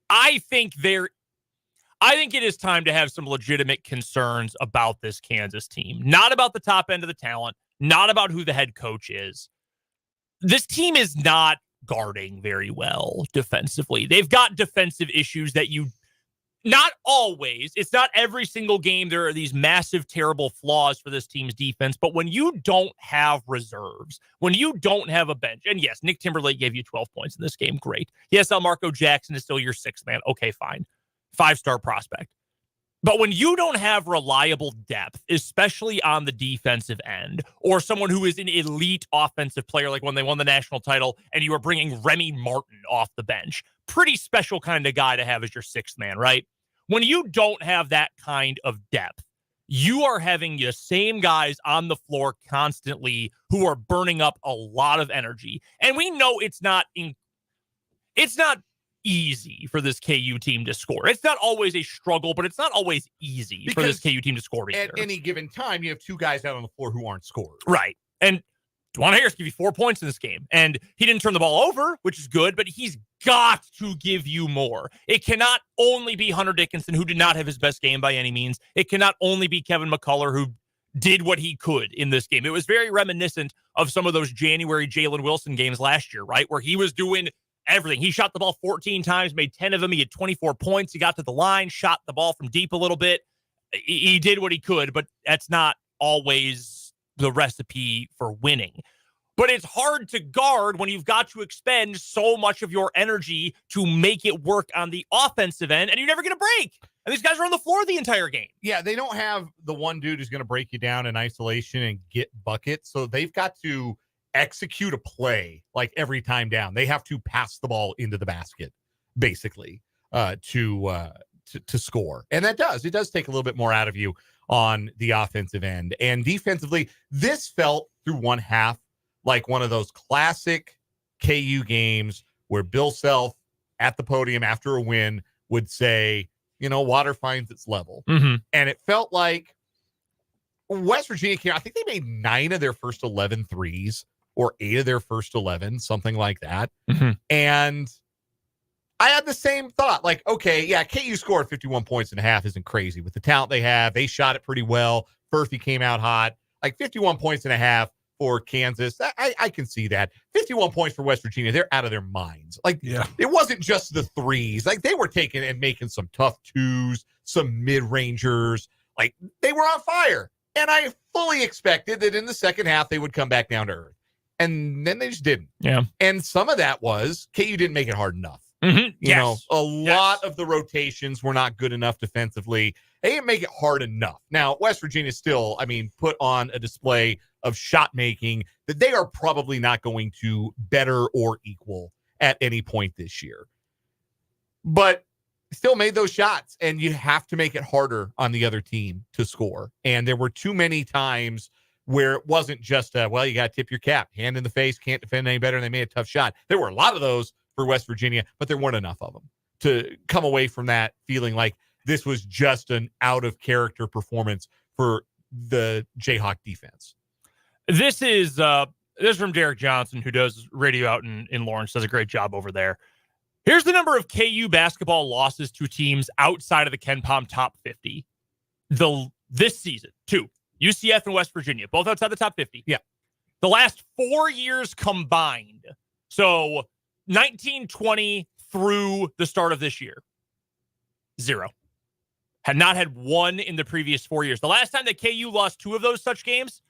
I think it is time to have some legitimate concerns about this Kansas team. Not about the top end of the talent, not about who the head coach is. This team is not guarding very well defensively. They've got defensive issues that you Not always. It's not every single game. There are these massive, terrible flaws for this team's defense. But when you don't have reserves, when you don't have a bench, and yes, Nick Timberlake gave you 12 points in this game. Great. Yes, Marco Jackson is still your sixth man. Okay, fine. 5-star prospect. But when you don't have reliable depth, especially on the defensive end, or someone who is an elite offensive player, like when they won the national title, and you are bringing Remy Martin off the bench, pretty special kind of guy to have as your sixth man, right? When you don't have that kind of depth, you are having the same guys on the floor constantly who are burning up a lot of energy. And we know it's not easy for this KU team to score. It's not always a struggle, but it's not always easy for this KU team to score either. At any given time, you have two guys out on the floor who aren't scorers. Right. And Dwan Harris gave you 4 points in this game, and he didn't turn the ball over, which is good, but he's got to give you more. It cannot only be Hunter Dickinson, who did not have his best game by any means. It cannot only be Kevin McCullough, who did what he could in this game. It was very reminiscent of some of those January Jalen Wilson games last year, right, where he was doing everything. He shot the ball 14 times, made 10 of them. He had 24 points. He got to the line, shot the ball from deep a little bit. He did what he could, but that's not always the recipe for winning. But it's hard to guard when you've got to expend so much of your energy to make it work on the offensive end, and you're never going to break. And these guys are on the floor the entire game. Yeah, they don't have the one dude who's going to break you down in isolation and get buckets. So they've got to execute a play like every time down. They have to pass the ball into the basket, basically, to score. And it does take a little bit more out of you on the offensive end. And defensively, this felt through one half like one of those classic KU games where Bill Self at the podium after a win would say, water finds its level. Mm-hmm. And it felt like West Virginia came, I think they made 9 of their first 11 threes or 8 of their first 11, something like that. Mm-hmm. And I had the same thought, like, okay, yeah, KU scored 51 points and a half isn't crazy with the talent they have. They shot it pretty well. Furphy came out hot, like 51 points and a half for Kansas. I can see that. 51 points for West Virginia. They're out of their minds. Like, It wasn't just the threes. Like, they were taking and making some tough twos, some mid-rangers. Like, they were on fire. And I fully expected that in the second half, they would come back down to earth. And then they just didn't. Yeah. And some of that was KU didn't make it hard enough. Mm-hmm. A lot of the rotations were not good enough defensively. They didn't make it hard enough. Now, West Virginia still, put on a display of shot making that they are probably not going to better or equal at any point this year. But still made those shots, and you have to make it harder on the other team to score. And there were too many times where it wasn't just, you got to tip your cap, hand in the face, can't defend any better, and they made a tough shot. There were a lot of those for West Virginia, but there weren't enough of them to come away from that feeling like this was just an out-of-character performance for the Jayhawk defense. This is from Derek Johnson, who does radio out in Lawrence, does a great job over there. Here's the number of KU basketball losses to teams outside of the KenPom top 50 this season. 2, UCF and West Virginia, both outside the top 50. Yeah. The last 4 years combined. So 1920 through the start of this year, 0. Had not had one in the previous 4 years. The last time that KU lost 2 of those such games,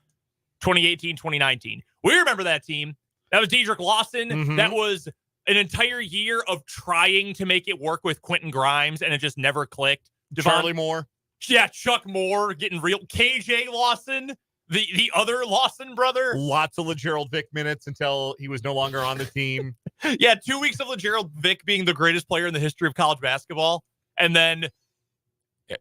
2018, 2019. We remember that team. That was Dedrick Lawson. Mm-hmm. That was an entire year of trying to make it work with Quentin Grimes, and it just never clicked. Charlie Moore. Yeah, Chuck Moore getting real. KJ Lawson, the other Lawson brother. Lots of LaGerald Vick minutes until he was no longer on the team. Yeah, 2 weeks of LaGerald Vick being the greatest player in the history of college basketball, and then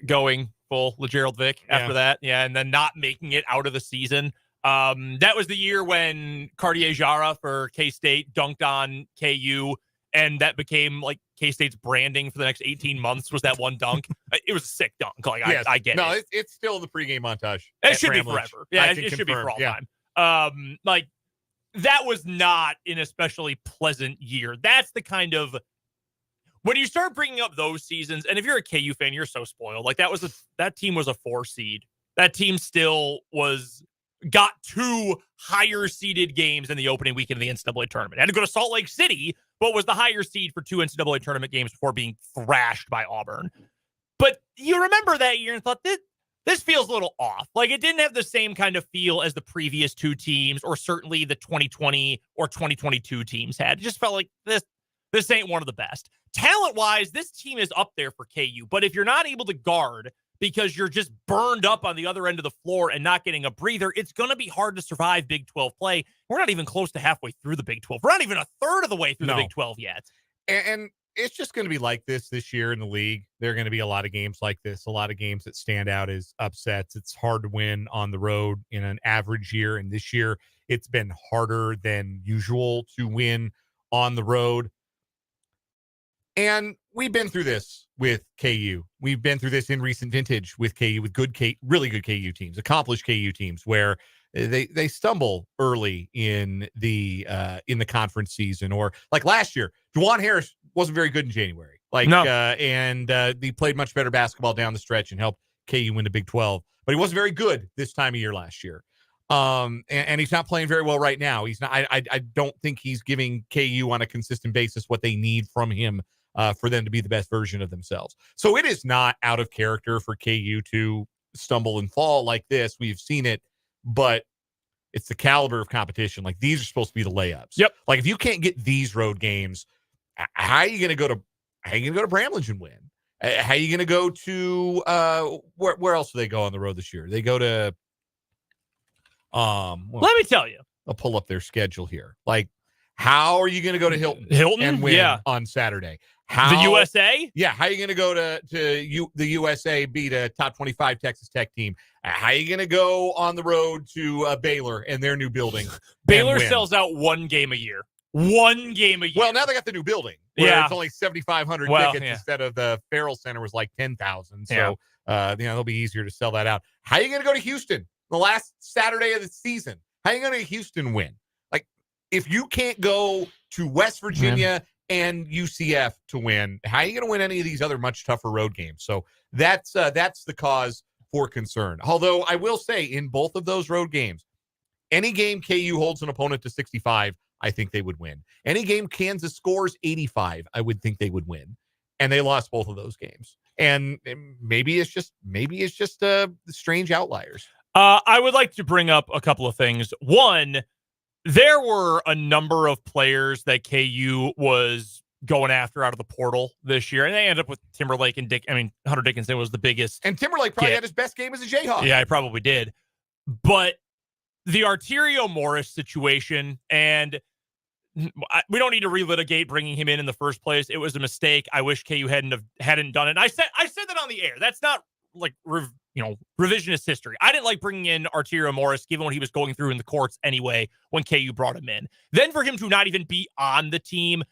going full LaGerald Vick after that. Yeah, and then not making it out of the season. That was the year when Cartier-Jara for K-State dunked on KU, and that became like K-State's branding for the next 18 months was that one dunk. It was a sick dunk. Like, yes. I get it. No, it's still the pregame montage. It should be forever. Yeah, it should be for all time. Like, that was not an especially pleasant year. That's the kind of, when you start bringing up those seasons, and if you're a KU fan, you're so spoiled. Like, that team was a 4 seed. That team still got 2 higher seeded games in the opening weekend of the NCAA tournament. Had to go to Salt Lake City, but was the higher seed for 2 NCAA tournament games before being thrashed by Auburn. But you remember that year and thought, this feels a little off. Like, it didn't have the same kind of feel as the previous two teams, or certainly the 2020 or 2022 teams had. It just felt like this ain't one of the best. Talent-wise, this team is up there for KU. But if you're not able to guard because you're just burned up on the other end of the floor and not getting a breather, it's going to be hard to survive Big 12 play. We're not even close to halfway through the Big 12. We're not even a third of the way through the Big 12 yet. And it's just going to be like this year in the league. There are going to be a lot of games like this, a lot of games that stand out as upsets. It's hard to win on the road in an average year. And this year, it's been harder than usual to win on the road. And we've been through this with KU. We've been through this in recent vintage with KU, with really good KU teams, accomplished KU teams, where they stumble early in the conference season. Or like last year, Juwan Harris wasn't very good in January. And he played much better basketball down the stretch and helped KU win the Big 12. But he wasn't very good this time of year last year. And he's not playing very well right now. He's not. I don't think he's giving KU on a consistent basis what they need from him for them to be the best version of themselves. So it is not out of character for KU to stumble and fall like this. We've seen it, but it's the caliber of competition. Like, these are supposed to be the layups. Yep. Like, if you can't get these road games, how are you going to go to Bramlage and win? How are you going to go to where else do they go on the road this year? They go to well, let me tell you. I'll pull up their schedule here. Like, how are you going to go to Hilton and win on Saturday? The USA? Yeah. How are you going to go to the USA, beat a top 25 Texas Tech team? How are you going to go on the road to Baylor and their new building? Baylor sells out one game a year. One game a year. Well, now they got the new building. Where it's only 7,500 tickets instead of the Farrell Center was like 10,000. So, it'll be easier to sell that out. How are you going to go to Houston the last Saturday of the season? How are you going to Houston win? Like, if you can't go to West Virginia and UCF to win, how are you going to win any of these other much tougher road games? So that's the cause for concern. Although I will say, in both of those road games, any game KU holds an opponent to 65, I think they would win. Any game Kansas scores 85, I would think they would win. And they lost both of those games. And maybe it's just strange outliers. I would like to bring up a couple of things. One, there were a number of players that KU was going after out of the portal this year, and they ended up with Timberlake and Hunter Dickinson was the biggest. And Timberlake probably had his best game as a Jayhawk. Yeah, he probably did. But the Arterio Morris situation, and we don't need to relitigate bringing him in the first place. It was a mistake. I wish KU hadn't done it. And I said that on the air. That's not like revisionist history. I didn't like bringing in Arterio Morris, given what he was going through in the courts anyway when KU brought him in. Then for him to not even be on the team,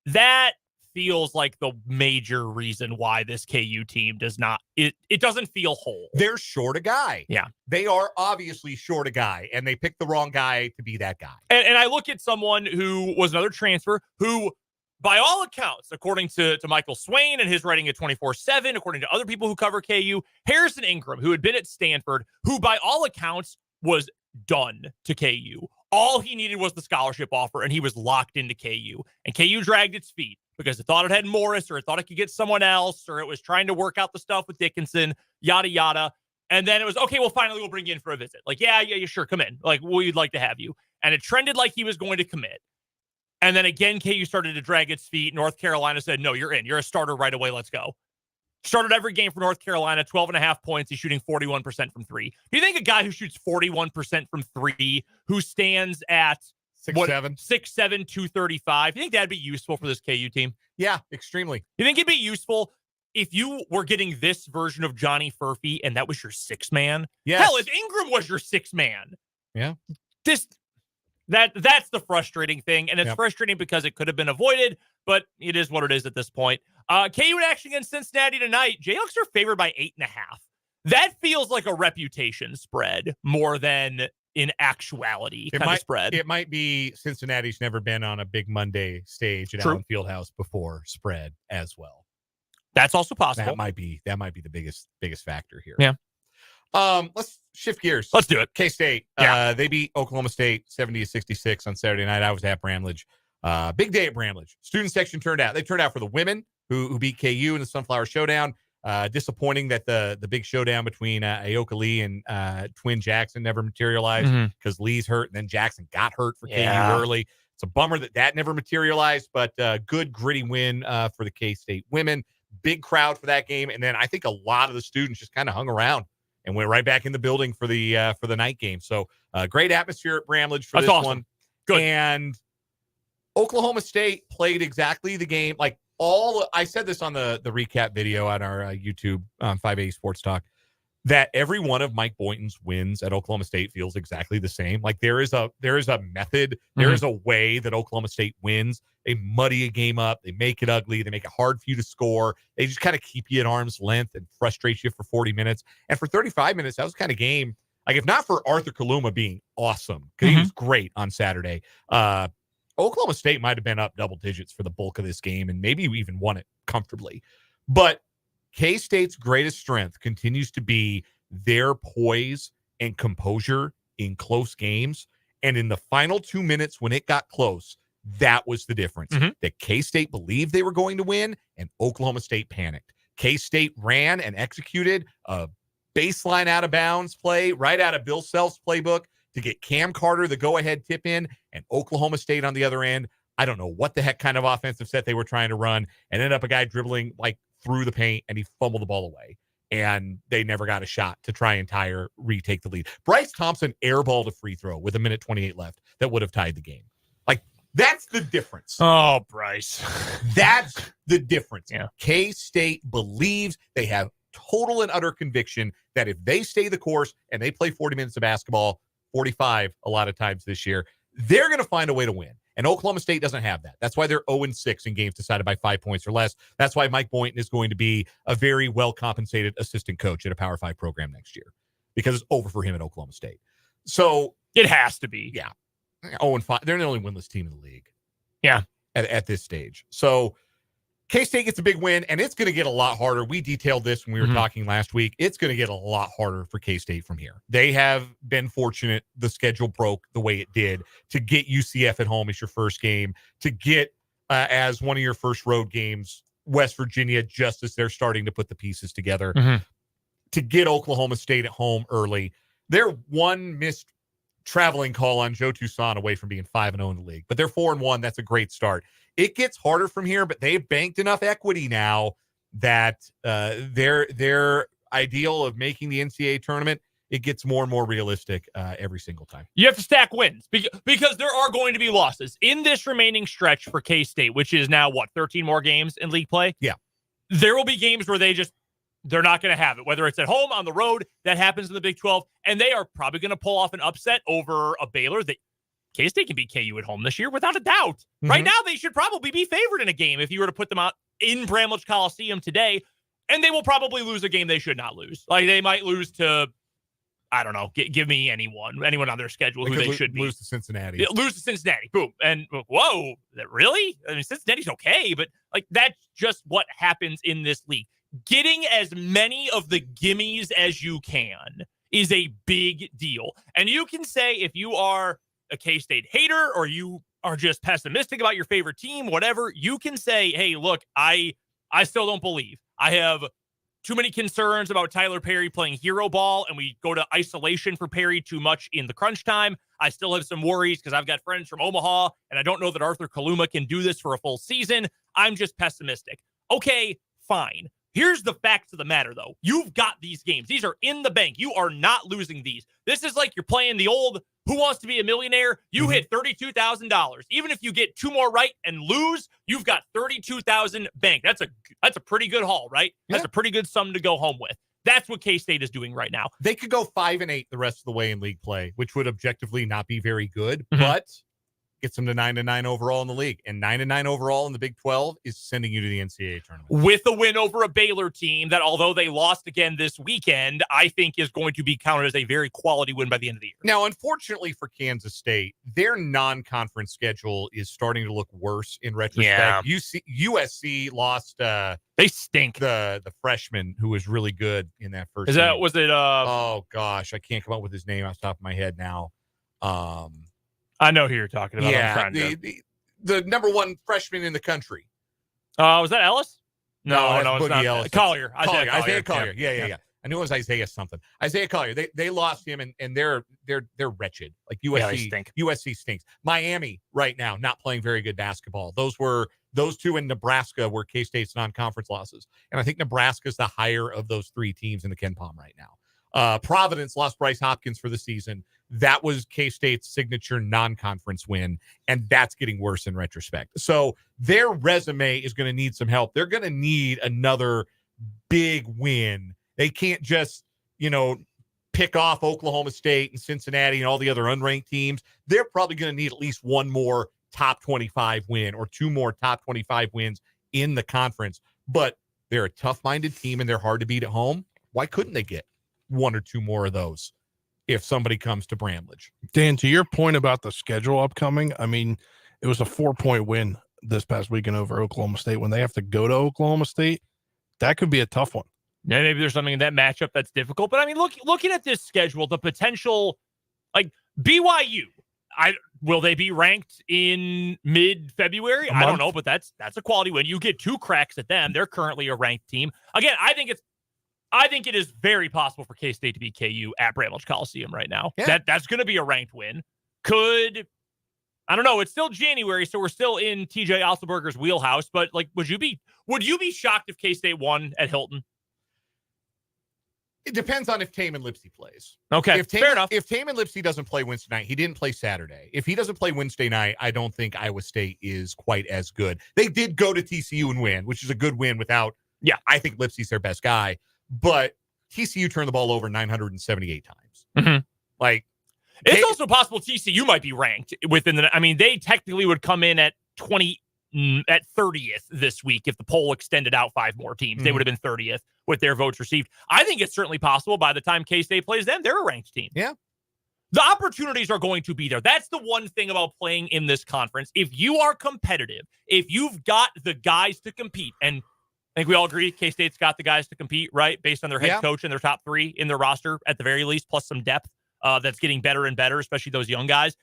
that feels like the major reason why this KU team does not. It doesn't feel whole. They're short a guy. Yeah, they are obviously short a guy, and they picked the wrong guy to be that guy. And I look at someone who was another transfer who, by all accounts, according to Michael Swain and his writing at 24/7, according to other people who cover KU, Harrison Ingram, who had been at Stanford, who by all accounts was done to KU. All he needed was the scholarship offer, and he was locked into KU. And KU dragged its feet because it thought it had Morris, or it thought it could get someone else, or it was trying to work out the stuff with Dickinson, yada, yada. And then it was, okay, well, finally, we'll bring you in for a visit. Like, yeah, sure, come in. Like, we'd like to have you. And it trended like he was going to commit. And then again, KU started to drag its feet. North Carolina said, no, you're in. You're a starter right away. Let's go. Started every game for North Carolina, 12.5 points. He's shooting 41% from three. Do you think a guy who shoots 41% from three, who stands at 6'7", 235, you think that'd be useful for this KU team? Yeah, extremely. You think it'd be useful if you were getting this version of Johnny Furphy and that was your six man? Yes. Hell, if Ingram was your six man. Yeah. That's the frustrating thing, and it's frustrating because it could have been avoided, but it is what it is at this point. KU in action against Cincinnati tonight. Jayhawks are favored by 8.5. That feels like a reputation spread more than in actuality kind of spread. It might be Cincinnati's never been on a big Monday stage at Allen Fieldhouse before spread as well. That's also possible. That might be the biggest factor here. Yeah. Let's shift gears. Let's do it. K-State. They beat Oklahoma State 70-66 on Saturday night. I was at Bramlage. Big day at Bramlage. Student section turned out. They turned out for the women who beat KU in the Sunflower Showdown. Disappointing that the big showdown between Aoka Lee and twin Jackson never materialized because Lee's hurt and then Jackson got hurt for KU early. It's a bummer that never materialized, but good gritty win for the K-State women. Big crowd for that game, and then I think a lot of the students just kind of hung around and went right back in the building for the night game. So great atmosphere at Bramlage for this one. Good. And Oklahoma State played exactly the game. Like I said this on the recap video on our YouTube 580 Sports Talk, that every one of Mike Boynton's wins at Oklahoma State feels exactly the same. Like there is a method, there is a way that Oklahoma State wins. They muddy a game up, they make it ugly, they make it hard for you to score. They just kind of keep you at arm's length and frustrate you for 40 minutes. And for 35 minutes, that was kind of game. Like if not for Arthur Kaluma being awesome, because he was great on Saturday, Oklahoma State might have been up double digits for the bulk of this game and maybe even won it comfortably. But K-State's greatest strength continues to be their poise and composure in close games. And in the final 2 minutes when it got close, that was the difference. That K-State believed they were going to win and Oklahoma State panicked. K-State ran and executed a baseline out of bounds play right out of Bill Self's playbook to get Cam Carter the go-ahead tip in, and Oklahoma State on the other end. I don't know what the heck kind of offensive set they were trying to run, and ended up a guy dribbling like through the paint, and he fumbled the ball away, and they never got a shot to try and retake the lead. Bryce Thompson airballed a free throw with 1:28 left that would have tied the game. Like, that's the difference. Oh, Bryce. That's the difference. Yeah. K-State believes, they have total and utter conviction that if they stay the course and they play 40 minutes of basketball, 45 a lot of times this year, they're going to find a way to win. And Oklahoma State doesn't have that. That's why they're 0-6 in games decided by 5 points or less. That's why Mike Boynton is going to be a very well-compensated assistant coach at a Power 5 program next year, because it's over for him at Oklahoma State. So it has to be. Yeah. 0-5. They're the only winless team in the league. Yeah. At this stage. So K-State gets a big win, and it's going to get a lot harder. We detailed this when we were talking last week. It's going to get a lot harder for K-State from here. They have been fortunate the schedule broke the way it did to get UCF at home as your first game, to get as one of your first road games, West Virginia, just as they're starting to put the pieces together, to get Oklahoma State at home early. They're one missed traveling call on Joe Toussaint away from being 5-0 in the league, but they're 4-1. That's a great start. It gets harder from here, but they've banked enough equity now that their ideal of making the NCAA tournament, it gets more and more realistic every single time. You have to stack wins because there are going to be losses in this remaining stretch for K-State, which is now 13 more games in league play. Yeah. There will be games where they're not going to have it, whether it's at home, on the road. That happens in the Big 12, and they are probably going to pull off an upset over a Baylor that K-State can beat KU at home this year without a doubt. Right now, they should probably be favored in a game if you were to put them out in Bramlage Coliseum today, and they will probably lose a game they should not lose. Like, they might lose to, I don't know, give me anyone on their schedule who they should be. Lose to Cincinnati. Lose to Cincinnati. Boom. And whoa, really? I mean, Cincinnati's okay, but like that's just what happens in this league. Getting as many of the gimmies as you can is a big deal. And you can say, if you are a K-State hater or you are just pessimistic about your favorite team, whatever, you can say, hey, look, I still don't believe. I have too many concerns about Tyler Perry playing hero ball, and we go to isolation for Perry too much in the crunch time. I still have some worries because I've got friends from Omaha, and I don't know that Arthur Kaluma can do this for a full season. I'm just pessimistic. Okay, fine. Here's the facts of the matter, though. You've got these games. These are in the bank. You are not losing these. This is like you're playing the old Who Wants to Be a Millionaire? You hit $32,000. Even if you get two more right and lose, you've got $32,000 bank. That's a pretty good haul, right? Yeah. That's a pretty good sum to go home with. That's what K-State is doing right now. They could go 5-8 the rest of the way in league play, which would objectively not be very good, but gets them to 9-9 overall in the league. And 9-9 overall in the Big 12 is sending you to the NCAA tournament. With a win over a Baylor team that, although they lost again this weekend, I think is going to be counted as a very quality win by the end of the year. Now, unfortunately for Kansas State, their non-conference schedule is starting to look worse in retrospect. Yeah. USC lost they stink. The freshman who was really good in that first game. Oh gosh, I can't come up with his name off the top of my head now. I know who you're talking about. Yeah, the number one freshman in the country. Was that Ellis? No, that's it's Boogie not. Ellis. Collier. Isaiah Collier. Yeah. I knew it was Isaiah something. Isaiah Collier. They lost him, and they're wretched. Like Yeah, they USC. stink. USC stinks. Miami right now not playing very good basketball. Those two in Nebraska were K-State's non-conference losses, and I think Nebraska's the higher of those three teams in the Ken Pom right now. Providence lost Bryce Hopkins for the season. That was K-State's signature non-conference win, and that's getting worse in retrospect. So their resume is going to need some help. They're going to need another big win. They can't just, pick off Oklahoma State and Cincinnati and all the other unranked teams. They're probably going to need at least one more top 25 win or two more top 25 wins in the conference. But they're a tough-minded team, and they're hard to beat at home. Why couldn't they get one or two more of those if somebody comes to Bramlage? Dan, to your point about the schedule upcoming, I mean, it was a 4-point win this past weekend over Oklahoma State. When they have to go to Oklahoma State, that could be a tough one. Yeah, maybe there's something in that matchup that's difficult. But I mean, looking at this schedule, the potential, like BYU, will they be ranked in mid-February? I don't know, but that's a quality win. You get two cracks at them. They're currently a ranked team. Again, I think it is very possible for K-State to beat KU at Bramlage Coliseum right now. Yeah. That's going to be a ranked win. I don't know. It's still January, so we're still in TJ Otzelberger's wheelhouse. But like, would you be shocked if K-State won at Hilton? It depends on if Taman Lipsey plays. Okay, fair enough. If Taman Lipsey doesn't play Wednesday night, he didn't play Saturday. If he doesn't play Wednesday night, I don't think Iowa State is quite as good. They did go to TCU and win, which is a good win without, I think Lipsey's their best guy. But TCU turned the ball over 978 times. Mm-hmm. Like, it's also possible TCU might be ranked within the. I mean, they technically would come in at 30th this week if the poll extended out 5 more teams. They would have been 30th with their votes received. I think it's certainly possible by the time K-State plays them, they're a ranked team. Yeah. The opportunities are going to be there. That's the one thing about playing in this conference. If you are competitive, if you've got the guys to compete, and I think we all agree K-State's got the guys to compete, right? Based on their head coach and their top 3 in their roster at the very least, plus some depth that's getting better and better, especially those young guys.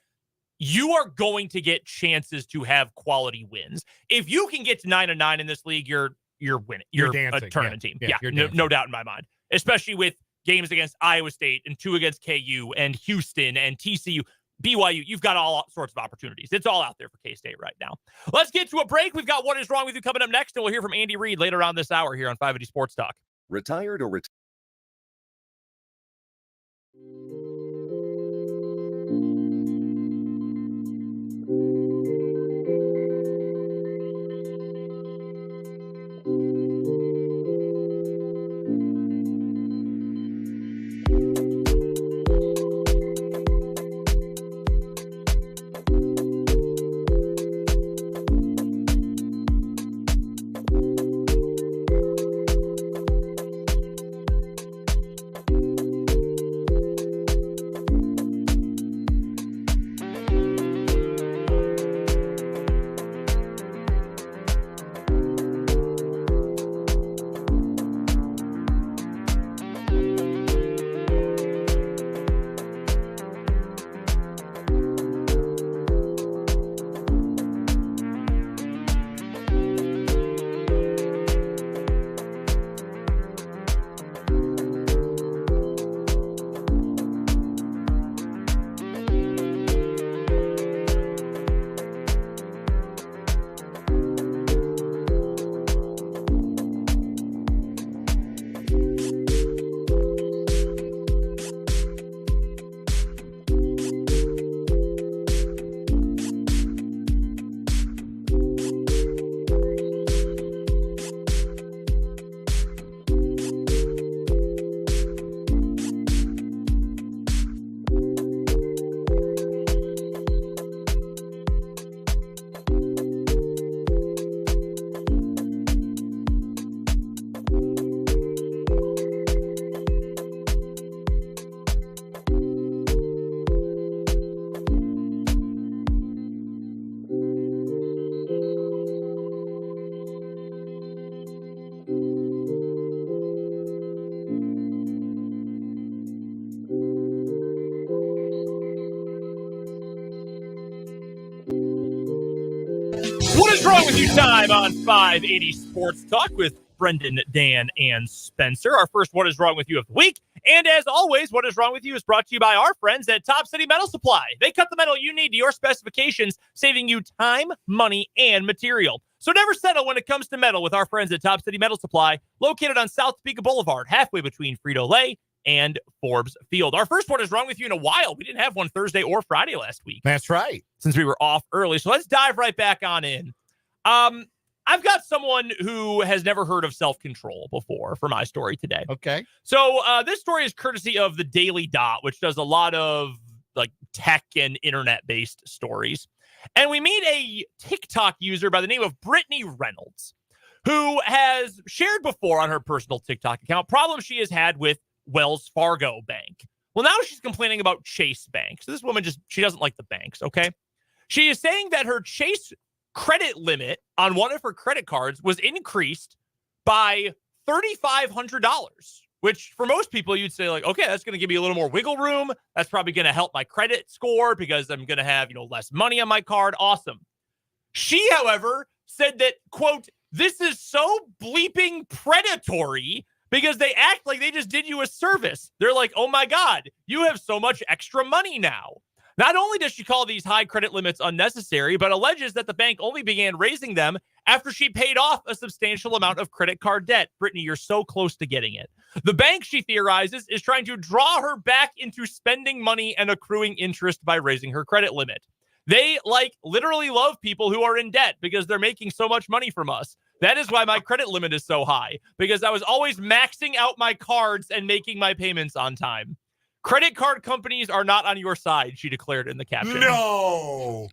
You are going to get chances to have quality wins. If you can get to 9-9 in this league, you're winning. You're a tournament team. Yeah, no doubt in my mind. Especially with games against Iowa State and 2 against KU and Houston and TCU. BYU, you've got all sorts of opportunities. It's all out there for K-State right now. Let's get to a break. We've got What Is Wrong With You coming up next, and we'll hear from Andy Reid later on this hour here on 580 Sports Talk. Retired or retired? What is wrong with you time on 580 Sports Talk with Brendan, Dan, and Spencer. Our first What Is Wrong With You of the week. And as always, What Is Wrong With You is brought to you by our friends at Top City Metal Supply. They cut the metal you need to your specifications, saving you time, money, and material. So never settle when it comes to metal with our friends at Top City Metal Supply, located on South Topeka Boulevard, halfway between Frito-Lay and Forbes Field. Our first What Is Wrong With You in a while. We didn't have one Thursday or Friday last week. That's right. Since we were off early. So let's dive right back on in. I've got someone who has never heard of self-control before for my story today. Okay. So this story is courtesy of the Daily Dot, which does a lot of like tech and internet-based stories. And we meet a TikTok user by the name of Brittany Reynolds, who has shared before on her personal TikTok account problems she has had with Wells Fargo Bank. Well, now she's complaining about Chase Bank. So this woman she doesn't like the banks, okay? She is saying that her Chase credit limit on one of her credit cards was increased by $3,500, which for most people you'd say like, okay, that's going to give me a little more wiggle room. That's probably going to help my credit score because I'm going to have, less money on my card. Awesome. She, however, said that, quote, this is so bleeping predatory because they act like they just did you a service. They're like, oh my God, you have so much extra money now. Not only does she call these high credit limits unnecessary, but alleges that the bank only began raising them after she paid off a substantial amount of credit card debt. Brittany, you're so close to getting it. The bank, she theorizes, is trying to draw her back into spending money and accruing interest by raising her credit limit. They, literally love people who are in debt because they're making so much money from us. That is why my credit limit is so high, because I was always maxing out my cards and making my payments on time. Credit card companies are not on your side, she declared in the caption. No.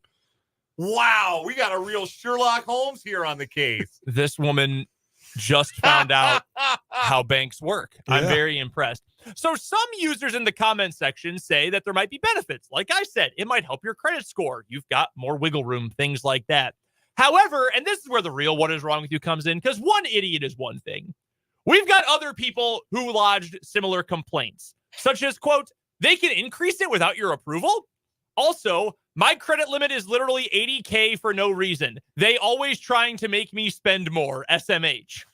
Wow. We got a real Sherlock Holmes here on the case. This woman just found out how banks work. Yeah. I'm very impressed. So some users in the comment section say that there might be benefits. Like I said, it might help your credit score. You've got more wiggle room, things like that. However, and this is where the real What Is Wrong With You comes in, because one idiot is one thing. We've got other people who lodged similar complaints, such as, quote, they can increase it without your approval. Also, my credit limit is literally $80K for no reason. They always trying to make me spend more, SMH.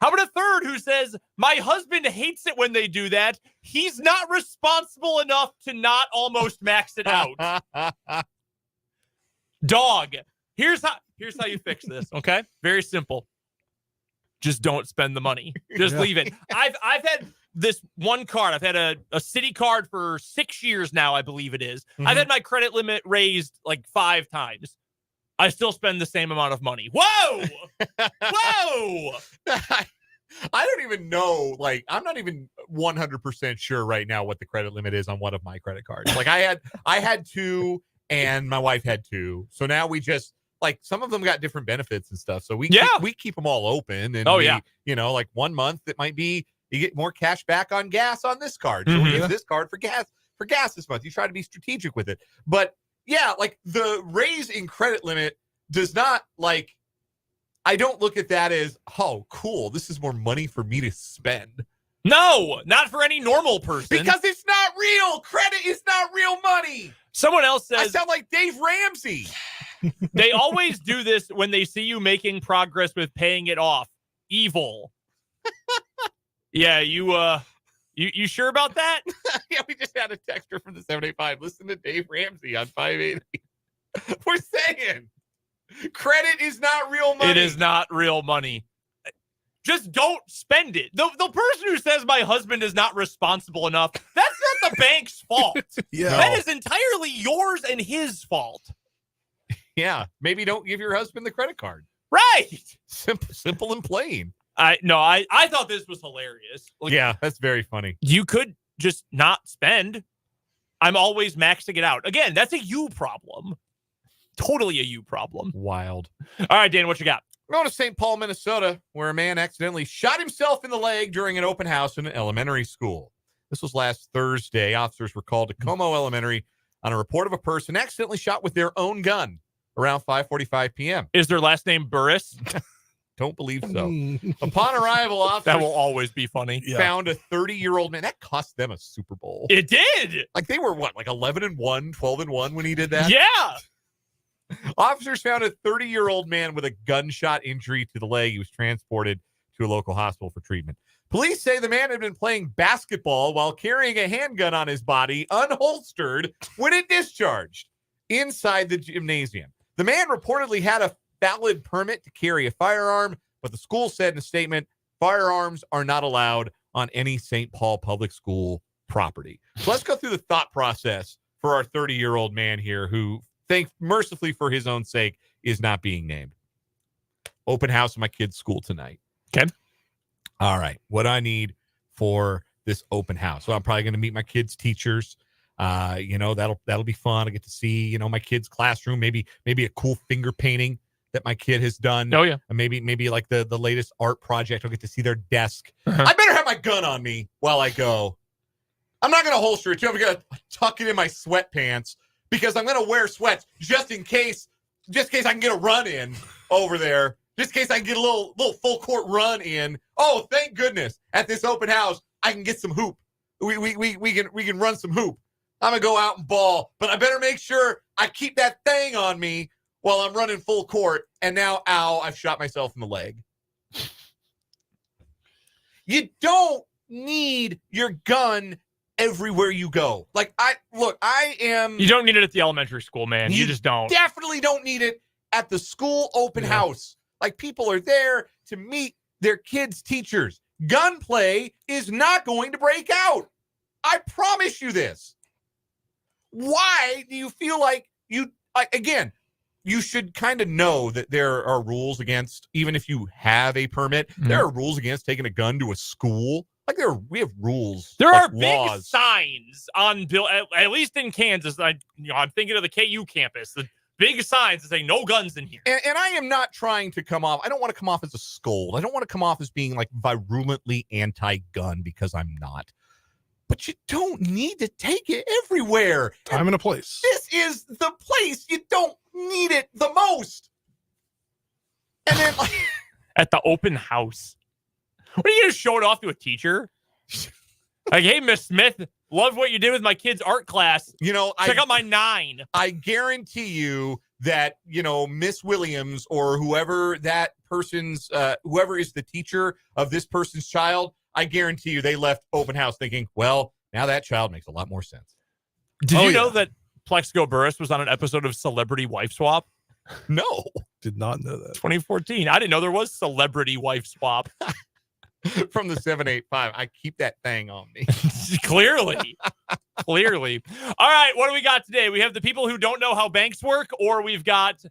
How about a third who says, my husband hates it when they do that. He's not responsible enough to not almost max it out. Dog, here's how you fix this, okay? Very simple. Just don't spend the money. Just leave it. I've had this one card. I've had a city card for 6 years now, I believe it is. Mm-hmm. I've had my credit limit raised 5 times. I still spend the same amount of money. Whoa! Whoa! I don't even know. I'm not even 100% sure right now what the credit limit is on one of my credit cards. I had 2 and my wife had 2. So now we just some of them got different benefits and stuff. So we keep them all open. And 1 month it might be you get more cash back on gas on this card. So we use this card for gas this month. You try to be strategic with it. But yeah, the raise in credit limit does not I don't look at that as, oh, cool, this is more money for me to spend. No, not for any normal person. Because it's not real. Credit is not real money. Someone else says, I sound like Dave Ramsey. They always do this when they see you making progress with paying it off. Evil. Yeah, you sure about that? Yeah, we just had a texter from the 785. Listen to Dave Ramsey on 580. We're saying credit is not real money. It is not real money. Just don't spend it. The person who says my husband is not responsible enough, that's not the bank's fault. Yeah. That is entirely yours and his fault. Yeah, maybe don't give your husband the credit card. Right. Simple and plain. I thought this was hilarious. Yeah, that's very funny. You could just not spend. I'm always maxing it out. Again, that's a you problem. Totally a you problem. Wild. All right, Dan, what you got? We're going to St. Paul, Minnesota, where a man accidentally shot himself in the leg during an open house in an elementary school. This was last Thursday. Officers were called to Como Elementary on a report of a person accidentally shot with their own gun around 5:45 p.m. Is their last name Burris? Don't believe so. Upon arrival, officers that will always be funny. Found a 30-year-old man. That cost them a Super Bowl. It did. They were 11-1, 12-1 when he did that? Yeah. Officers found a 30-year-old man with a gunshot injury to the leg. He was transported to a local hospital for treatment. Police say the man had been playing basketball while carrying a handgun on his body, unholstered, when it discharged inside the gymnasium. The man reportedly had a valid permit to carry a firearm, but the school said in a statement, firearms are not allowed on any St. Paul public school property. So let's go through the thought process for our 30-year-old man here who, mercifully for his own sake, is not being named. Open house at my kid's school tonight. Okay. All right. What I need for this open house. So I'm probably going to meet my kids' teachers. That'll be fun. I get to see, my kid's classroom, maybe a cool finger painting that my kid has done. Oh yeah. And maybe like the latest art project. I'll get to see their desk. I better have my gun on me while I go. I'm not going to holster it too. I'm going to tuck it in my sweatpants because I'm going to wear sweats just in case I can get a run in over there. Just in case I can get a little full court run in. Oh, thank goodness. At this open house, I can get some hoop. We can run some hoop. I'm going to go out and ball, but I better make sure I keep that thing on me while I'm running full court. And now, ow, I've shot myself in the leg. You don't need your gun everywhere you go. You don't need it at the elementary school, man. You just don't. Definitely don't need it at the school open house. Like, people are there to meet their kids' teachers. Gunplay is not going to break out. I promise you this. Why do you feel like you should kind of know that there are rules against, even if you have a permit, there are rules against taking a gun to a school. Like, we have rules. There are laws. big signs on at least in Kansas. I'm thinking of the KU campus. The big signs that say no guns in here. And I am not trying to come off. I don't want to come off as a scold. I don't want to come off as being like virulently anti-gun because I'm not. But you don't need to take it everywhere. Time and a place. This is the place you don't need it the most. And then at the open house. What are you going to show it off to a teacher? Like, hey, Miss Smith, love what you did with my kid's art class. Check out my 9. I guarantee you that, Miss Williams or whoever that person's, whoever is the teacher of this person's child, I guarantee you they left open house thinking, well, now that child makes a lot more sense. Did you know that Plexico Burris was on an episode of Celebrity Wife Swap? No. Did not know that. 2014. I didn't know there was Celebrity Wife Swap. From the 785. I keep that thing on me. Clearly. All right, what do we got today? We have the people who don't know how banks work, or we've got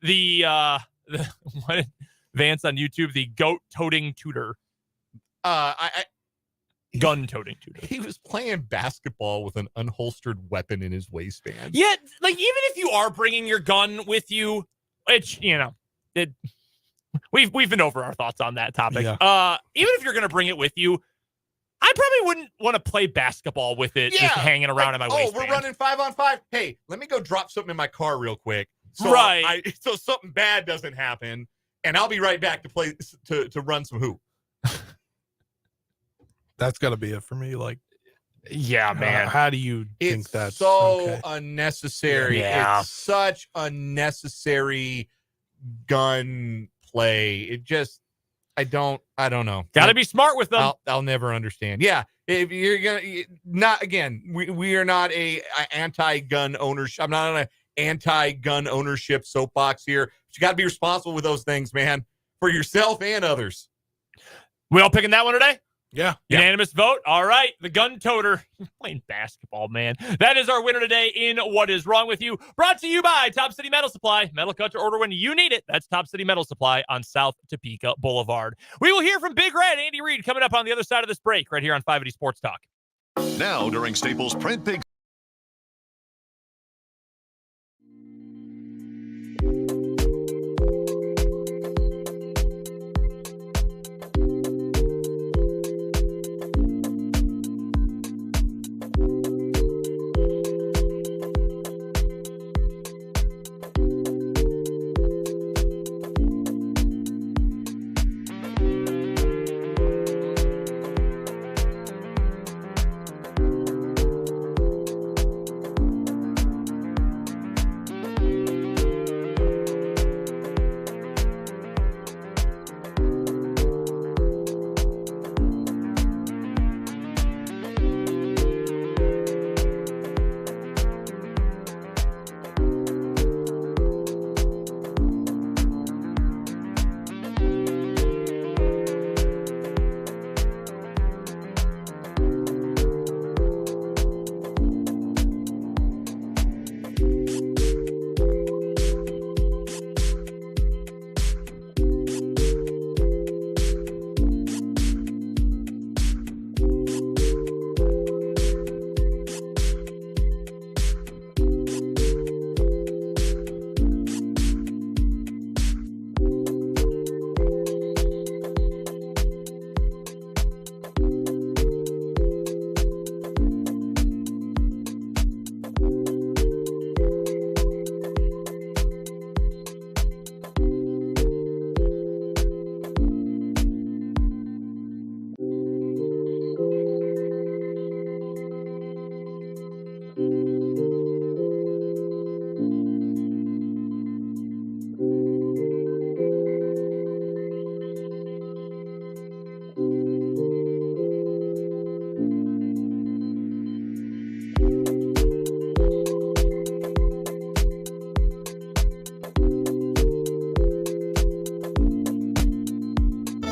the Vance on YouTube, the goat-toting tutor. Gun-toting tutor. He was playing basketball with an unholstered weapon in his waistband. Yeah, like, even if you are bringing your gun with you, which, we've been over our thoughts on that topic. Yeah. Even if you're going to bring it with you, I probably wouldn't want to play basketball with it just hanging around in my waistband. Oh, we're running 5-on-5. Hey, let me go drop something in my car real quick. So so something bad doesn't happen, and I'll be right back to play to run some hoop. That's got to be it for me. Like, yeah, man. How do you think that's so okay? unnecessary? Yeah. It's such unnecessary gun play. It just, I don't know. Got to be smart with them. I'll never understand. Yeah, if you're gonna not again, we are not a anti-gun ownership. I'm not on an anti-gun ownership soapbox here. But you got to be responsible with those things, man, for yourself and others. We all picking that one today? Yeah. Unanimous vote. All right. The gun toter. Playing basketball, man. That is our winner today in What Is Wrong With You. Brought to you by Top City Metal Supply. Metal cut to order when you need it. That's Top City Metal Supply on South Topeka Boulevard. We will hear from Big Red Andy Reid coming up on the other side of this break right here on 580 Sports Talk. Now during Staples Print Big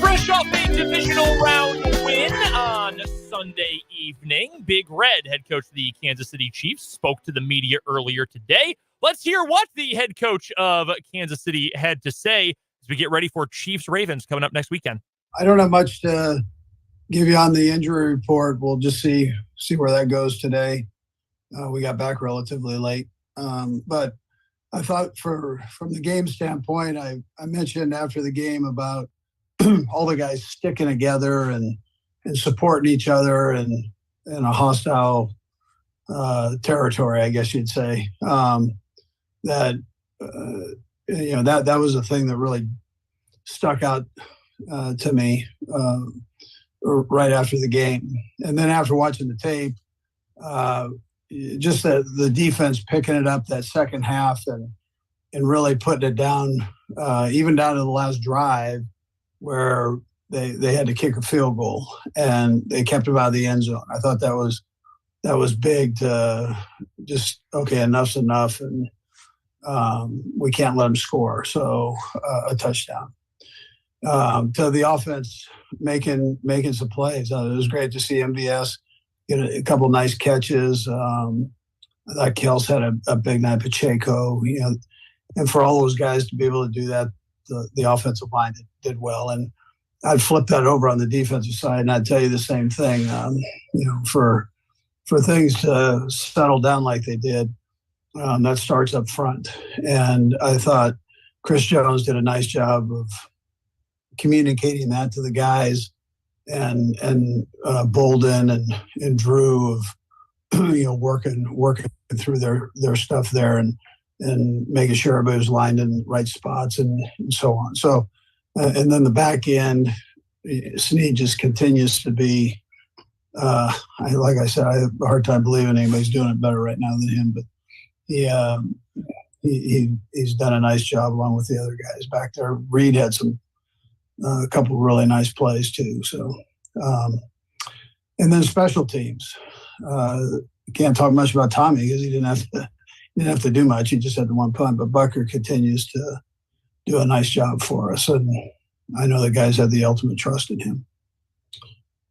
Fresh off a divisional round win on Sunday evening, Big Red, head coach of the Kansas City Chiefs, spoke to the media earlier today. Let's hear what the head coach of Kansas City had to say as we get ready for Chiefs-Ravens coming up next weekend. I don't have much to give you on the injury report. We'll just see where that goes today. We got back relatively late. But I thought from the game standpoint, I mentioned after the game about all the guys sticking together and supporting each other and in a hostile territory, I guess you'd say. That was a thing that really stuck out to me right after the game. And then after watching the tape, just the defense picking it up that second half and really putting it down, even down to the last drive where they had to kick a field goal and they kept them out of the end zone. I thought that was big to just, okay, enough's enough, and we can't let them score. So a touchdown. To the offense making some plays. It was great to see MVS get a couple nice catches. I thought Kels had a big night, Pacheco, and for all those guys to be able to do that, the offensive line did well. And I'd flip that over on the defensive side, and I'd tell you the same thing. For things to settle down like they did, that starts up front. And I thought Chris Jones did a nice job of communicating that to the guys, and Bolden and Drew of working through their stuff there and making sure everybody was lined in the right spots and so on. So and then the back end, Snead just continues to be like I said, I have a hard time believing anybody's doing it better right now than him, but he's done a nice job along with the other guys back there. Reed had a couple of really nice plays too. So, and then special teams. Can't talk much about Tommy because he didn't have to do much. He just had the one punt. But Bucker continues to do a nice job for us, and I know the guys have the ultimate trust in him.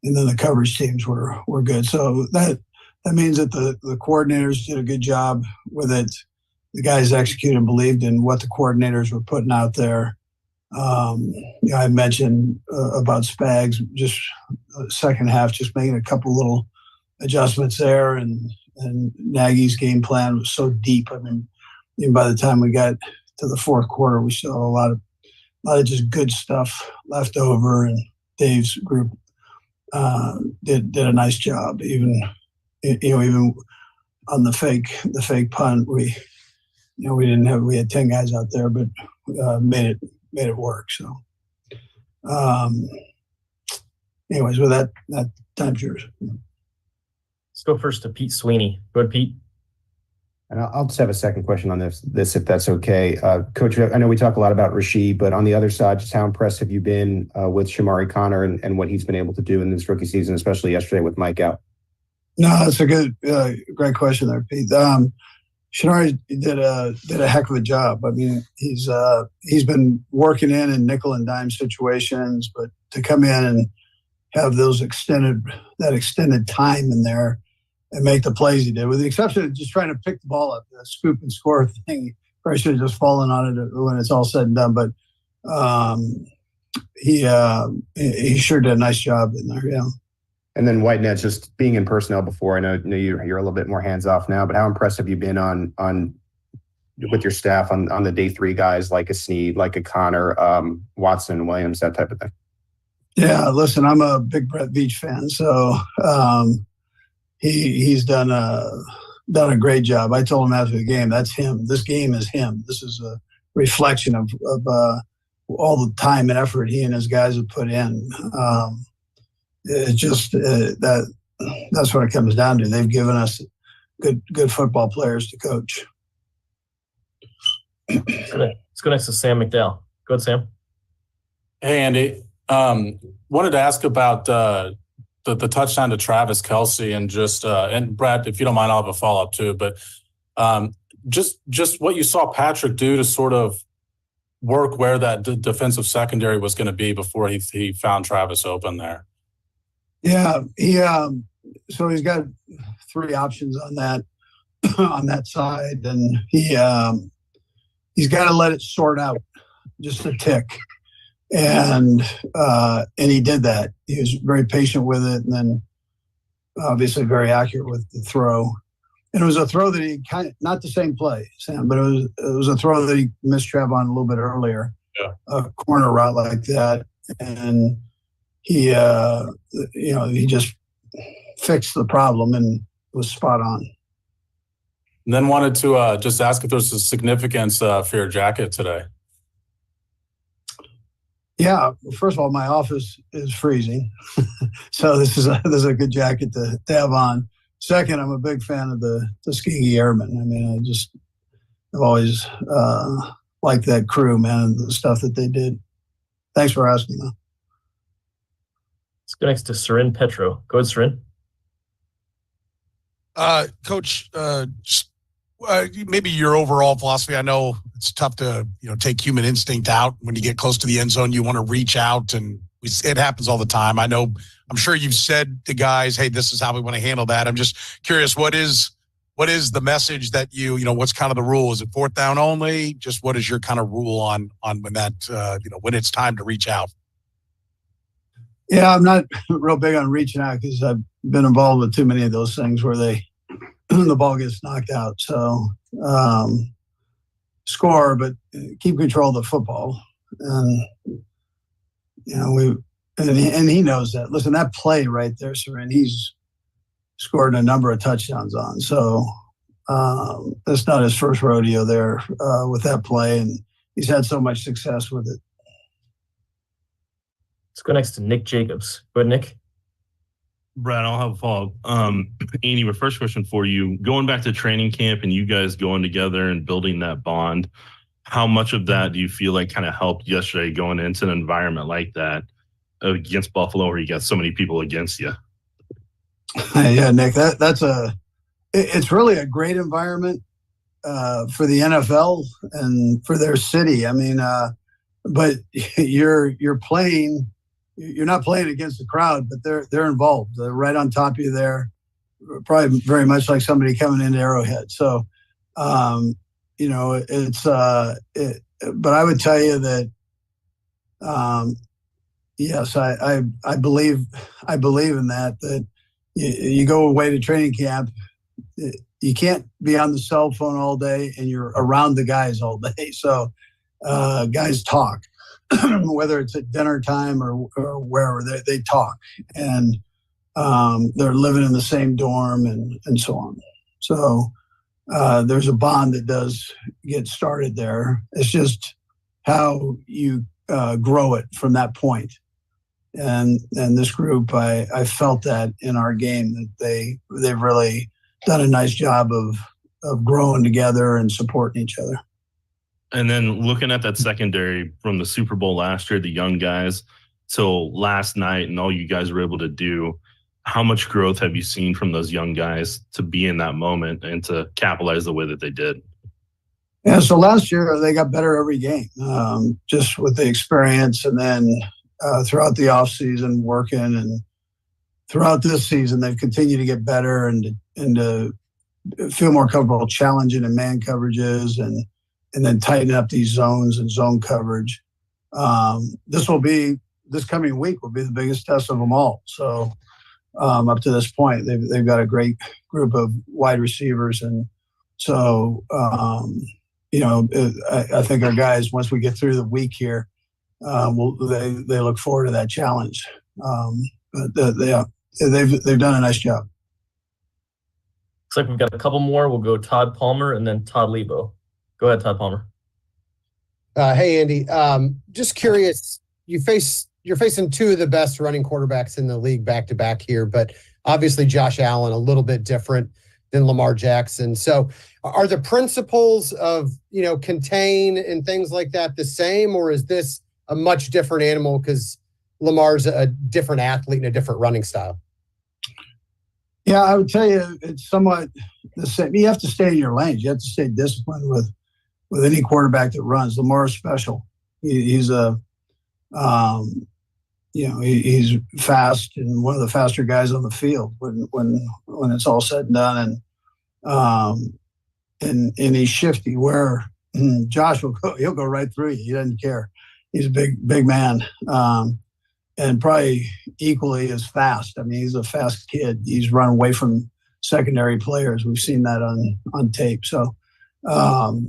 And then the coverage teams were good. So that means that the coordinators did a good job with it. The guys executed and believed in what the coordinators were putting out there. I mentioned about Spags, just second half, just making a couple little adjustments there, and Nagy's game plan was so deep. I mean, even by the time we got to the fourth quarter, we saw a lot of just good stuff left over, and Dave's group did a nice job. Even on the fake punt, we had 10 guys out there, but made it work. So, anyways, with that time's yours. Let's go first to Pete Sweeney. Go ahead, Pete. And I'll just have a second question on this if that's okay. Coach, I know we talk a lot about Rasheed, but on the other side, just how impressed have you been with Shamari Connor and what he's been able to do in this rookie season, especially yesterday with Mike out? No, that's a great question there, Pete. Shamari did a heck of a job. I mean, he's been working in nickel and dime situations, but to come in and have that extended time in there and make the plays he did, with the exception of just trying to pick the ball up, the scoop and score thing. Probably should have just fallen on it when it's all said and done. But he sure did a nice job in there. Yeah. And then Whitehead, just being in personnel before, I know you're a little bit more hands off now, but how impressed have you been on with your staff on the day three guys like a Snead, like a Connor, Watson, Williams, that type of thing? Yeah, listen, I'm a big Brett Veach fan, so he's done a great job. I told him after the game, that's him. This game is him. This is a reflection of all the time and effort he and his guys have put in. It's just that's what it comes down to. They've given us good football players to coach. Let's go next to Sam McDowell. Go ahead, Sam. Hey, Andy. Wanted to ask about the touchdown to Travis Kelce and just and Brad, if you don't mind, I'll have a follow-up too. But just what you saw Patrick do to sort of work where that defensive secondary was going to be before he found Travis open there. Yeah, so he's got 3 options on that on that side, and he's got to let it sort out just a tick, and he did that. He was very patient with it, and then obviously very accurate with the throw. And it was a throw that he not the same play, Sam, but it was a throw that he missed Trev on a little bit earlier, a corner route like that, and he just fixed the problem and was spot on. And then wanted to just ask if there's a significance for your jacket today. Yeah, first of all, my office is freezing, so this is a good jacket to have on. Second, I'm a big fan of the Tuskegee Airmen. I mean, I've always liked that crew, man, the stuff that they did. Thanks for asking, though. Let's go next to Seren Petro. Go ahead, Seren. Coach, maybe your overall philosophy. I know it's tough to take human instinct out when you get close to the end zone. You want to reach out, and it happens all the time. I'm sure you've said to guys, "Hey, this is how we want to handle that." I'm just curious, what is the message that what's kind of the rule? Is it 4th down only? Just what is your kind of rule on when that when it's time to reach out? Yeah, I'm not real big on reaching out because I've been involved with too many of those things where the ball gets knocked out. So score, but keep control of the football. And and he knows that. Listen, that play right there, Seren, he's scored a number of touchdowns on. So that's not his first rodeo there with that play, and he's had so much success with it. Let's go next to Nick Jacobs. Go ahead, Nick. Brad, I'll have a follow-up. Andy, my first question for you, going back to training camp and you guys going together and building that bond, how much of that do you feel like kind of helped yesterday going into an environment like that against Buffalo where you got so many people against you? Yeah, Nick, it's really a great environment for the NFL and for their city. I mean, but you're not playing against the crowd, but they're involved. They're right on top of you there, probably very much like somebody coming into Arrowhead. So, it's but I would tell you that, yes, I believe in that you go away to training camp, you can't be on the cell phone all day and you're around the guys all day. So guys talk, whether it's at dinner time or wherever, they talk, and they're living in the same dorm and so on. So there's a bond that does get started there. It's just how you grow it from that point. And this group, I felt that in our game that they've really done a nice job of growing together and supporting each other. And then looking at that secondary from the Super Bowl last year, the young guys, till last night and all you guys were able to do, how much growth have you seen from those young guys to be in that moment and to capitalize the way that they did? Yeah, so last year they got better every game, just with the experience, and then throughout the offseason working, and throughout this season they've continued to get better and to feel more comfortable challenging in man coverages and then tighten up these zones and zone coverage. This coming week will be the biggest test of them all. So up to this point, they've got a great group of wide receivers. And so, I think our guys, once we get through the week here, they look forward to that challenge. But they've done a nice job. Looks like we've got a couple more. We'll go Todd Palmer and then Todd Lebo. Go ahead, Todd Palmer. Hey, Andy. Just curious, you're facing 2 of the best running quarterbacks in the league back-to-back here, but obviously Josh Allen a little bit different than Lamar Jackson. So are the principles of, contain and things like that the same, or is this a much different animal because Lamar's a different athlete and a different running style? Yeah, I would tell you it's somewhat the same. You have to stay in your lanes. You have to stay disciplined with any quarterback that runs. Lamar's special. He's a, he's fast and one of the faster guys on the field when it's all said and done. And he's shifty where Josh he'll go right through you. He doesn't care. He's a big man. And probably equally as fast. I mean, he's a fast kid. He's run away from secondary players. We've seen that on tape. So, but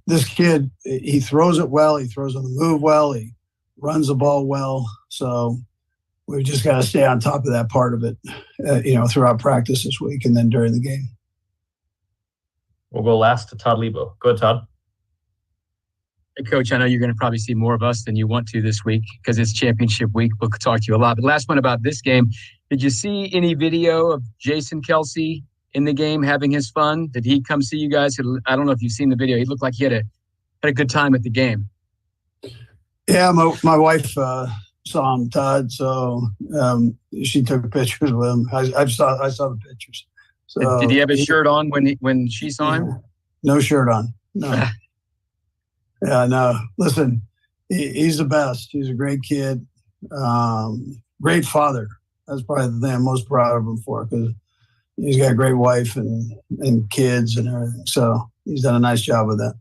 this kid, he throws it well. He throws on the move well. He runs the ball well. So we've just got to stay on top of that part of it, throughout practice this week and then during the game. We'll go last to Todd Lebo. Go ahead, Todd. Hey, Coach, I know you're going to probably see more of us than you want to this week because it's championship week. We'll talk to you a lot. But last one about this game, did you see any video of Jason Kelce in the game having his fun? Did he come see you guys? I don't know if you've seen the video. He looked like he had a good time at the game. Yeah, my wife saw him, Todd, so she took pictures with him. I saw the pictures. So, did he have his shirt on when she saw him? No shirt on. No. Yeah, no. Listen, he's the best. He's a great kid, great father. That's probably the thing I'm most proud of him for because he's got a great wife and kids and everything. So he's done a nice job with that.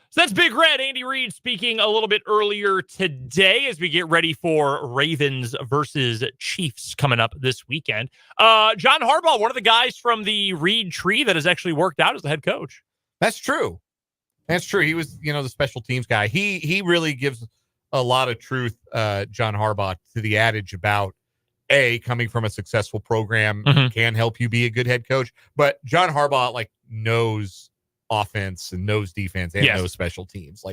So that's Big Red. Andy Reid speaking a little bit earlier today as we get ready for Ravens versus Chiefs coming up this weekend. John Harbaugh, one of the guys from the Reid tree that has actually worked out as the head coach. That's true. That's true. He was, the special teams guy. He really gives a lot of truth, John Harbaugh, to the adage about coming from a successful program can help you be a good head coach. But John Harbaugh knows offense and knows defense and knows special teams.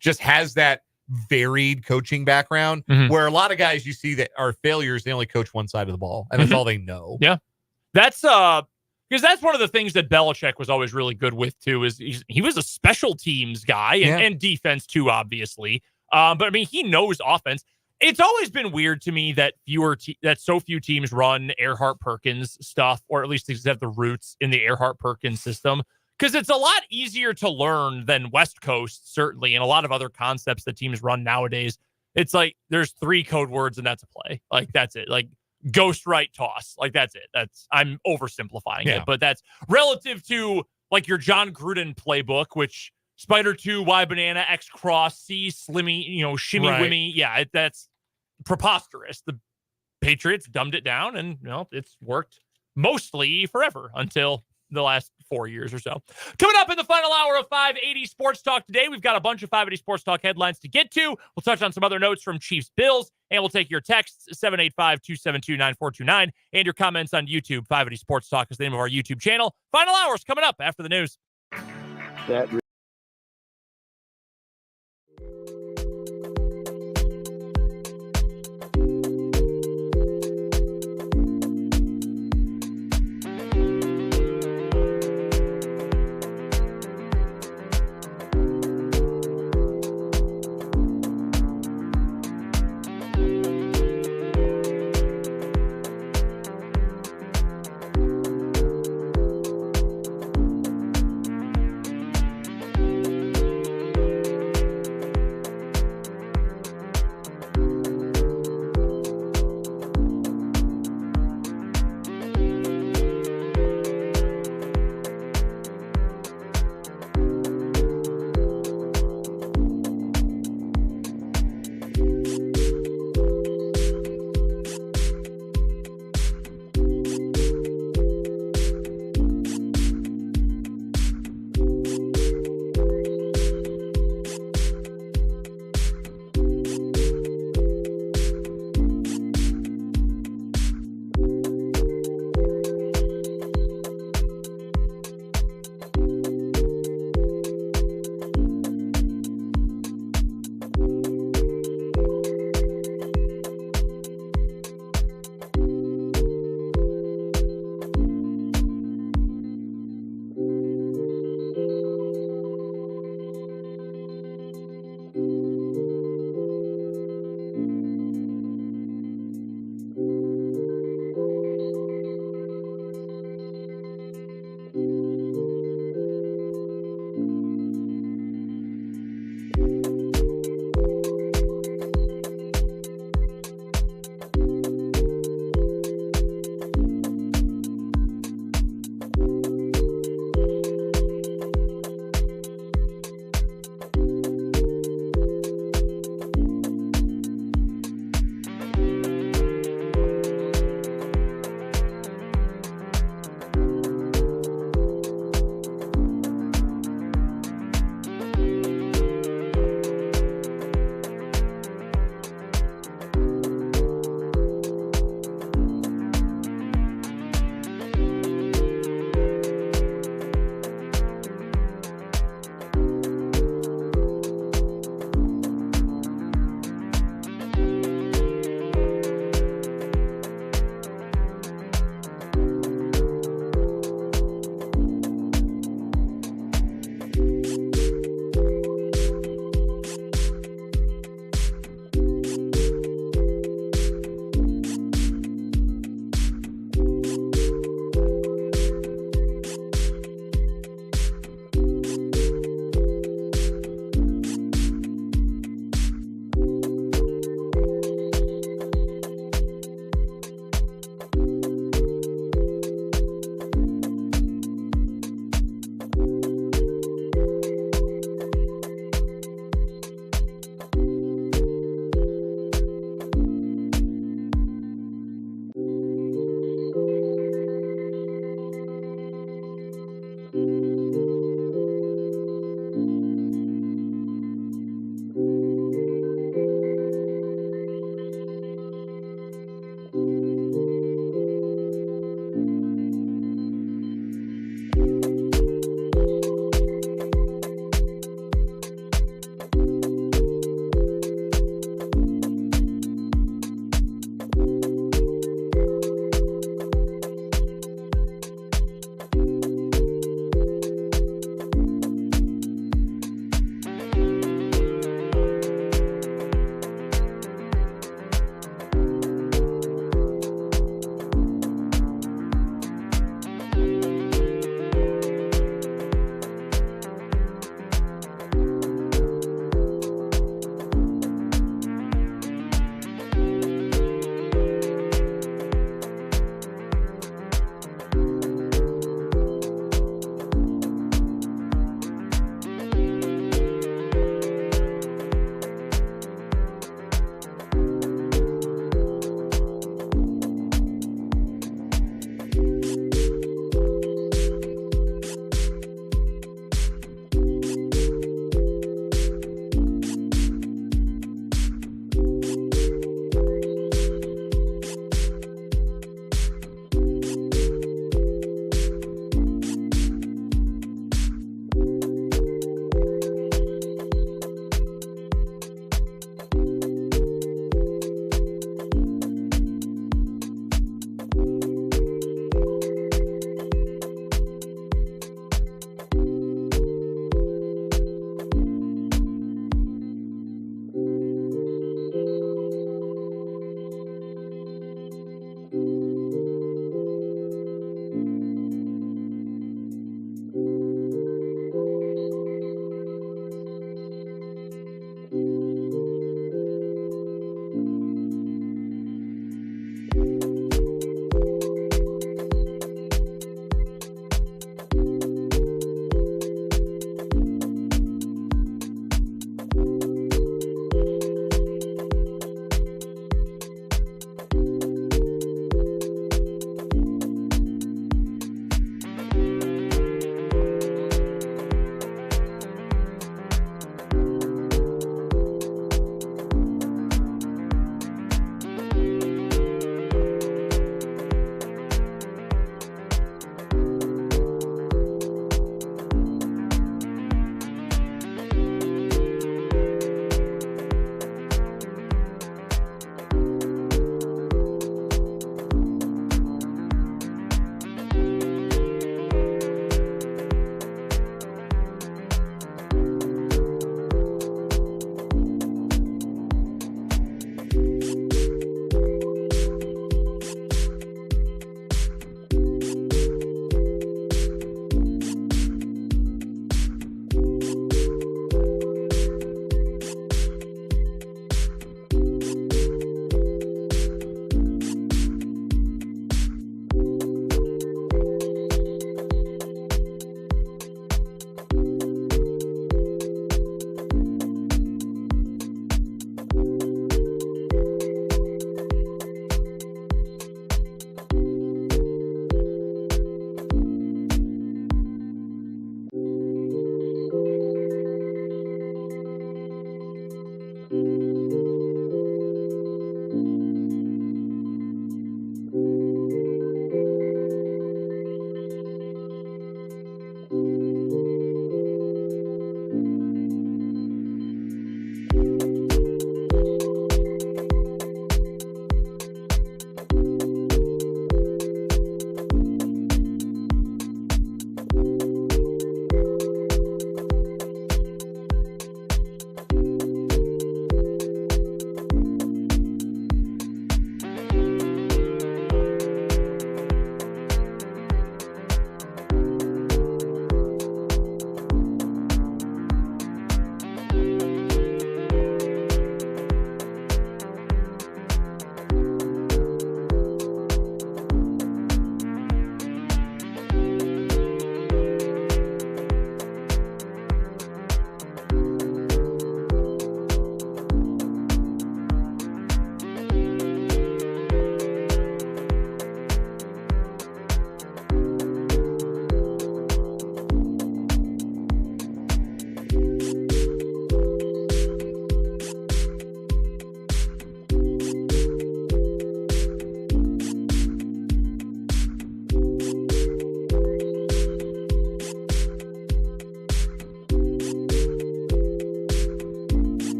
Just has that varied coaching background where a lot of guys you see that are failures, they only coach one side of the ball and that's all they know. Yeah. That's because that's one of the things that Belichick was always really good with too, is he was a special teams guy and defense too, obviously. But I mean, he knows offense. It's always been weird to me that that so few teams run Earhart-Perkins stuff, or at least have the roots in the Earhart-Perkins system, because it's a lot easier to learn than West Coast, certainly, and a lot of other concepts that teams run nowadays. It's like there's 3 code words and that's a play. That's it. Ghost right toss. That's it. I'm oversimplifying it, but that's relative to your John Gruden playbook, which Spider 2, Y banana, X cross, C slimmy, shimmy wimmy. Yeah, that's preposterous. The Patriots dumbed it down and it's worked mostly forever until the last 4 years or so. Coming up in the final hour of 580 Sports Talk today, we've got a bunch of 580 Sports Talk headlines to get to. We'll touch on some other notes from Chiefs Bills, and we'll take your texts, 785-272-9429, and your comments on YouTube. 580 Sports Talk is the name of our YouTube channel. Final hours coming up after the news.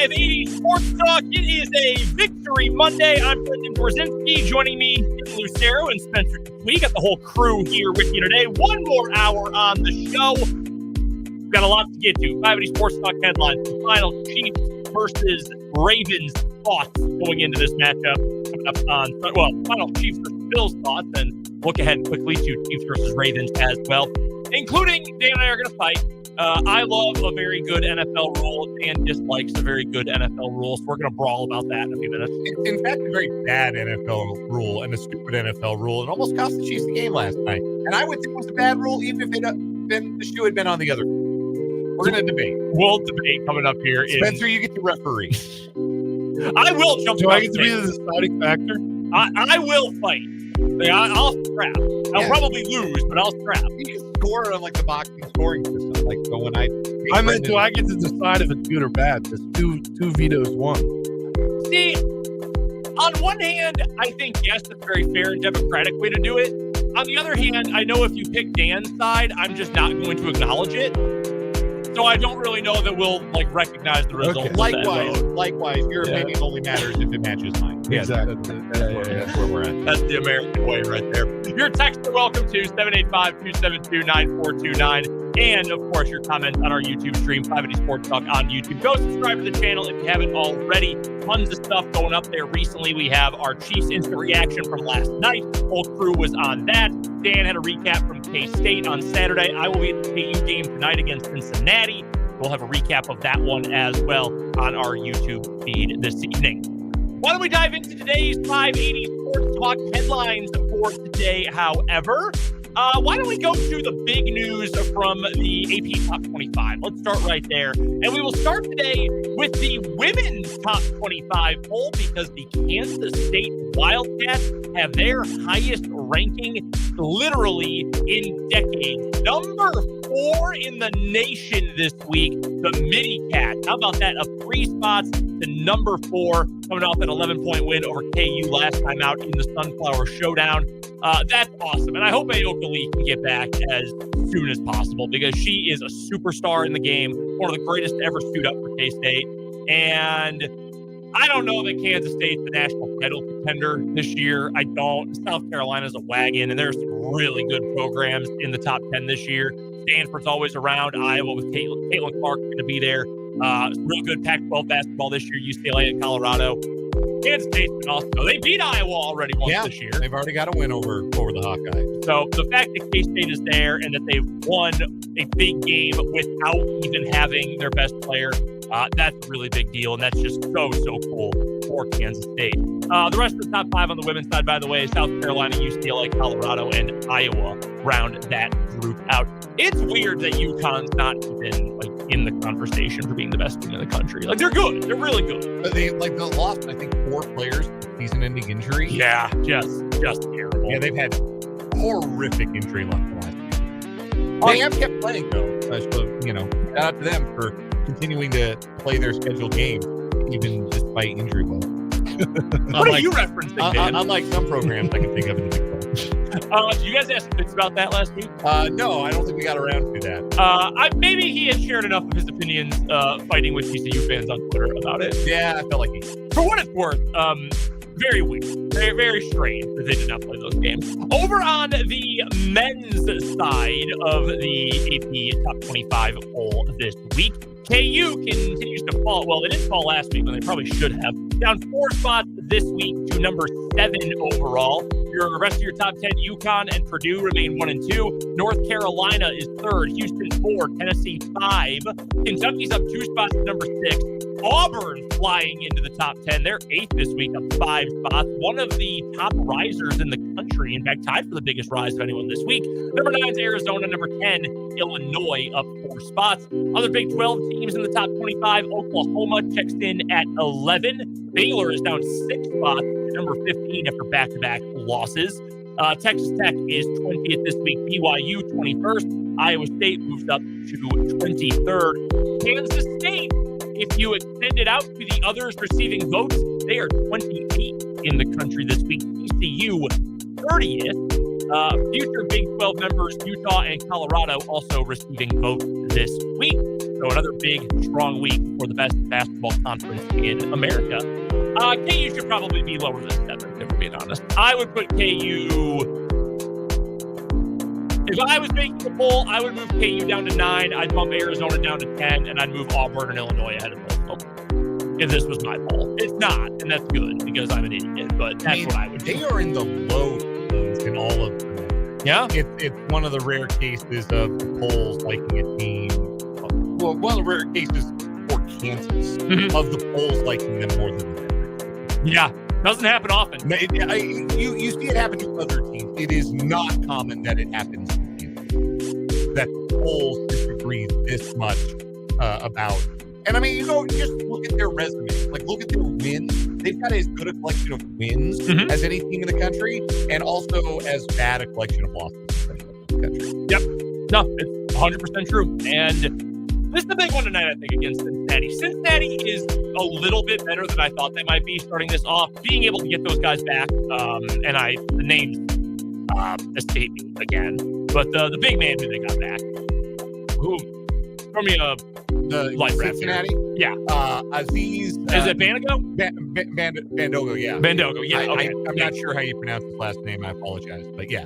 580 Sports Talk. It is a Victory Monday. I'm Brendan Dworzinski. Joining me, Stephen Lucero and Spencer. We got the whole crew here with you today. One more hour on the show. We've got a lot to get to. 580 Sports Talk headlines. The final Chiefs versus Ravens thoughts going into this matchup. Coming up on, final Chiefs versus Bills thoughts, and look ahead quickly to Chiefs versus Ravens as well, including Dan and I are going to fight. I love a very good NFL rule. Dan dislikes a very good NFL rule, so we're going to brawl about that in a few minutes. In fact, a very bad NFL rule and a stupid NFL rule. It almost cost the Chiefs the game last night. And I would think it was a bad rule even if the shoe had been on the other. We're going to debate. We'll debate coming up here. Spencer, you get to referee. I will jump. Do I get to be the deciding factor? I will fight. I'll scrap. I'll probably lose, but I'll scrap. You can score on like the boxing scoring system. Like so when I meant, do I get to decide if it's good or bad? There's two vetoes, one. See, on one hand, I think yes, that's a very fair and democratic way to do it. On the other hand, I know if you pick Dan's side, I'm just not going to acknowledge it. So I don't really know that we'll recognize the result. Okay. Likewise, your opinion only matters if it matches mine. Exactly. That's where we're at. That's the American way right there. Your texts are welcome to 785-272-9429. And, of course, your comments on our YouTube stream, 580 Sports Talk on YouTube. Go subscribe to the channel if you haven't already. Tons of stuff going up there recently. We have our Chiefs instant reaction from last night. Whole crew was on that. Dan had a recap from K-State on Saturday. I will be at the KU game tonight against Cincinnati. We'll have a recap of that one as well on our YouTube feed this evening. Why don't we dive into today's 580 Sports Talk headlines for today, however? Why don't we go to the big news from the AP Top 25? Let's start right there. And we will start today with the women's Top 25 poll because the Kansas State Wildcats have their highest ranking literally in decades. Number 4 in the nation this week, the Midi Cats. How about that? Up 3 spots to number 4, coming off an 11-point win over KU last time out in the Sunflower Showdown. That's awesome. And I hope Aoka Lee can get back as soon as possible because she is a superstar in the game, one of the greatest to ever suit up for K-State. And I don't know that Kansas State's the national title contender this year. I don't. South Carolina's a wagon, and there's some really good programs in the top 10 this year. Stanford's always around. Iowa with Caitlin Clark going to be there. Real good Pac-12 basketball this year. UCLA and Colorado. Kansas State's been awesome. They beat Iowa already once this year. They've already got a win over the Hawkeyes. So the fact that K-State is there and that they've won a big game without even having their best player, that's a really big deal. And that's just so cool for Kansas State. The rest of the top 5 on the women's side, by the way, South Carolina, UCLA, Colorado, and Iowa round that group out. It's weird that UConn's not even in the conversation for being the best team in the country. They're good. They're really good. But they lost, I think, 4 players season-ending injury. Yeah, just terrible. Yeah, they've had horrific injury luck the last year. They have kept playing though. So, shout out to them for continuing to play their scheduled games, even despite injury woes. What are you referencing, Dan? Unlike some programs I can think of in the Big 12. Did you guys ask Fitz about that last week? No, I don't think we got around to that. Maybe he had shared enough of his opinions fighting with TCU fans on Twitter about it. Yeah, I felt like he. For what it's worth, very weird. Very, very strange that they did not play those games. Over on the men's side of the AP Top 25 poll this week, KU continues to fall. Well, they didn't fall last week when they probably should have. Down 4 spots this week to number 7 overall. Your rest of your top 10, UConn and Purdue remain 1 and 2. North Carolina is 3rd. Houston 4. Tennessee 5. Kentucky's up 2 spots to number 6. Auburn flying into the top 10. They're 8th this week, up 5 spots. One of the top risers in the country. In fact, tied for the biggest rise of anyone this week. Number 9 is Arizona. Number 10, Illinois, up 4 spots. Other Big 12 teams in the top 25. Oklahoma checks in at 11. Baylor is down 6 spots to number 15 after back-to-back losses. Texas Tech is 20th this week. BYU 21st. Iowa State moves up to 23rd. Kansas State, if you extend it out to the others receiving votes, they are 28th in the country this week. TCU 30th. Future Big 12 members, Utah and Colorado, also receiving votes this week. So So another big, strong week for the best basketball conference in America. KU should probably be lower than 7, if we're being honest. I would put KU... If I was making the poll, I would move KU down to 9. I'd bump Arizona down to 10, and I'd move Auburn and Illinois ahead of both of them. If this was my poll. It's not, and that's good because I'm an idiot, but that's what I would do. They are in the low teens in all of them. Yeah? It's one of the rare cases of the polls liking a team. Well, one of the rare cases for Kansas of the polls liking them more than the other. Yeah. Doesn't happen often. You see it happen to other teams. It is not common that it happens to Kansas. That the polls disagree this much about. And I mean, you just look at their resume. Like, look at their wins. They've got as good a collection of wins as any team in the country, and also as bad a collection of losses as any team in the country. Yep. No, it's 100% true. And this is the big one tonight, I think, against Cincinnati. Cincinnati is a little bit better than I thought they might be starting this off. Being able to get those guys back, and the names escape me again. But the big man who they got back, who, throw me the light wrap Cincinnati? Here. Yeah. Aziz. Is it Bandago? Bandogo, yeah. Bandogo, yeah. Okay. I'm not sure how you pronounce his last name. I apologize. But yeah.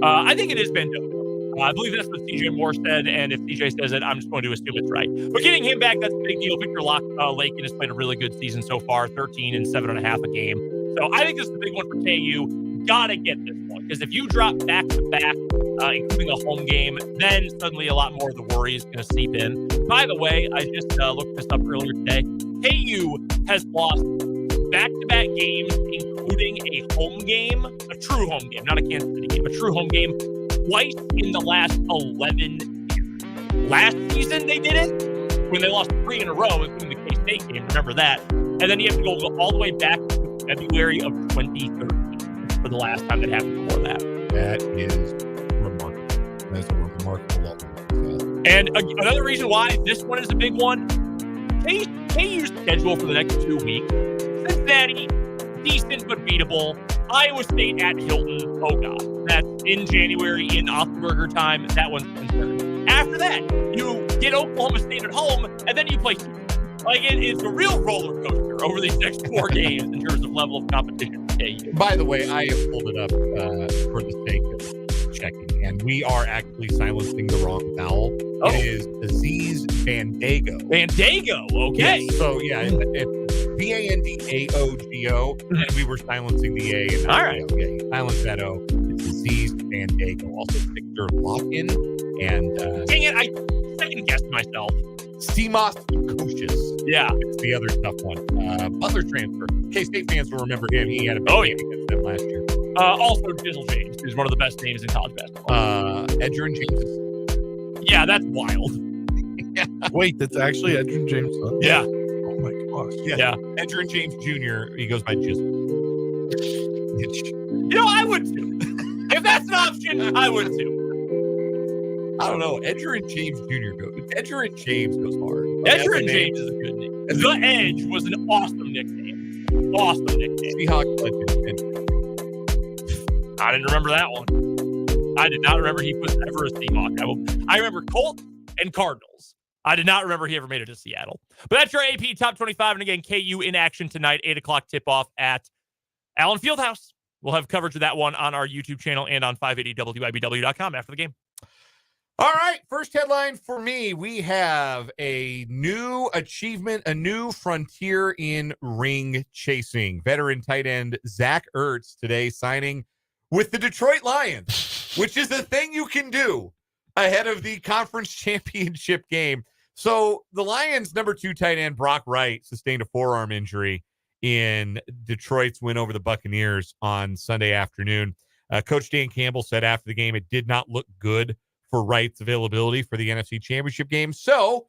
I think it is Bandogo. I believe that's what CJ Moore said, and if CJ says it, I'm just going to assume it's right. But getting him back, that's a big deal. Victor Lakin has played a really good season so far, 13 and 7.5 a game. So I think this is the big one for KU. Gotta get this one, because if you drop back-to-back, including a home game, then suddenly a lot more of the worry is going to seep in. By the way, I just looked this up earlier today. KU has lost back-to-back games, including a home game, a true home game, not a Kansas City game, a true home game, twice in the last 11 years. Last season they did it when they lost 3 in a row, including the K-State game. Remember that. And then you have to go all the way back to February of 2013 for the last time that happened before that. That is remarkable. That's a remarkable level. And another reason why this one is a big one, KU's schedule for the next 2 weeks. Cincinnati, decent but beatable. Iowa State at Hilton. Oh, God. That's in January in Offenburger time. That one's concerned. After that, you get Oklahoma State at home, and then you play Houston. Like, it's a real roller coaster over these next 4 games in terms of level of competition for KU. By the way, I have pulled it up for the sake of checking, and we are actually silencing the wrong vowel. Oh. It is Aziz Bandago. Bandago, okay. Yes, so, yeah, it's Bandago, and we were silencing the A. All right. Yeah, you silence that O. It's Aziz Bandago. Also, Victor Lock-in. And dang it, I second-guessed myself. Simas Kocius. Yeah. It's the other tough one. Butler transfer. K-State fans will remember him. He had a big game against them last year. Also, Jizzle James, who's one of the best names in college basketball. Edgerrin James. Yeah, that's wild. Yeah. Wait, that's actually Edgerrin James' son? Yeah. Oh, my gosh. Yeah. Edgerrin James Jr., he goes by Jizzle. I would too. If that's an option, I would too. I don't know. Edgerrin James Jr. Edgerrin James goes hard. Edgerrin James is a good name. The Edge was an awesome nickname. Awesome nickname. Seahawks legend. I didn't remember that one. I did not remember he was ever a Seahawk. I remember Colts and Cardinals. I did not remember he ever made it to Seattle. But that's your AP Top 25. And again, KU in action tonight, 8 o'clock tip-off at Allen Fieldhouse. We'll have coverage of that one on our YouTube channel and on 580WIBW.com after the game. All right, first headline for me. We have a new achievement, a new frontier in ring chasing. Veteran tight end Zach Ertz today signing with the Detroit Lions, which is a thing you can do ahead of the conference championship game. So the Lions' number 2 tight end Brock Wright sustained a forearm injury in Detroit's win over the Buccaneers on Sunday afternoon. Coach Dan Campbell said after the game it did not look good for Wright's availability for the NFC Championship game. So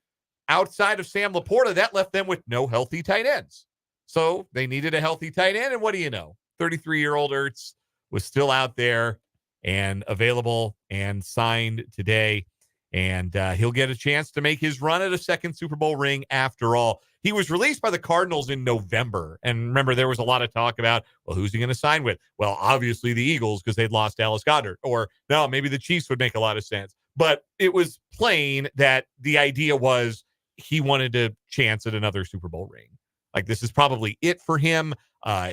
outside of Sam Laporta, that left them with no healthy tight ends. So they needed a healthy tight end. And what do you know? 33-year-old Ertz was still out there and available and signed today. And he'll get a chance to make his run at a second Super Bowl ring after all. He was released by the Cardinals in November. And remember, there was a lot of talk about, well, who's he going to sign with? Well, obviously the Eagles because they'd lost Dallas Goedert. Or, no, maybe the Chiefs would make a lot of sense. But it was plain that the idea was he wanted a chance at another Super Bowl ring. Like, this is probably it for him.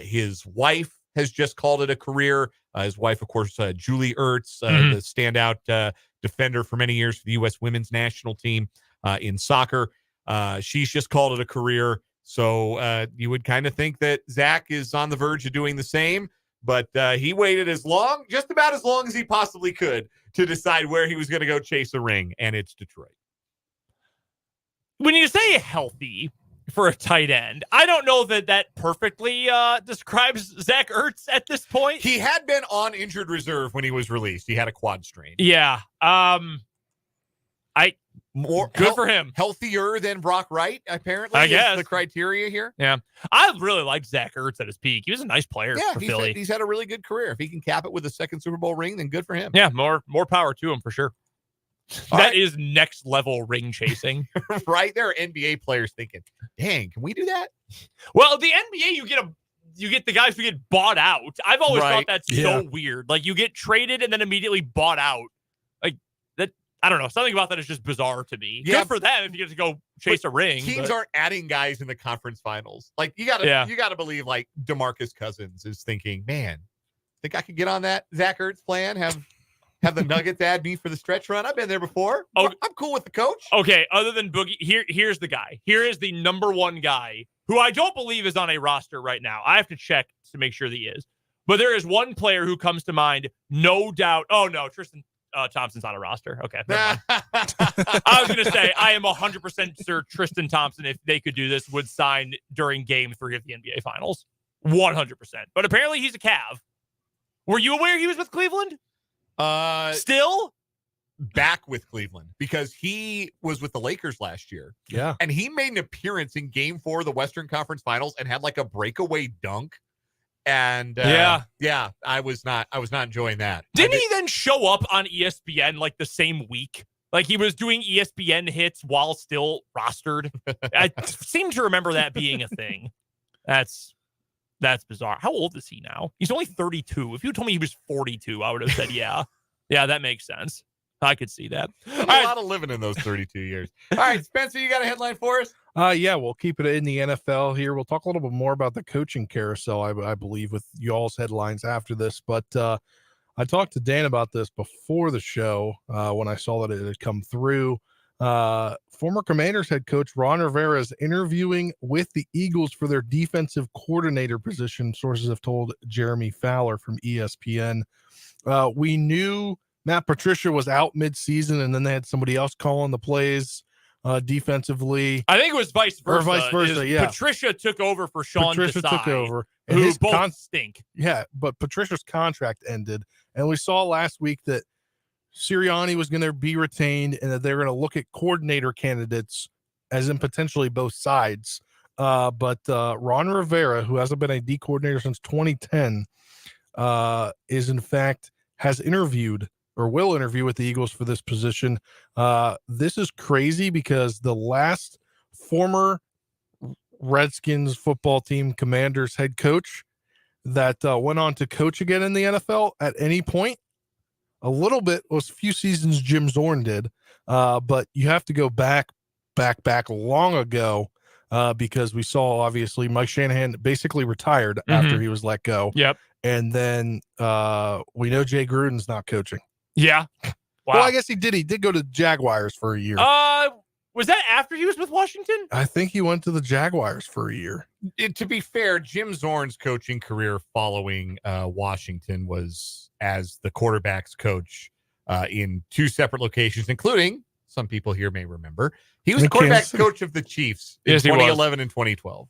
His wife has just called it a career. His wife, of course, Julie Ertz, the standout defender for many years for the U.S. women's national team in soccer. She's just called it a career. So you would kind of think that Zach is on the verge of doing the same, but he waited just about as long as he possibly could to decide where he was going to go chase a ring, and it's Detroit. When you say healthy for a tight end, I don't know that perfectly describes Zach Ertz at this point. He had been on injured reserve when he was released. He had a quad strain. Yeah. Good for him. Healthier than Brock Wright, apparently. I guess is the criteria here. Yeah. I really liked Zach Ertz at his peak. He was a nice player for Philly. He's had a really good career. If he can cap it with a second Super Bowl ring, then good for him. Yeah, more power to him for sure. That is next level ring chasing. Right? There are NBA players thinking, dang, can we do that? Well, the NBA, you get the guys who get bought out. I've always thought that's so weird. Like, you get traded and then immediately bought out. Like, that, I don't know. Something about that is just bizarre to me. Yeah. Good for them if you get to go chase a ring. Teams aren't adding guys in the conference finals. Like, you gotta believe, like, DeMarcus Cousins is thinking, man, think I could get on that Zach Ertz plan, have the Nuggets add me for the stretch run. I've been there before. I'm cool with the coach. Okay, other than Boogie, here's the guy. Here is the number one guy who I don't believe is on a roster right now. I have to check to make sure that he is. But there is one player who comes to mind, no doubt. Oh, no, Tristan Thompson's on a roster. Okay, never mind. I was going to say, I am 100% sure Tristan Thompson, if they could do this, would sign during Game 3 of the NBA Finals. 100%. But apparently he's a Cav. Were you aware he was with Cleveland? Still back with Cleveland, because he was with the Lakers last year. Yeah. And he made an appearance in Game 4 of the Western Conference Finals and had like a breakaway dunk. And I was not enjoying that. Didn't he then show up on ESPN like the same week? Like, he was doing ESPN hits while still rostered. I seem to remember that being a thing. That's bizarre. How old is he now? He's only 32. If you told me he was 42, I would have said, yeah, that makes sense. I could see that. A lot of living in those 32 years. All right, Spencer, you got a headline for us? Yeah, we'll keep it in the NFL here. We'll talk a little bit more about the coaching carousel, I believe, with y'all's headlines after this. But I talked to Dan about this before the show when I saw that it had come through. Former Commanders head coach Ron Rivera is interviewing with the Eagles for their defensive coordinator position, sources have told Jeremy Fowler from ESPN. We knew Matt Patricia was out midseason, and then they had somebody else calling the plays defensively. I think it was vice versa. Or vice versa, yeah. Patricia took over for Sean Patricia Desai, took over. And who his both stink. Yeah, but Patricia's contract ended, and we saw last week that Sirianni was going to be retained and that they're going to look at coordinator candidates, as in potentially both sides. But Ron Rivera, who hasn't been a D coordinator since 2010, is in fact has interviewed or will interview with the Eagles for this position. This is crazy because the last former Redskins football team Commanders head coach that went on to coach again in the NFL at any point, a little bit, was a few seasons Jim Zorn did, but you have to go back long ago because we saw, obviously, Mike Shanahan basically retired after he was let go. Yep. And then we know Jay Gruden's not coaching. Yeah. Wow. Well, I guess he did. He did go to Jaguars for a year. Was that after he was with Washington? I think he went to the Jaguars for a year. To be fair, Jim Zorn's coaching career following Washington was as the quarterback's coach in two separate locations, including, some people here may remember, he was the quarterback's coach of the Chiefs in 2011 and 2012.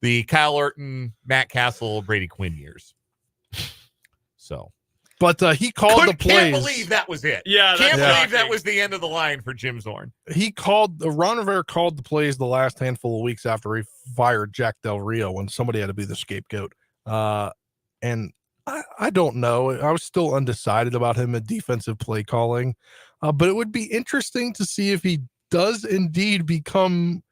The Kyle Orton, Matt Castle, Brady Quinn years. So. But he called the plays. Can't believe that was it. Yeah, can't believe that was the end of the line for Jim Zorn. He called Ron Rivera called the plays the last handful of weeks after he fired Jack Del Rio when somebody had to be the scapegoat. And I don't know. I was still undecided about him at defensive play calling, but it would be interesting to see if he does indeed become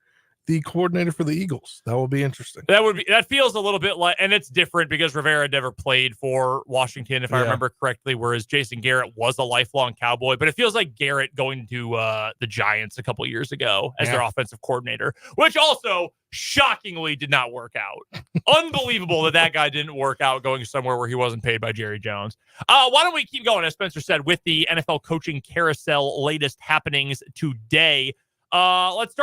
the coordinator for the Eagles. That will be interesting. That feels a little bit like, and it's different because Rivera never played for Washington, if I remember correctly, whereas Jason Garrett was a lifelong Cowboy. But it feels like Garrett going to the Giants a couple years ago as their offensive coordinator, which also shockingly did not work out. Unbelievable that guy didn't work out going somewhere where he wasn't paid by Jerry Jones. Why don't we keep going, as Spencer said, with the NFL coaching carousel latest happenings today. Let's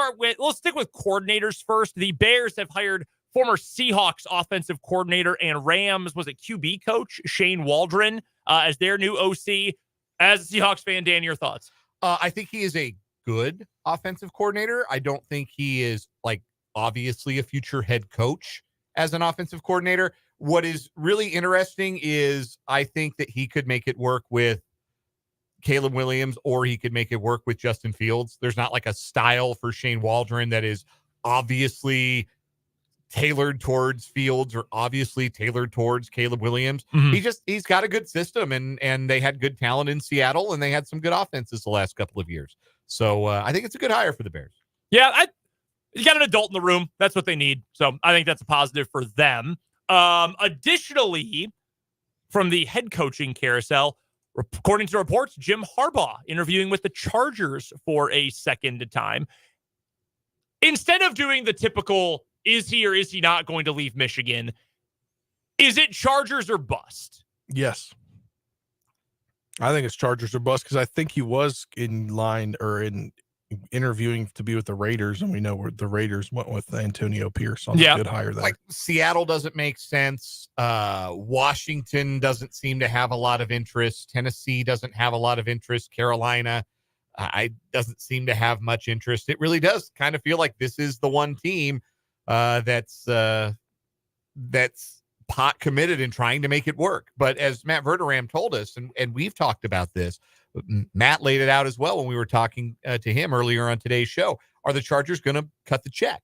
stick with coordinators first. The Bears have hired former Seahawks offensive coordinator and Rams, was it QB coach, Shane Waldron, as their new OC. As a Seahawks fan, Dan, your thoughts? I think he is a good offensive coordinator. I don't think he is, like, obviously a future head coach as an offensive coordinator. What is really interesting is I think that he could make it work with Caleb Williams, or he could make it work with Justin Fields. There's not like a style for Shane Waldron that is obviously tailored towards Fields or obviously tailored towards Caleb Williams. He's got a good system, and they had good talent in Seattle, and they had some good offenses the last couple of years. So I think it's a good hire for the Bears. Yeah, you got an adult in the room. That's what they need. So I think that's a positive for them. Additionally, from the head coaching carousel, according to reports, Jim Harbaugh interviewing with the Chargers for a second time. Instead of doing the typical, is he or is he not going to leave Michigan, is it Chargers or bust? Yes. I think it's Chargers or bust, because I think he was in line or in interviewing to be with the Raiders, and we know where the Raiders went with Antonio Pierce on a good hire there. Like, Seattle doesn't make sense. Washington doesn't seem to have a lot of interest. Tennessee doesn't have a lot of interest. Carolina doesn't seem to have much interest. It really does kind of feel like this is the one team that's pot committed and trying to make it work. But as Matt Verderame told us, and we've talked about this, Matt laid it out as well when we were talking to him earlier on today's show. Are the Chargers going to cut the check?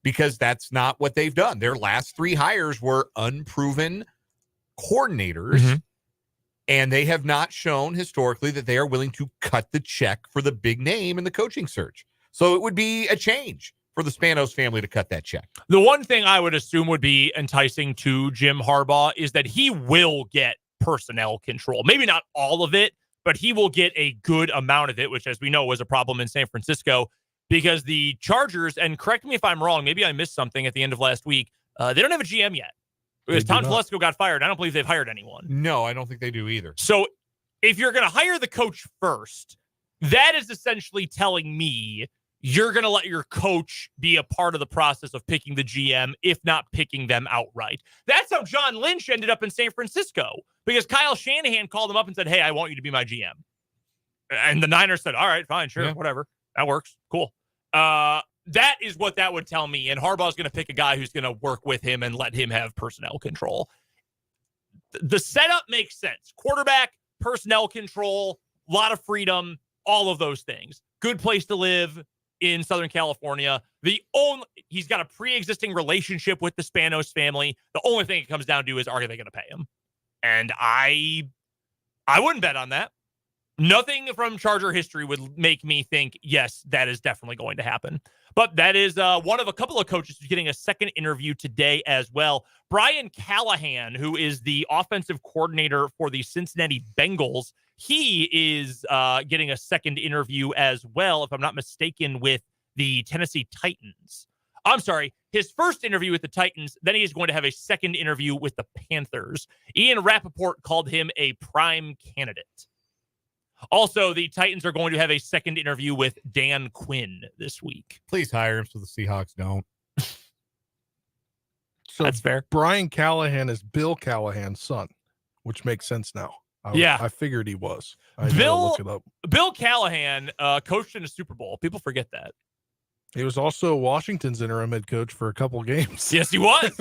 Because that's not what they've done. Their last three hires were unproven coordinators, and they have not shown historically that they are willing to cut the check for the big name in the coaching search. So it would be a change for the Spanos family to cut that check. The one thing I would assume would be enticing to Jim Harbaugh is that he will get personnel control. Maybe not all of it, but he will get a good amount of it, which, as we know, was a problem in San Francisco, because the Chargers, and correct me if I'm wrong, maybe I missed something at the end of last week, they don't have a GM yet. Because Tom Telesco got fired. I don't believe they've hired anyone. No, I don't think they do either. So if you're going to hire the coach first, that is essentially telling me you're going to let your coach be a part of the process of picking the GM, if not picking them outright. That's how John Lynch ended up in San Francisco, because Kyle Shanahan called him up and said, hey, I want you to be my GM. And the Niners said, all right, fine, sure, whatever. That works. Cool. That is what that would tell me. And Harbaugh's going to pick a guy who's going to work with him and let him have personnel control. The setup makes sense. Quarterback, personnel control, a lot of freedom, all of those things. Good place to live in Southern California. He's got a pre-existing relationship with the Spanos family. The only thing it comes down to is, are they going to pay him? And I wouldn't bet on that. Nothing from Charger history would make me think, yes, that is definitely going to happen. But that is one of a couple of coaches who's getting a second interview today as well. Brian Callahan, who is the offensive coordinator for the Cincinnati Bengals, he is getting a second interview as well, if I'm not mistaken, with the Tennessee Titans. I'm sorry, his first interview with the Titans, then he is going to have a second interview with the Panthers. Ian Rappaport called him a prime candidate. Also, the Titans are going to have a second interview with Dan Quinn this week. Please hire him so the Seahawks don't. So that's fair. Brian Callahan is Bill Callahan's son, which makes sense now. I figured he was. Look it up. Bill Callahan coached in a Super Bowl. People forget that. He was also Washington's interim head coach for a couple games. Yes, he was.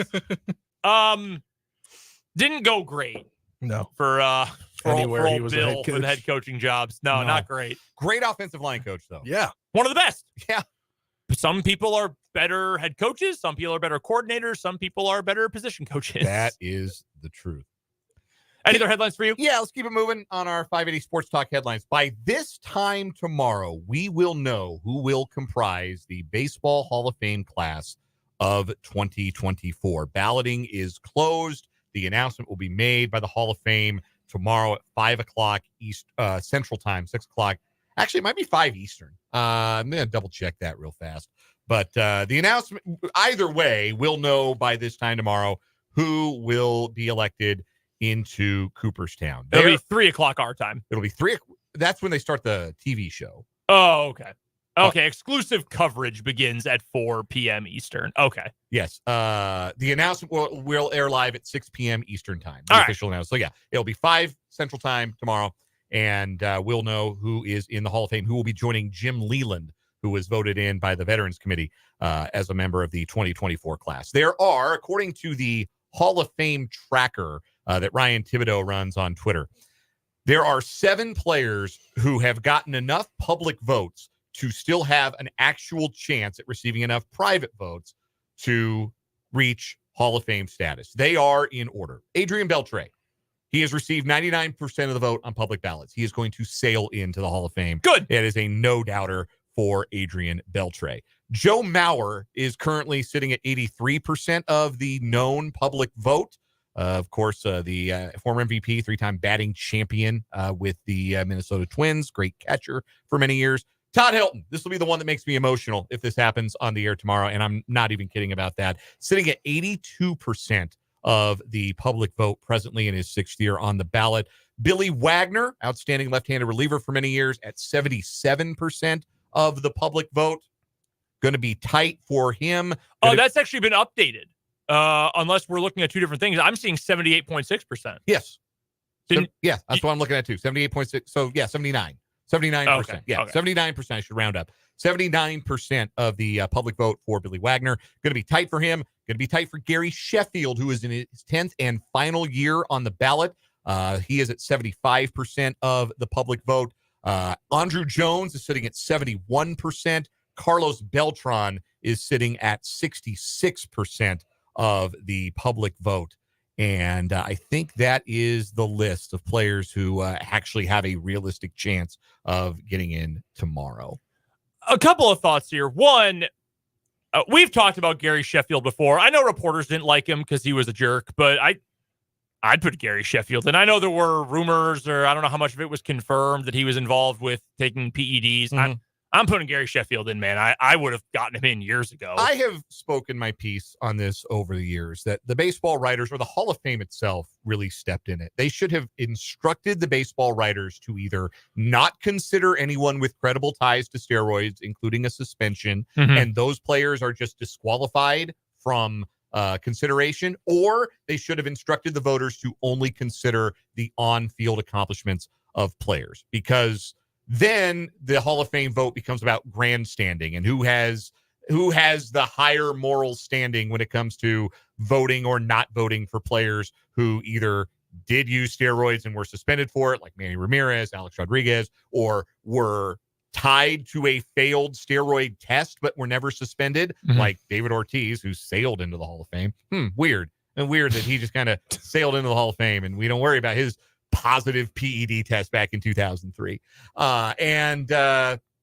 Didn't go great. No. For anywhere he was Bill a head coach. for the head coaching jobs. No, not great. Great offensive line coach, though. Yeah. One of the best. Yeah. Some people are better head coaches. Some people are better coordinators. Some people are better position coaches. That is the truth. Any other headlines for you? Yeah, let's keep it moving on our 580 Sports Talk headlines. By this time tomorrow, we will know who will comprise the Baseball Hall of Fame class of 2024. Balloting is closed. The announcement will be made by the Hall of Fame tomorrow at 5 o'clock Central Time, 6 o'clock. Actually, it might be 5 Eastern. I'm going to double check that real fast. But the announcement, either way, we'll know by this time tomorrow who will be elected into Cooperstown. It'll be 3 o'clock our time. It'll be 3. That's when they start the TV show. Oh, okay. Okay, exclusive coverage begins at 4 p.m. Eastern. Okay. Yes. The announcement will air live at 6 p.m. Eastern time. The All official announcement. So, yeah, it'll be 5 Central Time tomorrow, and we'll know who is in the Hall of Fame, who will be joining Jim Leland, who was voted in by the Veterans Committee as a member of the 2024 class. There are, according to the Hall of Fame tracker that Ryan Thibodeau runs on Twitter, there are 7 players who have gotten enough public votes to still have an actual chance at receiving enough private votes to reach Hall of Fame status. They are in order. Adrian Beltre. He has received 99% of the vote on public ballots. He is going to sail into the Hall of Fame. Good. It is a no-doubter for Adrian Beltre. Joe Mauer is currently sitting at 83% of the known public vote. Of course, the former MVP, 3-time batting champion with the Minnesota Twins, great catcher for many years. Todd Hilton, this will be the one that makes me emotional if this happens on the air tomorrow, and I'm not even kidding about that. Sitting at 82% of the public vote presently in his 6th year on the ballot. Billy Wagner, outstanding left-handed reliever for many years, at 77% of the public vote. Going to be tight for him. That's actually been updated. Unless we're looking at two different things. I'm seeing 78.6%. Yes. Yeah, that's what I'm looking at too. 78.6. So, yeah, 79. 79%. Okay, yeah, okay. 79%. I should round up. 79% of the public vote for Billy Wagner. Going to be tight for him. Going to be tight for Gary Sheffield, who is in his 10th and final year on the ballot. He is at 75% of the public vote. Andrew Jones is sitting at 71%. Carlos Beltran is sitting at 66% of the public vote. And I think that is the list of players who actually have a realistic chance of getting in tomorrow. A couple of thoughts here. One, we've talked about Gary Sheffield before. I know reporters didn't like him because he was a jerk, but I'd put Gary Sheffield. And I know there were rumors, or I don't know how much of it was confirmed, that he was involved with taking PEDs. Mm-hmm. I'm putting Gary Sheffield in, man. I would have gotten him in years ago. I have spoken my piece on this over the years, that the baseball writers, or the Hall of Fame itself, really stepped in it. They should have instructed the baseball writers to either not consider anyone with credible ties to steroids, including a suspension, and those players are just disqualified from consideration, or they should have instructed the voters to only consider the on-field accomplishments of players, because then the Hall of Fame vote becomes about grandstanding and who has the higher moral standing when it comes to voting or not voting for players who either did use steroids and were suspended for it, like Manny Ramirez, Alex Rodriguez, or were tied to a failed steroid test but were never suspended, like David Ortiz, who sailed into the Hall of Fame. Weird that he just kind of sailed into the Hall of Fame, and we don't worry about his positive PED test back in 2003. And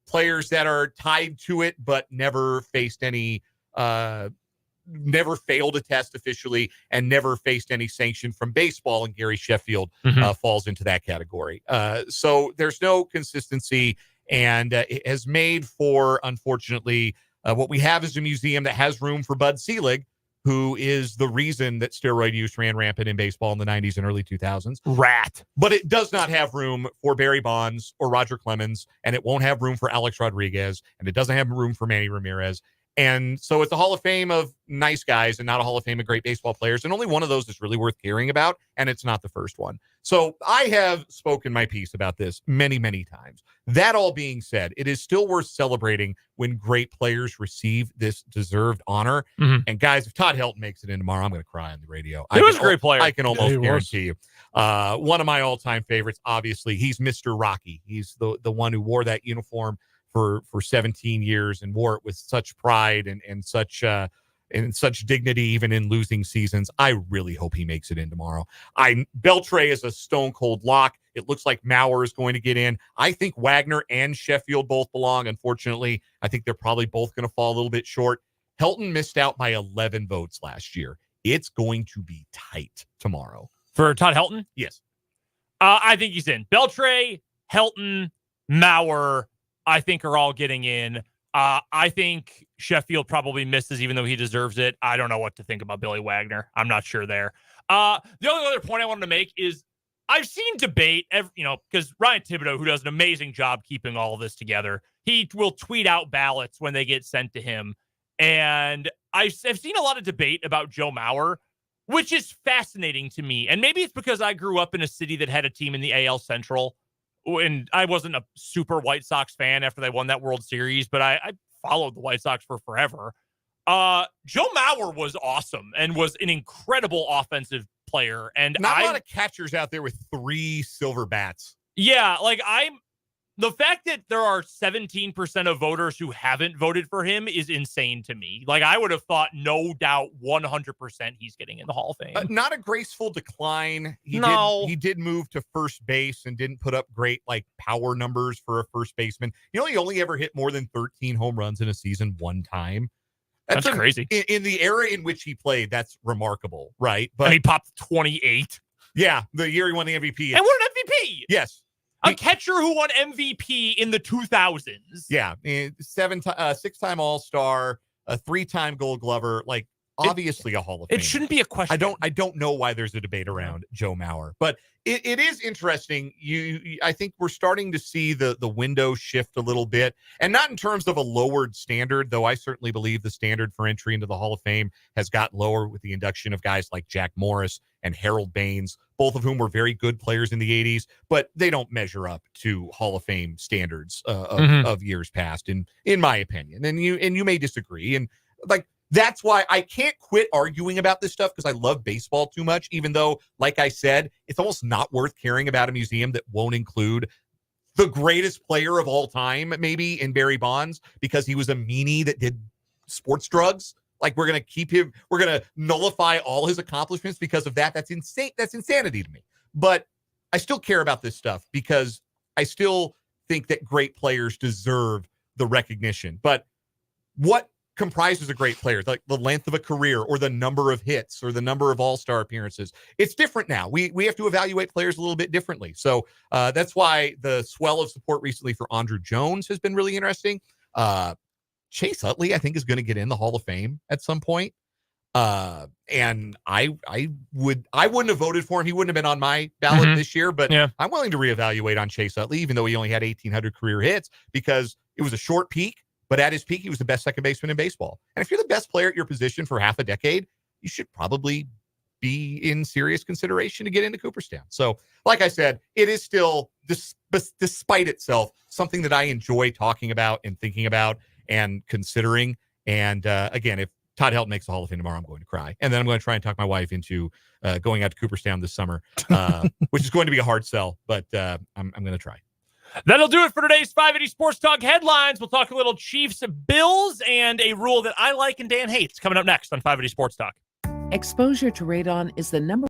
players that are tied to it but never faced any, never failed a test officially and never faced any sanction from baseball, and Gary Sheffield falls into that category. So there's no consistency, and it has made for, unfortunately, what we have is a museum that has room for Bud Selig, who is the reason that steroid use ran rampant in baseball in the 90s and early 2000s. Rat. But it does not have room for Barry Bonds or Roger Clemens, and it won't have room for Alex Rodriguez, and it doesn't have room for Manny Ramirez. And so it's a Hall of Fame of nice guys and not a Hall of Fame of great baseball players. And only one of those is really worth caring about, and it's not the first one. So I have spoken my piece about this many, many times. That all being said, it is still worth celebrating when great players receive this deserved honor. And guys, if Todd Helton makes it in tomorrow, I'm going to cry on the radio. He was a great player. I can almost guarantee you. One of my all-time favorites, obviously, he's Mr. Rocky. He's the one who wore that uniform for 17 years and wore it with such pride and such and such dignity even in losing seasons. I really hope he makes it in tomorrow. Beltray is a stone cold lock. It looks like Maurer is going to get in. I think Wagner and Sheffield both belong. Unfortunately, I think they're probably both going to fall a little bit short. Helton missed out by 11 votes last year. It's going to be tight tomorrow. For Todd Helton? Yes. I think he's in. Beltray, Helton, Maurer, I think are all getting in. I think Sheffield probably misses, even though he deserves it. I don't know what to think about Billy Wagner. I'm not sure there. The only other point I wanted to make is I've seen debate, because Ryan Thibodeau, who does an amazing job keeping all of this together, he will tweet out ballots when they get sent to him. And I've seen a lot of debate about Joe Mauer, which is fascinating to me. And maybe it's because I grew up in a city that had a team in the AL Central, and I wasn't a super White Sox fan after they won that World Series, but I followed the White Sox for forever. Joe Mauer was awesome and was an incredible offensive player. And not a lot of catchers out there with 3 silver bats. Yeah, the fact that there are 17% of voters who haven't voted for him is insane to me. I would have thought, no doubt, 100% he's getting in the Hall of Fame. Not a graceful decline. He did move to first base and didn't put up great power numbers for a first baseman. He only ever hit more than 13 home runs in a season one time. That's crazy. In the era in which he played, that's remarkable, right? But he popped 28. Yeah, the year he won the MVP. And what an MVP! Yes. A catcher who won MVP in the 2000s. Yeah, 6-time All-Star, a 3-time Gold Glover, obviously a Hall of Fame. It shouldn't be a question. I don't know why there's a debate around Joe Mauer, but it is interesting. I think we're starting to see the window shift a little bit, and not in terms of a lowered standard, though I certainly believe the standard for entry into the Hall of Fame has gotten lower with the induction of guys like Jack Morris and Harold Baines, both of whom were very good players in the 80s, but they don't measure up to Hall of Fame standards of years past, in my opinion. And you may disagree, and that's why I can't quit arguing about this stuff, because I love baseball too much, even though, like I said, it's almost not worth caring about a museum that won't include the greatest player of all time, maybe, in Barry Bonds, because he was a meanie that did sports drugs. We're going to keep him, we're going to nullify all his accomplishments because of that. That's insane. That's insanity to me. But I still care about this stuff because I still think that great players deserve the recognition. But what comprises a great player, the length of a career or the number of hits or the number of all-star appearances? It's different now. We have to evaluate players a little bit differently. So that's why the swell of support recently for Andruw Jones has been really interesting. Chase Utley, I think, is going to get in the Hall of Fame at some point. And I wouldn't have voted for him. He wouldn't have been on my ballot this year, but I'm willing to reevaluate on Chase Utley, even though he only had 1,800 career hits, because it was a short peak. But at his peak, he was the best second baseman in baseball. And if you're the best player at your position for half a decade, you should probably be in serious consideration to get into Cooperstown. So, like I said, it is still, despite itself, something that I enjoy talking about and thinking about and considering. And again, if Todd Helton makes the Hall of Fame tomorrow, I'm going to cry. And then I'm going to try and talk my wife into going out to Cooperstown this summer, which is going to be a hard sell, but I'm going to try. That'll do it for today's 580 Sports Talk headlines. We'll talk a little Chiefs, Bills, and a rule that I like and Dan hates coming up next on 580 Sports Talk. Exposure to radon is the number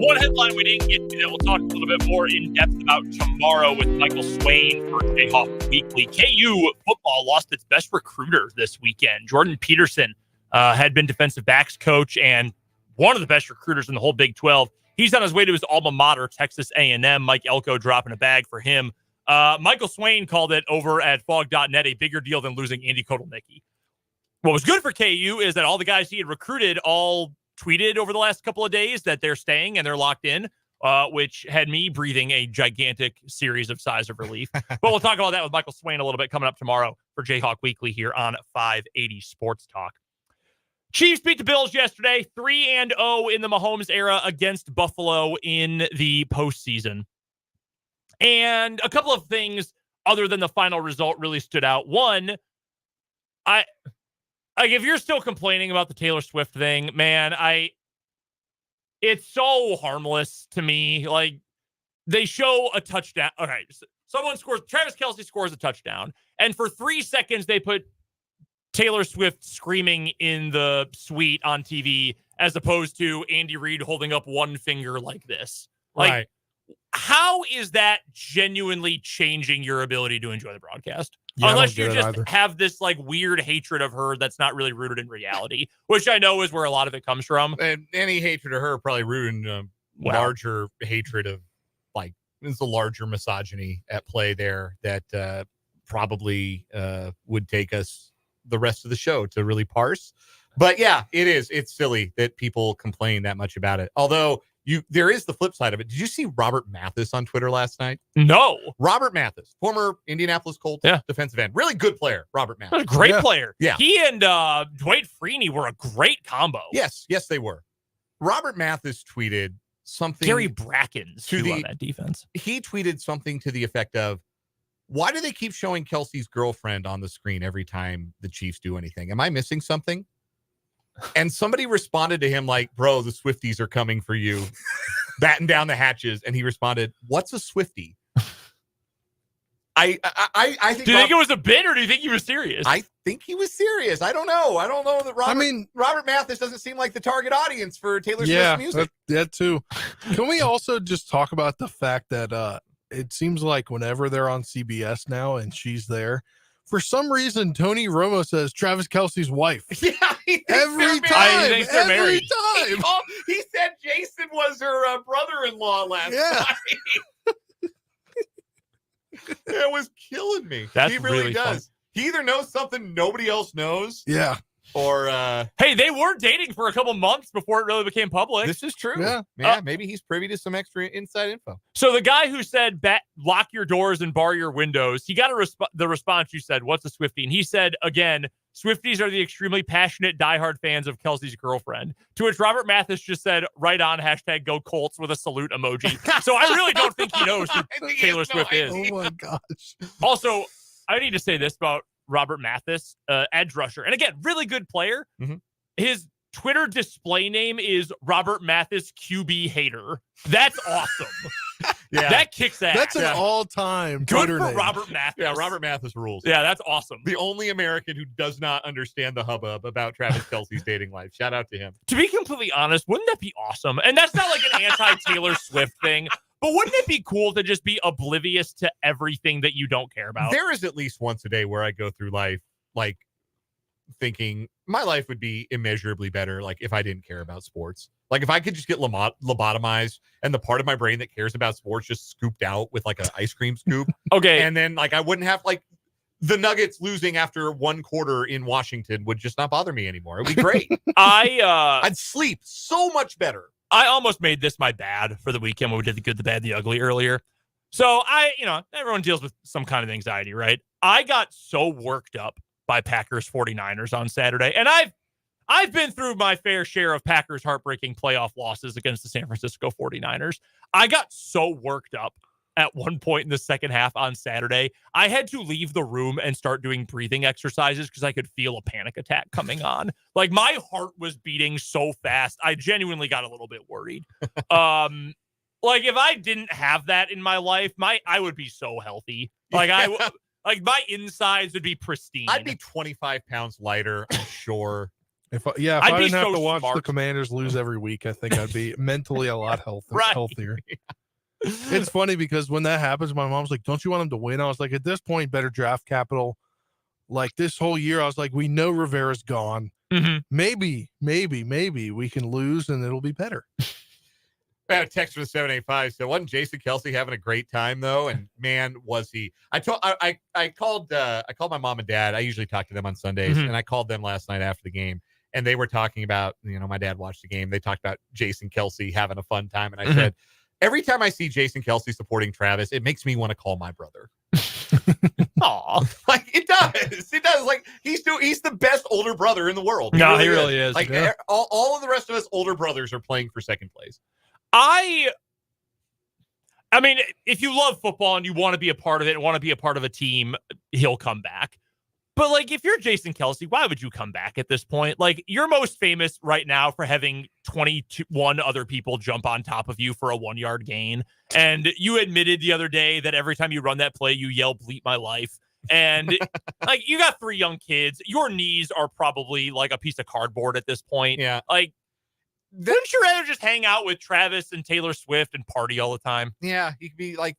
One headline we didn't get to that we'll talk a little bit more in depth about tomorrow with Michael Swain for Jayhawk Weekly. KU football lost its best recruiter this weekend. Jordan Peterson had been defensive backs coach and one of the best recruiters in the whole Big 12. He's on his way to his alma mater, Texas A&M. Mike Elko dropping a bag for him. Michael Swain called it over at Fog.net a bigger deal than losing Andy Kotelnicki. What was good for KU is that all the guys he had recruited all tweeted over the last couple of days that they're staying and they're locked in, which had me breathing a gigantic series of sighs of relief. But we'll talk about that with Michael Swain a little bit coming up tomorrow for Jayhawk Weekly here on 580 Sports Talk. Chiefs beat the Bills yesterday, 3-0 in the Mahomes era against Buffalo in the postseason. And a couple of things other than the final result really stood out. One, if you're still complaining about the Taylor Swift thing, man, it's so harmless to me. Like, they show a touchdown. Okay, someone scores. Travis Kelce scores a touchdown, and for 3 seconds they put Taylor Swift screaming in the suite on TV, as opposed to Andy Reid holding up one finger like this. Like, Right. How is that genuinely changing your ability to enjoy the broadcast? Yeah, Unless you just have this like weird hatred of her that's not really rooted in reality, which I know is where a lot of it comes from. And any hatred of her probably rooted in larger hatred of, like, there's a larger misogyny at play there that probably would take us the rest of the show to really parse. But yeah, it is. It's silly that people complain that much about it. Although there is the flip side of it. Did you see Robert Mathis on Twitter last night? No. Robert Mathis, former Indianapolis Colts defensive end. Really good player, Robert Mathis. A great player. Yeah. He and Dwight Freeney were a great combo. Yes, they were. Robert Mathis tweeted something. Gary Bracken's on that defense. He tweeted something to the effect of, why do they keep showing Kelsey's girlfriend on the screen every time the Chiefs do anything? Am I missing something? And somebody responded to him like, bro, the Swifties are coming for you. Batten down the hatches. And he responded, what's a Swiftie? I think. Do you think it was a bit, or do you think he was serious? I think he was serious. I don't know that Robert Mathis doesn't seem like the target audience for Taylor Swift's music. That too. Can we also just talk about the fact that it seems like whenever they're on CBS now and she's there, for some reason, Tony Romo says Travis Kelce's wife. Yeah, every time. He said Jason was her brother-in-law last night. It was killing me. He really does. Fun. He either knows something nobody else knows. Yeah. Or hey, they were dating for a couple months before it really became public. This is true. Yeah. Maybe he's privy to some extra inside info. So the guy who said lock your doors and bar your windows, he got the response you said, what's a Swiftie? And he said, again, Swifties are the extremely passionate, diehard fans of Kelsey's girlfriend. To which Robert Mathis just said, right on, #go Colts with a salute emoji. So I really don't think he knows who Taylor Swift is. Oh my gosh. Also, I need to say this about Robert Mathis, edge rusher. And again, really good player. Mm-hmm. His Twitter display name is Robert Mathis QB hater. That's awesome. Yeah. That kicks ass. That's an all-time good Twitter for name. Robert Mathis. Yeah, Robert Mathis rules. Yeah, that's awesome. The only American who does not understand the hubbub about Travis Kelce's dating life. Shout out to him. To be completely honest, wouldn't that be awesome? And that's not like an anti-Taylor Swift thing, but wouldn't it be cool to just be oblivious to everything that you don't care about? There is at least once a day where I go through life like thinking my life would be immeasurably better like if I didn't care about sports. Like if I could just get lobotomized and the part of my brain that cares about sports just scooped out with like an ice cream scoop. Okay. And then like I wouldn't have like the Nuggets losing after one quarter in Washington would just not bother me anymore. It would be great. I'd sleep so much better. I almost made this my bad for the weekend when we did the good, the bad, the ugly earlier. So everyone deals with some kind of anxiety, right? I got so worked up by Packers 49ers on Saturday. And I've been through my fair share of Packers heartbreaking playoff losses against the San Francisco 49ers. I got so worked up at one point in the second half on Saturday, I had to leave the room and start doing breathing exercises because I could feel a panic attack coming on. Like my heart was beating so fast. I genuinely got a little bit worried. Like if I didn't have that in my life, I would be so healthy. Like like my insides would be pristine. I'd be 25 pounds lighter, I'm sure. If I didn't have to watch the Commanders lose every week, I think I'd be mentally a lot healthier. It's funny because when that happens, my mom's like, "Don't you want them to win?" I was like, "At this point, better draft capital." Like this whole year, I was like, "We know Rivera's gone. Maybe we can lose and it'll be better." I have a text from the 785. So wasn't Jason Kelsey having a great time though? And man, was he! I called my mom and dad. I usually talk to them on Sundays, and I called them last night after the game, and they were talking about, my dad watched the game. They talked about Jason Kelsey having a fun time, and I said, every time I see Jason Kelsey supporting Travis, it makes me want to call my brother. Aw, like it does. It does. Like he's the best older brother in the world. He really is. Like all of the rest of us older brothers are playing for second place. I mean, if you love football and you want to be a part of it and want to be a part of a team, he'll come back. But like, if you're Jason Kelsey, why would you come back at this point? Like, you're most famous right now for having 21 other people jump on top of you for a 1-yard gain. And you admitted the other day that every time you run that play, you yell, "Bleep my life." And like, you got 3 young kids. Your knees are probably like a piece of cardboard at this point. Yeah. Like, wouldn't you rather just hang out with Travis and Taylor Swift and party all the time? Yeah, you could be like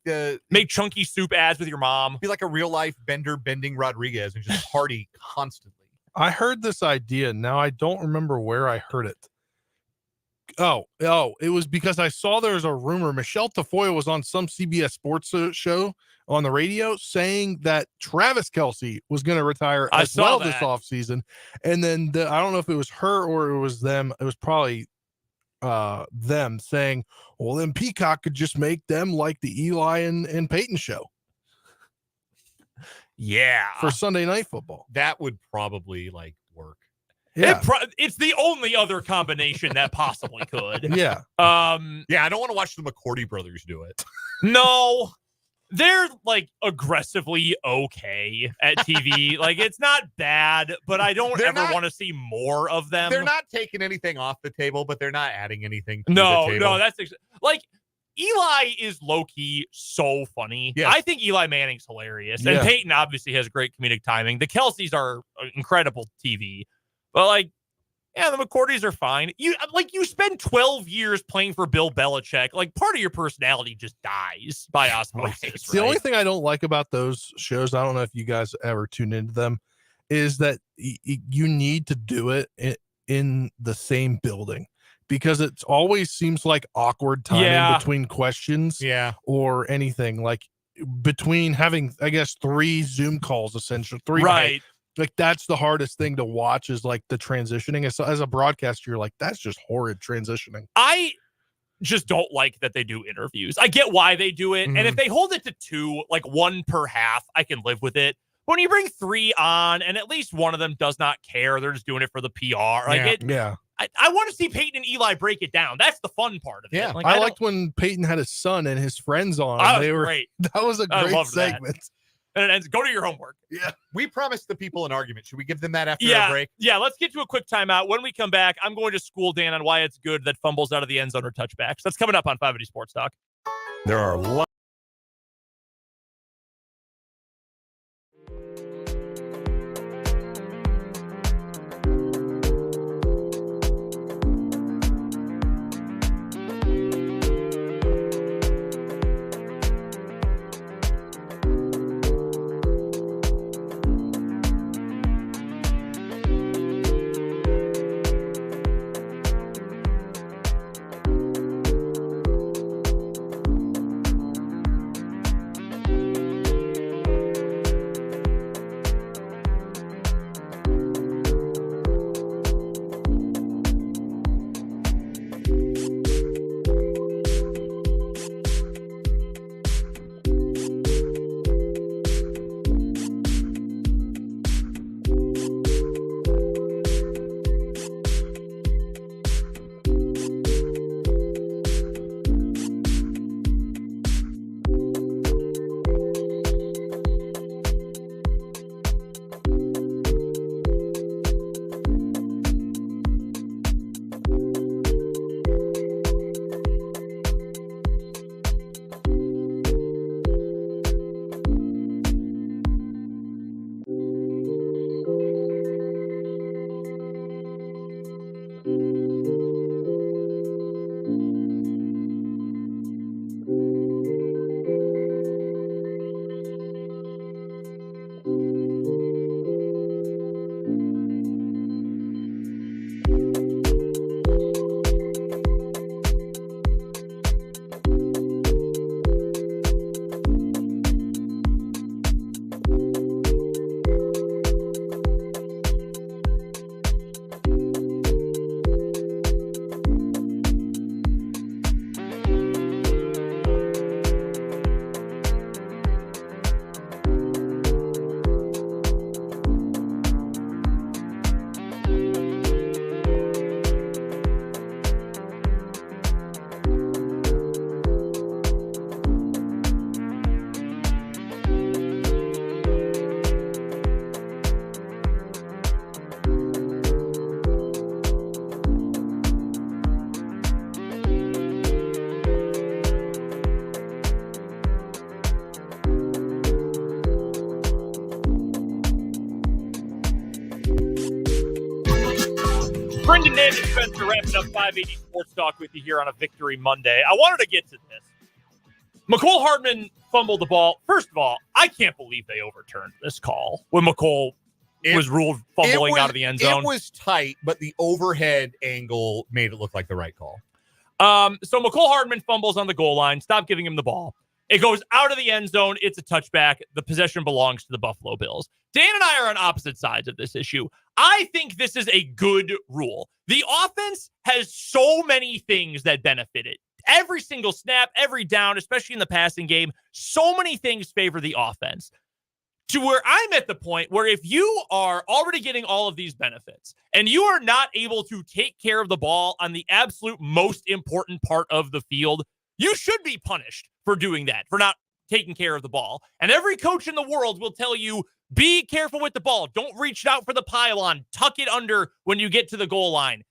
make chunky soup ads with your mom. Be like a real life bending Rodriguez and just party constantly. I heard this idea. Now I don't remember where I heard it. Oh, it was because I saw there was a rumor. Michelle Tafoya was on some CBS Sports show on the radio saying that Travis Kelsey was going to retire as well this offseason. And then I don't know if it was her or it was them. It was probably them saying, well, then Peacock could just make them like the Eli and Peyton show. Yeah. For Sunday Night Football. That would probably work. Yeah. It's the only other combination that possibly could. Yeah. Yeah, I don't want to watch the McCourty brothers do it. No. They're aggressively okay at TV. It's not bad, but I don't want to see more of them. They're not taking anything off the table, but they're not adding anything to the table. No, that's Eli is low-key so funny. Yes. I think Eli Manning's hilarious. And Peyton obviously has great comedic timing. The Kelseys are incredible TV. But the McCourtys are fine. You spend 12 years playing for Bill Belichick. Part of your personality just dies by osmosis. Right? The only thing I don't like about those shows, I don't know if you guys ever tune into them, is that you need to do it in the same building because it always seems like awkward timing between questions or anything. Between having, I guess, 3 Zoom calls, essentially. 3. Right. That's the hardest thing to watch is the transitioning. As a broadcaster, you're that's just horrid transitioning. I just don't like that they do interviews. I get why they do it. And if they hold it to 2, 1 per half, I can live with it. But when you bring 3 on and at least one of them does not care, they're just doing it for the PR. I want to see Peyton and Eli break it down. That's the fun part of it. Yeah. I liked when Peyton had his son and his friends on. Great. That was a great segment. That. And it ends, go to your homework. Yeah. We promised the people an argument. Should we give them that after our break? Yeah, let's get to a quick timeout. When we come back, I'm going to school Dan on why it's good that fumbles out of the end zone or touchbacks. That's coming up on 580 Sports Talk. There are lots. Brendan Name and Spencer wrapping up 580 Sports Talk with you here on a Victory Monday. I wanted to get to this. McCole Hardman fumbled the ball. First of all, I can't believe they overturned this call when McCole was ruled fumbling out of the end zone. It was tight, but the overhead angle made it look like the right call. So McCole Hardman fumbles on the goal line. Stop giving him the ball. It goes out of the end zone. It's a touchback. The possession belongs to the Buffalo Bills. Dan and I are on opposite sides of this issue. I think this is a good rule. The offense has so many things that benefit it. Every single snap, every down, especially in the passing game, so many things favor the offense. To where I'm at the point where if you are already getting all of these benefits and you are not able to take care of the ball on the absolute most important part of the field, you should be punished for doing that, for not taking care of the ball. And every coach in the world will tell you, be careful with the ball. Don't reach out for the pylon. Tuck it under when you get to the goal line.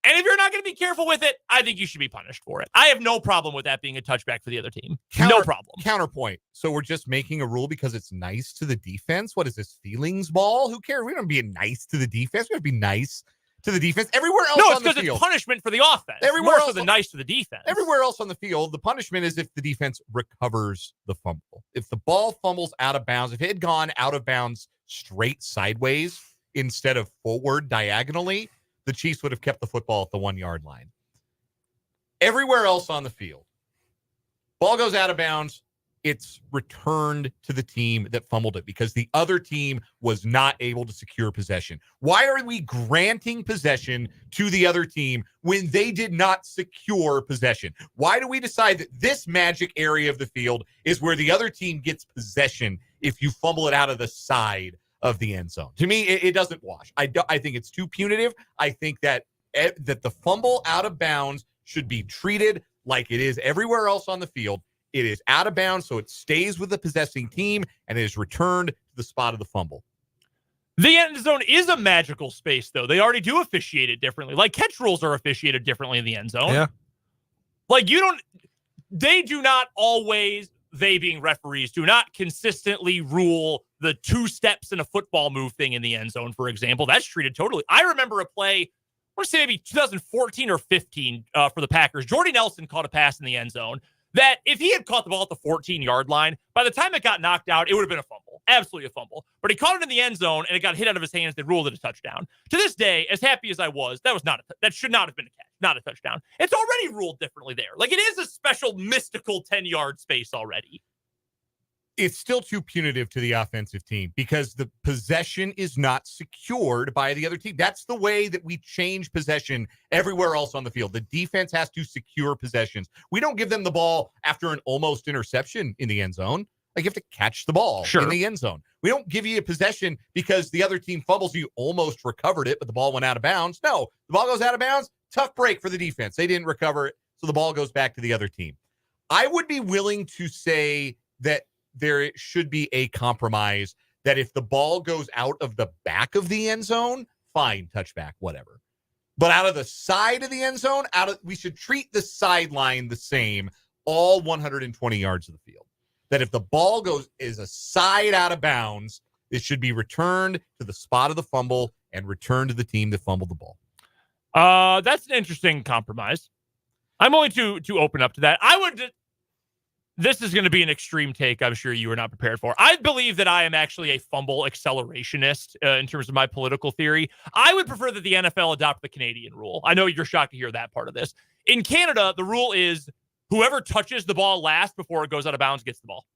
And if you're not going to be careful with it, I think you should be punished for it. I have no problem with that being a touchback for the other team. No problem. Counterpoint. So we're just making a rule because it's nice to the defense? What is this, feelings ball? Who cares? We don't be nice to the defense. We got to be nice to the defense. Everywhere else on the field. No, it's because it's punishment for the offense. Everywhere else than nice to the defense. Everywhere else on the field, the punishment is if the defense recovers the fumble. If the ball fumbles out of bounds, if it had gone out of bounds straight sideways instead of forward diagonally, the Chiefs would have kept the football at the 1 yard line. Everywhere else on the field, ball goes out of bounds, it's returned to the team that fumbled it because the other team was not able to secure possession. Why are we granting possession to the other team when they did not secure possession? Why do we decide that this magic area of the field is where the other team gets possession if you fumble it out of the side of the end zone? To me, it doesn't wash. I think it's too punitive. I think that the fumble out of bounds should be treated like it is everywhere else on the field. It is out of bounds, so it stays with the possessing team, and it is returned to the spot of the fumble. The end zone is a magical space, though. They already do officiate it differently. Like catch rules are officiated differently in the end zone. Yeah. Like they do not always, they being referees, do not consistently rule the 2 steps in a football move thing in the end zone, for example. That's treated totally. I remember a play, I want to say maybe 2014 or 15 for the Packers. Jordy Nelson caught a pass in the end zone that if he had caught the ball at the 14-yard line, by the time it got knocked out, it would have been a fumble. Absolutely a fumble. But he caught it in the end zone, and it got hit out of his hands. They ruled it a touchdown. To this day, as happy as I was, that should not have been a catch, not a touchdown. It's already ruled differently there. Like, it is a special, mystical 10-yard space already. It's still too punitive to the offensive team because the possession is not secured by the other team. That's the way that we change possession everywhere else on the field. The defense has to secure possessions. We don't give them the ball after an almost interception in the end zone. Like, you have to catch the ball in the end zone. We don't give you a possession because the other team fumbles. You almost recovered it, but the ball went out of bounds. No, the ball goes out of bounds. Tough break for the defense. They didn't recover it, so the ball goes back to the other team. I would be willing to say that there should be a compromise that if the ball goes out of the back of the end zone, fine, touchback, whatever. But out of the side of the end zone, we should treat the sideline the same, all 120 yards of the field. That if the ball is a side out of bounds, it should be returned to the spot of the fumble and returned to the team that fumbled the ball. That's an interesting compromise. I'm willing to open up to that. This is going to be an extreme take I'm sure you were not prepared for. I believe that I am actually a fumble accelerationist in terms of my political theory. I would prefer that the NFL adopt the Canadian rule. I know you're shocked to hear that part of this. In Canada, the rule is whoever touches the ball last before it goes out of bounds gets the ball.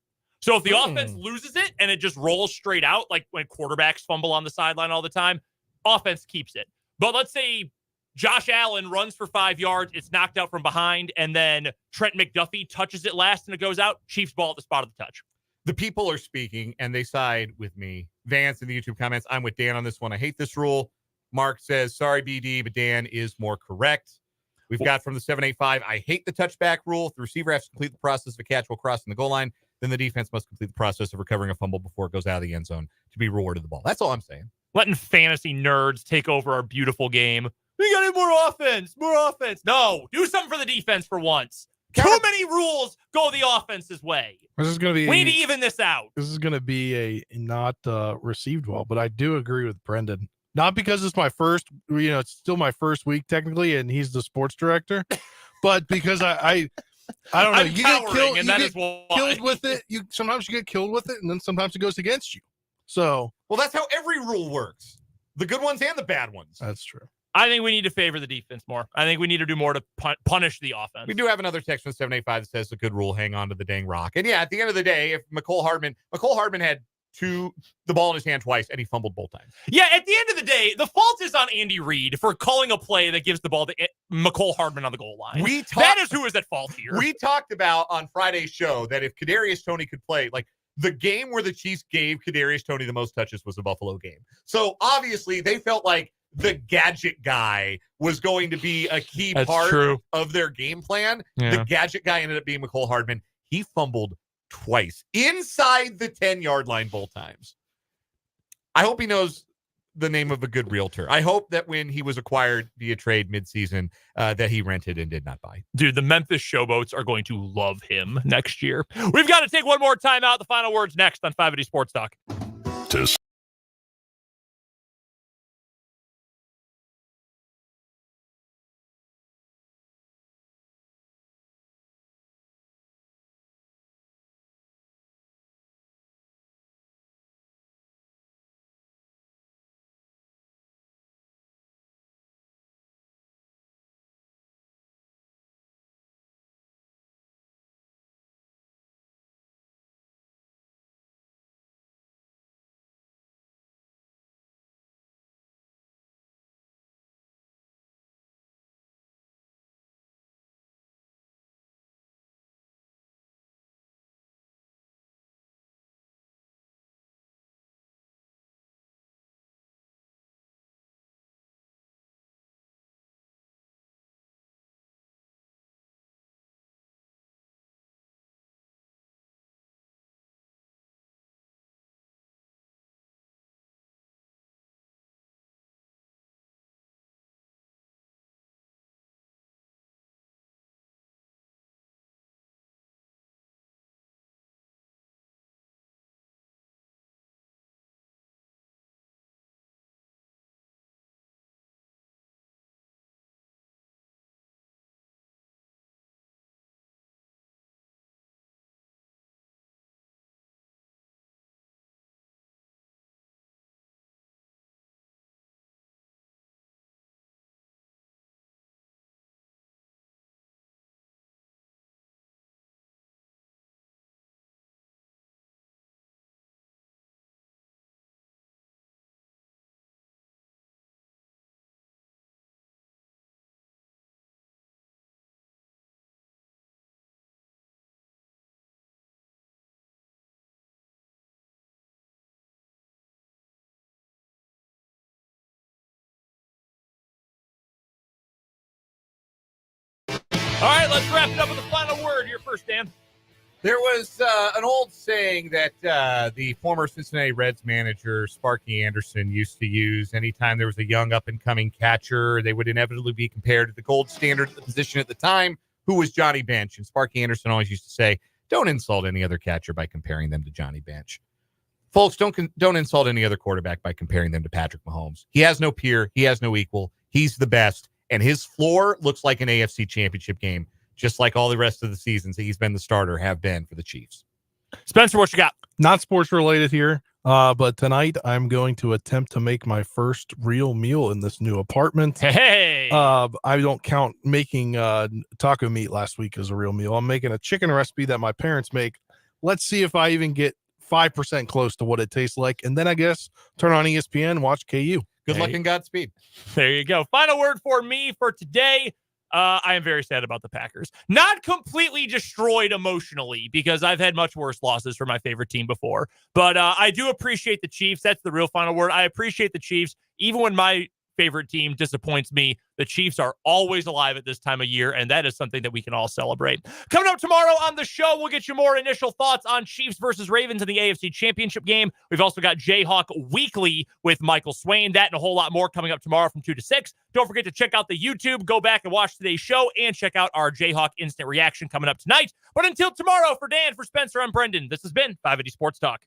So if the offense loses it and it just rolls straight out, like when quarterbacks fumble on the sideline all the time, offense keeps it. But let's say Josh Allen runs for 5 yards. It's knocked out from behind, and then Trent McDuffie touches it last, and it goes out. Chiefs ball at the spot of the touch. The people are speaking, and they side with me. Vance in the YouTube comments, I'm with Dan on this one. I hate this rule. Mark says, sorry, BD, but Dan is more correct. We've got from the 785, I hate the touchback rule. If the receiver has to complete the process of a catch while crossing the goal line, then the defense must complete the process of recovering a fumble before it goes out of the end zone to be rewarded the ball. That's all I'm saying. Letting fantasy nerds take over our beautiful game. We got more offense. No, do something for the defense for once. Too many rules go the offense's way. This is going to be. We need to even this out. This is going to be a not received well, but I do agree with Brendan. not because it's my first, it's still my first week technically, and he's the sports director, but because I don't know. I'm You get cowering, killed, and you that get is why. killed with it. Sometimes you get killed with it, and then sometimes it goes against you. So, well, that's how every rule works. The good ones and the bad ones. That's true. I think we need to favor the defense more. I think we need to do more to punish the offense. We do have another text from 785 that says a good rule, hang on to the dang rock. And yeah, at the end of the day, if McCole Hardman had the ball in his hand twice and he fumbled both times. Yeah, at the end of the day, the fault is on Andy Reid for calling a play that gives the ball to McCole Hardman on the goal line. That is who is at fault here. We talked about on Friday's show that if Kadarius Toney could play, like the game where the Chiefs gave Kadarius Toney the most touches was the Buffalo game. So obviously they felt like the gadget guy was going to be a key part of their game plan. Yeah. The gadget guy ended up being McCole Hardman. He fumbled twice inside the 10-yard line both times. I hope he knows the name of a good realtor. I hope that when he was acquired via trade midseason, that he rented and did not buy. Dude, the Memphis Showboats are going to love him next year. We've got to take one more time out. The final words next on 580 Sports Talk. All right, let's wrap it up with the final word. You're first, Dan. There was an old saying that the former Cincinnati Reds manager, Sparky Anderson, used to use anytime there was a young up-and-coming catcher. They would inevitably be compared to the gold standard of the position at the time, who was Johnny Bench. And Sparky Anderson always used to say, don't insult any other catcher by comparing them to Johnny Bench. Folks, don't insult any other quarterback by comparing them to Patrick Mahomes. He has no peer. He has no equal. He's the best. And his floor looks like an AFC championship game, just like all the rest of the seasons that he's been the starter have been for the Chiefs. Spencer, what you got? Not sports related here, but tonight I'm going to attempt to make my first real meal in this new apartment. Hey! I don't count making taco meat last week as a real meal. I'm making a chicken recipe that my parents make. Let's see if I even get 5% close to what it tastes like. And then I guess turn on ESPN, watch KU. Good luck and Godspeed. There you go. Final word for me for today. I am very sad about the Packers. Not completely destroyed emotionally because I've had much worse losses for my favorite team before. But I do appreciate the Chiefs. That's the real final word. I appreciate the Chiefs. Even when my favorite team disappoints me, the Chiefs are always alive at this time of year, and that is something that we can all celebrate. Coming up tomorrow on the show, we'll get you more initial thoughts on Chiefs versus Ravens in the AFC Championship game. We've also got Jayhawk Weekly with Michael Swain. That and a whole lot more coming up tomorrow from 2 to 6. Don't forget to check out the YouTube, go back and watch today's show, and check out our Jayhawk Instant Reaction coming up tonight. But until tomorrow, for Dan, for Spencer, I'm Brendan. This has been 580 Sports Talk.